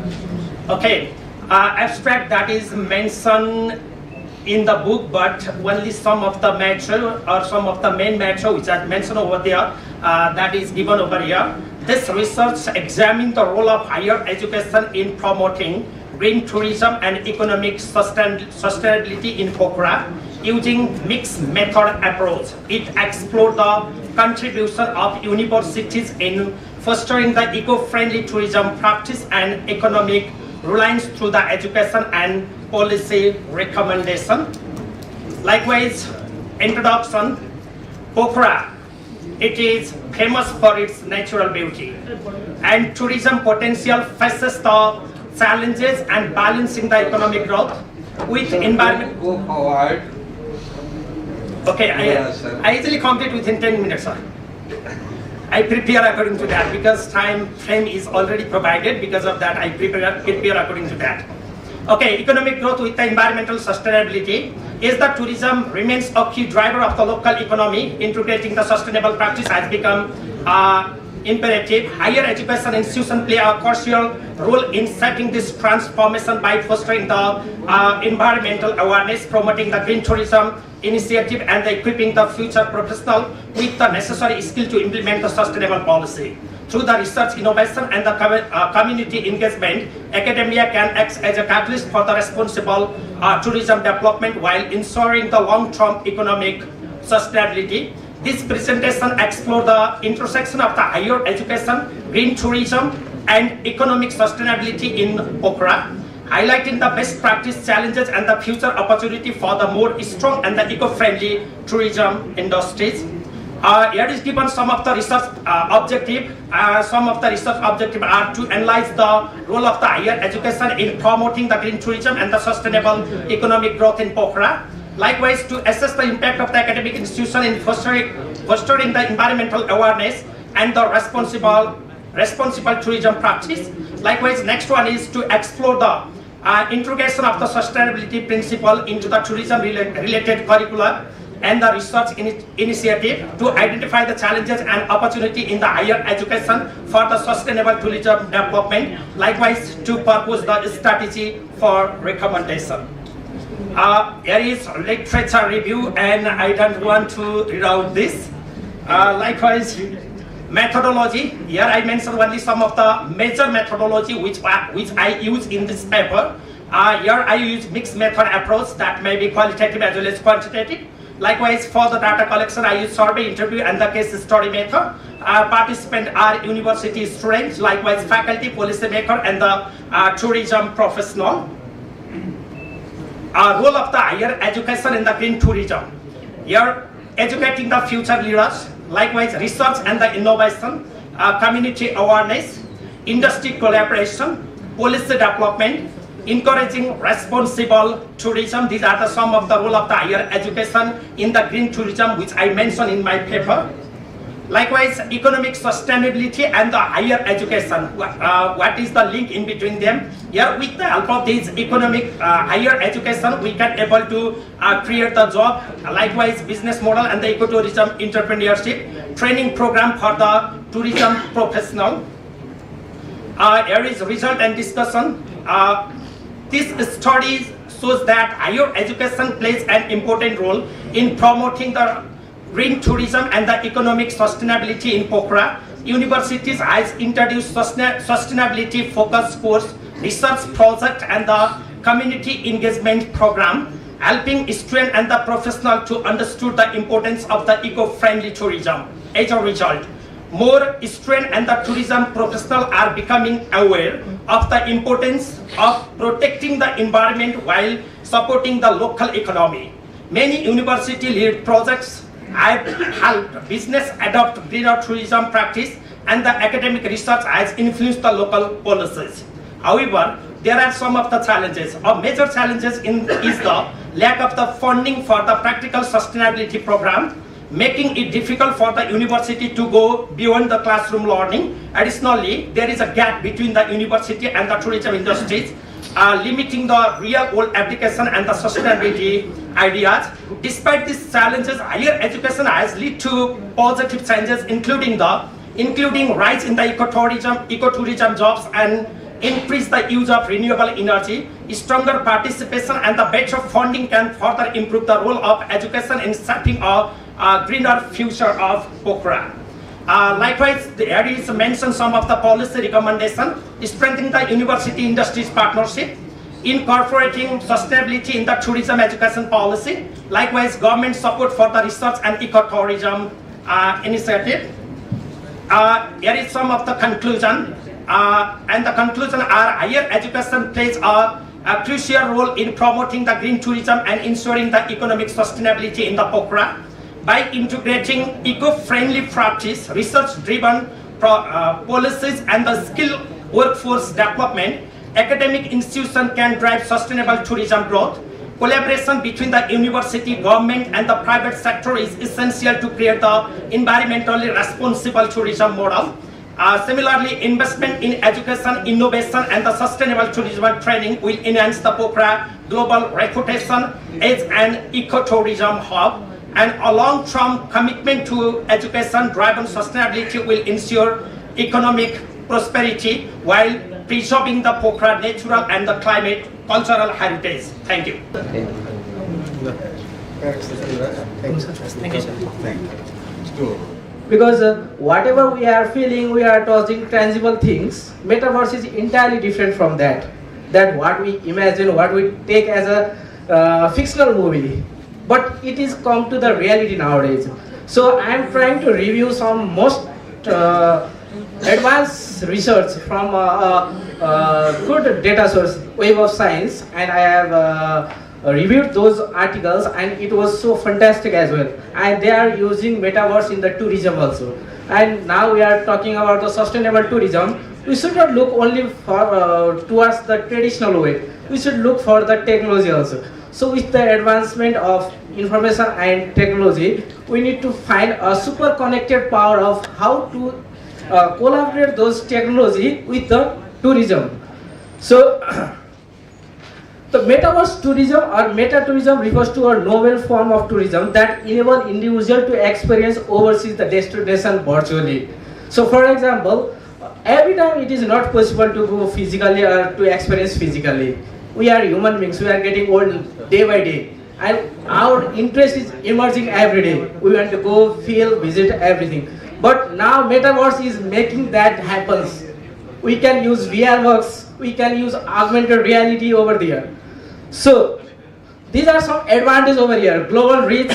Okay, abstract that is mentioned in the book, but only some of the matter or some of the main matter which are mentioned over there, that is given over here. This research examined the role of higher education in promoting green tourism and economic sustainability in Pokhara using mixed method approach. It explored the contribution of universities in fostering the eco-friendly tourism practice and economic reliance through the education and policy recommendation. Likewise, introduction, Pokhara, it is famous for its natural beauty, and tourism potential faces the challenges and balancing the economic growth with environment. Go forward. Okay, I easily complete within 10 minutes, sir. I prepare according to that because time frame is already provided. Because of that, I prepare according to that. Okay, economic growth with the environmental sustainability is that tourism remains a key driver of the local economy. Integrating the sustainable practice has become imperative. Higher education institutions play a crucial role in setting this transformation by fostering the environmental awareness, promoting the green tourism initiative, and equipping the future professional with the necessary skill to implement the sustainable policy. Through the research, innovation, and the community engagement, academia can act as a catalyst for the responsible tourism development while ensuring the long-term economic sustainability. This presentation explores the intersection of the higher education, green tourism, and economic sustainability in Pokhara, highlighting the best practice challenges and the future opportunity for the more strong and the eco-friendly tourism industries. Here is given some of the research objective. Some of the research objectives are to analyze the role of the higher education in promoting the green tourism and the sustainable economic growth in Pokhara. Likewise, to assess the impact of the academic institution in fostering the environmental awareness and the responsible tourism practice. Likewise, next one is to explore the integration of the sustainability principle into the tourism related curricula and the research initiative to identify the challenges and opportunity in the higher education for the sustainable tourism development. Likewise, to propose the strategy for recommendation. Here is literature review, and I don't want to read out this. Likewise, methodology. Here I mentioned only some of the major methodology which I use in this paper. Here I use mixed method approach that may be qualitative as well as quantitative. Likewise, for the data collection, I use survey, interview, and the case study method. Participants are university students, likewise faculty, policy maker, and the tourism professional. Role of the higher education in the green tourism. Here, educating the future leaders, likewise research and the innovation, community awareness, industry collaboration, policy development, encouraging responsible tourism. These are some of the role of the higher education in the green tourism which I mentioned in my paper. Likewise, economic sustainability and the higher education. What is the link in between them? Here, with the help of this economic higher education, we can able to create the job. Likewise, business model and the ecotourism entrepreneurship training program for the tourism professional. Here is result and discussion. This study shows that higher education plays an important role in promoting the green tourism and the economic sustainability in Pokhara. Universities has introduced sustainability focused course, research project and the community engagement program, helping students and the professional to understand the importance of the eco-friendly tourism. As a result, more students and the tourism professionals are becoming aware of the importance of protecting the environment while supporting the local economy. Many university-led projects have helped business adopt greener tourism practice, and the academic research has influenced the local policies. However, there are some of the challenges. A major challenges is the lack of the funding for the practical sustainability program, making it difficult for the university to go beyond the classroom learning. Additionally, there is a gap between the university and the tourism industries, limiting the real-world application and the sustainability ideas. Despite these challenges, higher education has led to positive changes, including rise in the ecotourism jobs and increase the use of renewable energy. Stronger participation and the better funding can further improve the role of education in shaping a greener future of Pokhara. Likewise, here is mentioned some of the policy recommendations: strengthening the university industries partnership, incorporating sustainability in the tourism education policy. Likewise, government support for the research and ecotourism initiative. Here is some of the conclusion, and the conclusion are higher education plays a crucial role in promoting the green tourism and ensuring the economic sustainability in the Pokhara. By integrating eco-friendly practice, research-driven policies and the skilled workforce development, academic institutions can drive sustainable tourism growth. Collaboration between the university, government and the private sector is essential to create the environmentally responsible tourism model. Similarly, investment in education, innovation and the sustainable tourism training will enhance the Pokhara global reputation as an ecotourism hub. And a long-term commitment to education-driven sustainability will ensure economic prosperity while preserving the Pokhara natural and the climate cultural heritage. Thank you. Because whatever we are feeling, we are touching tangible things. Metaverse is entirely different from that. That what we imagine, what we take as a fictional movie. But it is come to the reality nowadays. So I am trying to review some most advanced research from good data source, Web of Science, and I have reviewed those articles, and it was so fantastic as well. And they are using Metaverse in the tourism also. And now we are talking about the sustainable tourism. We should not look only for towards the traditional way. We should look for the technology also. So with the advancement of information and technology, we need to find a super connected power of how to collaborate those technology with the tourism. So the metaverse tourism or meta-tourism refers to a novel form of tourism that enable individual to experience overseas the destination virtually. So for example, every time it is not possible to go physically or to experience physically. We are human beings, we are getting old day by day, and our interest is emerging every day. We want to go, feel, visit everything. But now Metaverse is making that happen. We can use VR works, we can use augmented reality over there. So these are some advantages over here: global reach,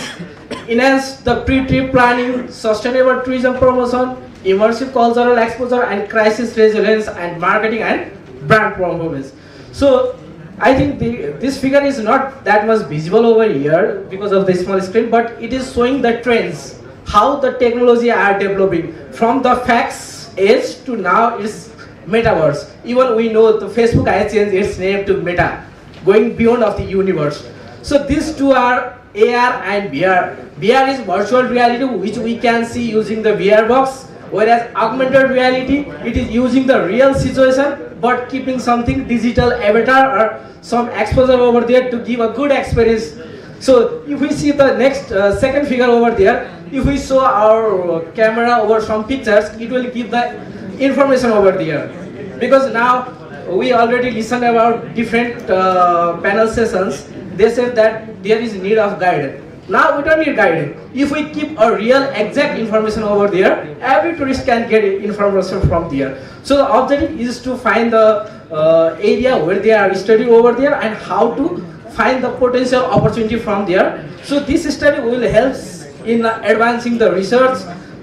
enhance the pre-trip planning, sustainable tourism promotion, immersive cultural exposure, and crisis resilience, and marketing and brand performance. So I think this figure is not that much visible over here because of the small screen, but it is showing the trends, how the technology are developing from the fax age to now it's Metaverse. Even we know the Facebook has changed its name to Meta, going beyond of the universe. So these two are AR and VR. VR is virtual reality, which we can see using the VR box, whereas augmented reality, it is using the real situation but keeping something digital avatar or some exposure over there to give a good experience. So if we see the next second figure over there, if we show our camera over some pictures, it will give the information over there. Because now we already listened about different panel sessions. They said that there is need of guide. Now we don't need guide. If we keep a real exact information over there, every tourist can get information from there. So the objective is to find the area where they are studying over there and how to find the potential opportunity from there. So this study will help in advancing the research,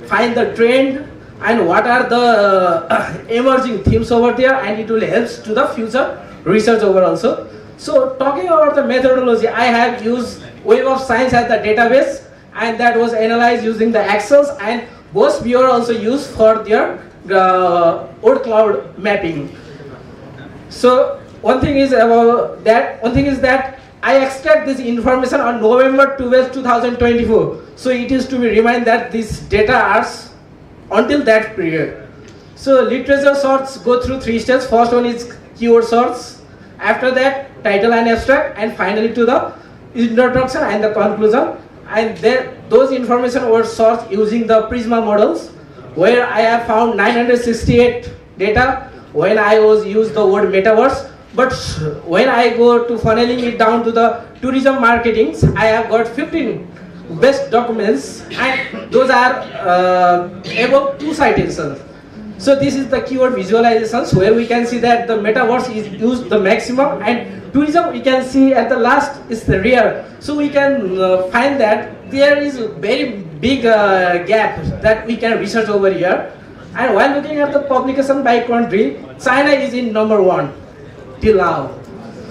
find the trend and what are the emerging themes over there, and it will help to the future research over also. So talking about the methodology, I have used Web of Science as the database, and that was analyzed using the Excels, and both Bureau also used for their word cloud mapping. So one thing is that I extract this information on November 12, 2024. So it is to be reminded that this data are until that period. So literature sorts go through 3 steps. First one is keyword sorts. After that, title and abstract, and finally to the introduction and the conclusion. And then those information were sorted using the Prisma models, where I have found 968 data when I was used the word Metaverse. But when I go to funneling it down to the tourism marketing, I have got 15 best documents, and those are above 2 citations. So this is the keyword visualizations, where we can see that the Metaverse is used the maximum, and tourism we can see at the last is the rear. So we can find that there is a very big gap that we can research over here. And while looking at the publication by country, China is in number 1 till now.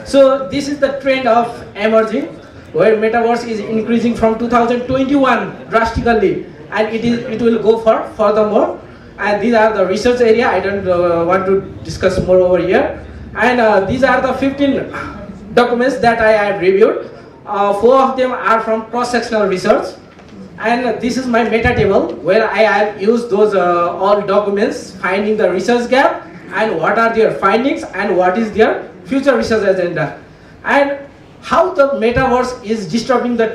So this is the trend of emerging, where Metaverse is increasing from 2021 drastically, and it will go for furthermore. And these are the research area. I don't want to discuss more over here. And these are the 15 documents that I have reviewed. 4 of them are from cross-sectional research. And this is my meta table, where I have used those all documents, finding the research gap and what are their findings and what is their future research agenda, and how the Metaverse is disrupting the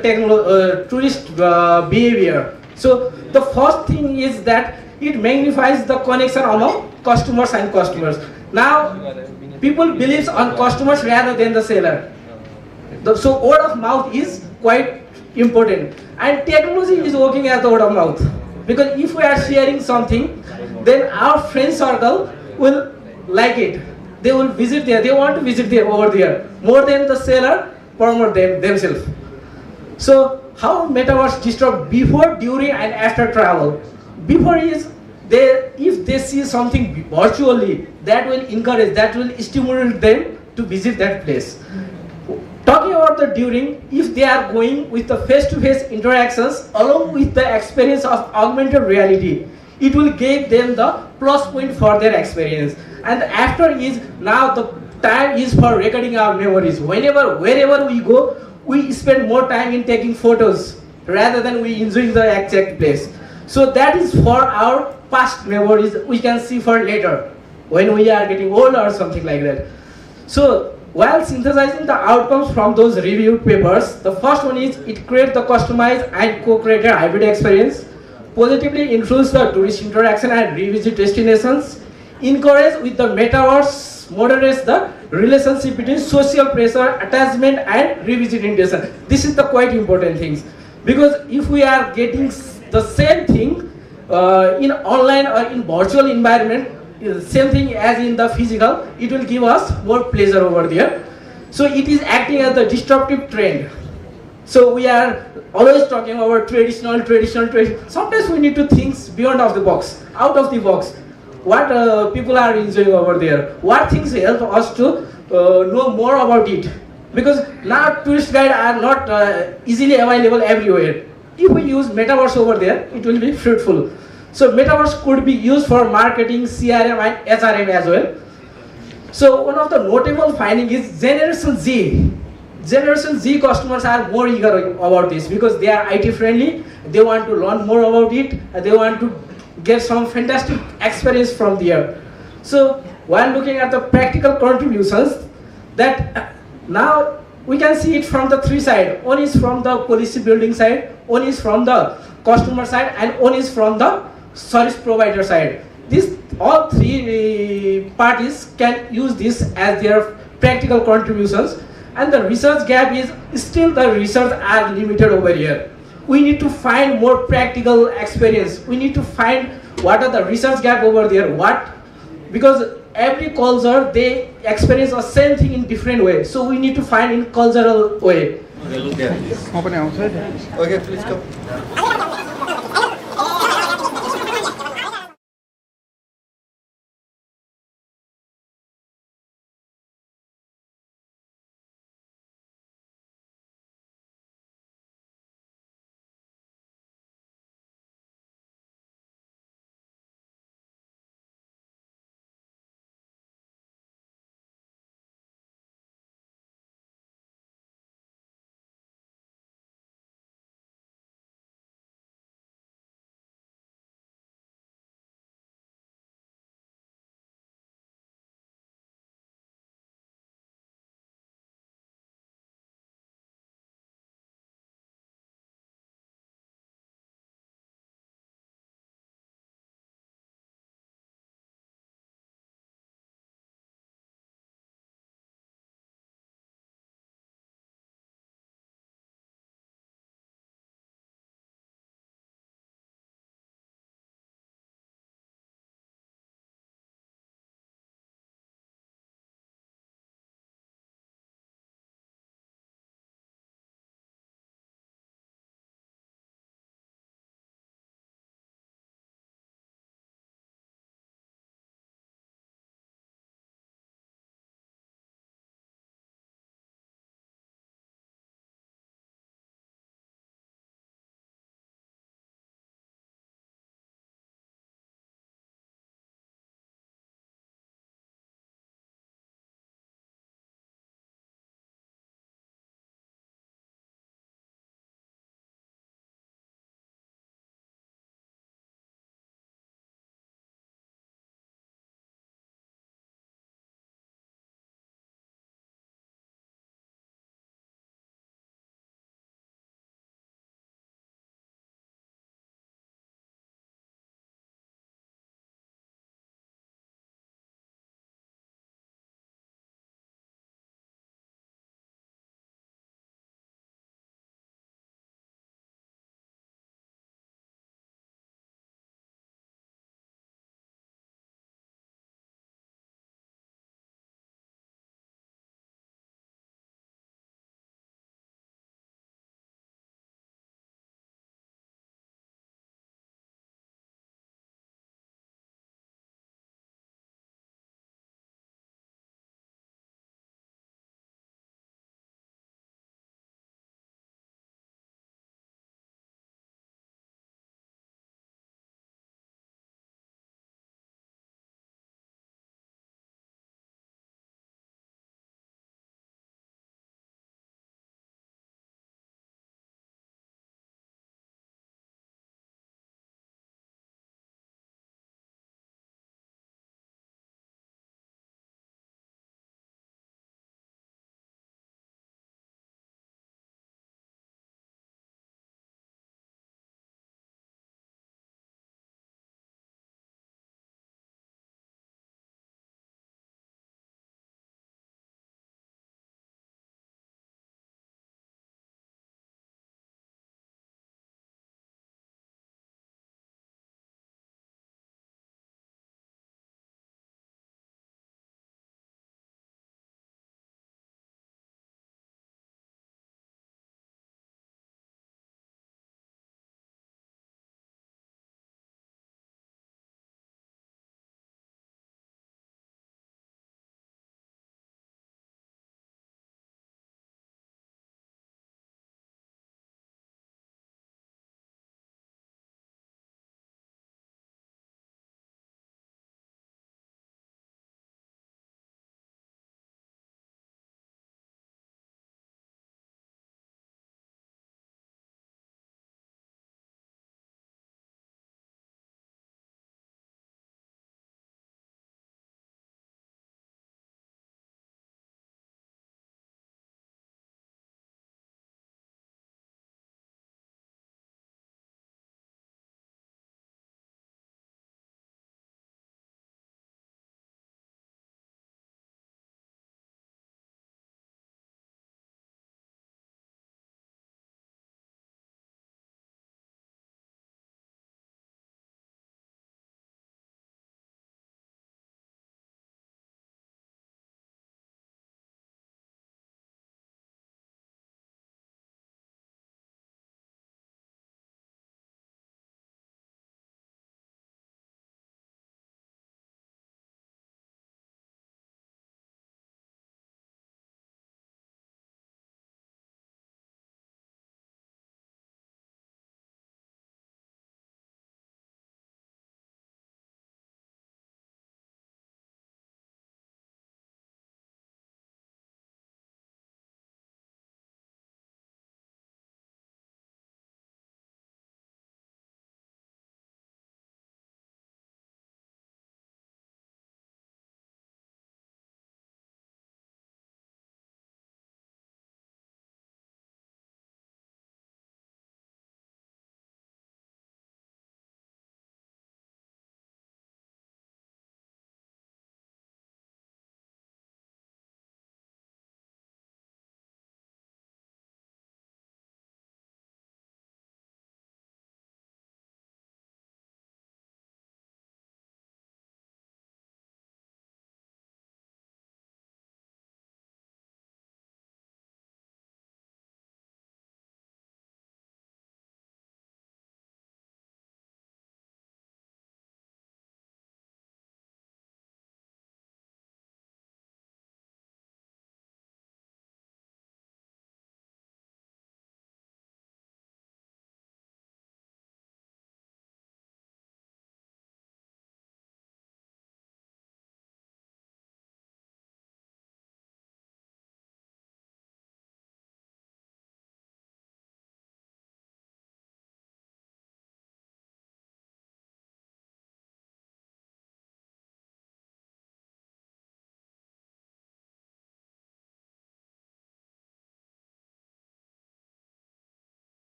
tourist behavior. So the first thing is that it magnifies the connection among customers and customers. Now people believe on customers rather than the seller. So word of mouth is quite important, and technology is working as the word of mouth, because if we are sharing something, then our friend circle will like it. They will visit there. They want to visit there over there more than the seller promote themselves. So how Metaverse disrupt before, during, and after travel? Before is if they see something virtually, that will encourage, that will stimulate them to visit that place. Talking about the during, if they are going with the face-to-face interactions along with the experience of augmented reality, it will give them the plus point for their experience. And after is, now the time is for recording our memories. Whenever, wherever we go, we spend more time in taking photos rather than we enjoying the exact place. So that is for our past memories, we can see for later when we are getting old or something like that. So while synthesizing the outcomes from those reviewed papers, the first one is it creates the customized and co-created hybrid experience, positively influence the tourist interaction and revisit destinations, encourage with the Metaverse, moderates the relationship between social pressure, attachment and revisiting destination. This is the quite important things, because if we are getting the same thing in online or in virtual environment, same thing as in the physical, it will give us more pleasure over there. So it is acting as the disruptive trend. So we are always talking about traditional. Sometimes we need to think beyond of the box, out of the box. What people are enjoying over there, what things help us to know more about it. Because now tourist guides are not easily available everywhere. If we use Metaverse over there, it will be fruitful. So Metaverse could be used for marketing, CRM and HRM as well. So one of the notable findings is Generation Z. Generation Z customers are more eager about this because they are IT friendly. They want to learn more about it. And they want to get some fantastic experience from there. So while looking at the practical contributions, that now we can see it from the three sides. One is from the policy building side, one is from the customer side, and one is from the service provider side. These all three parties can use this as their practical contributions, and the research gap is still the research are limited over here. We need to find more practical experience. We need to find what are the research gap over there. Because every culture they experience the same thing in different way. So we need to find in cultural way. Okay, please come.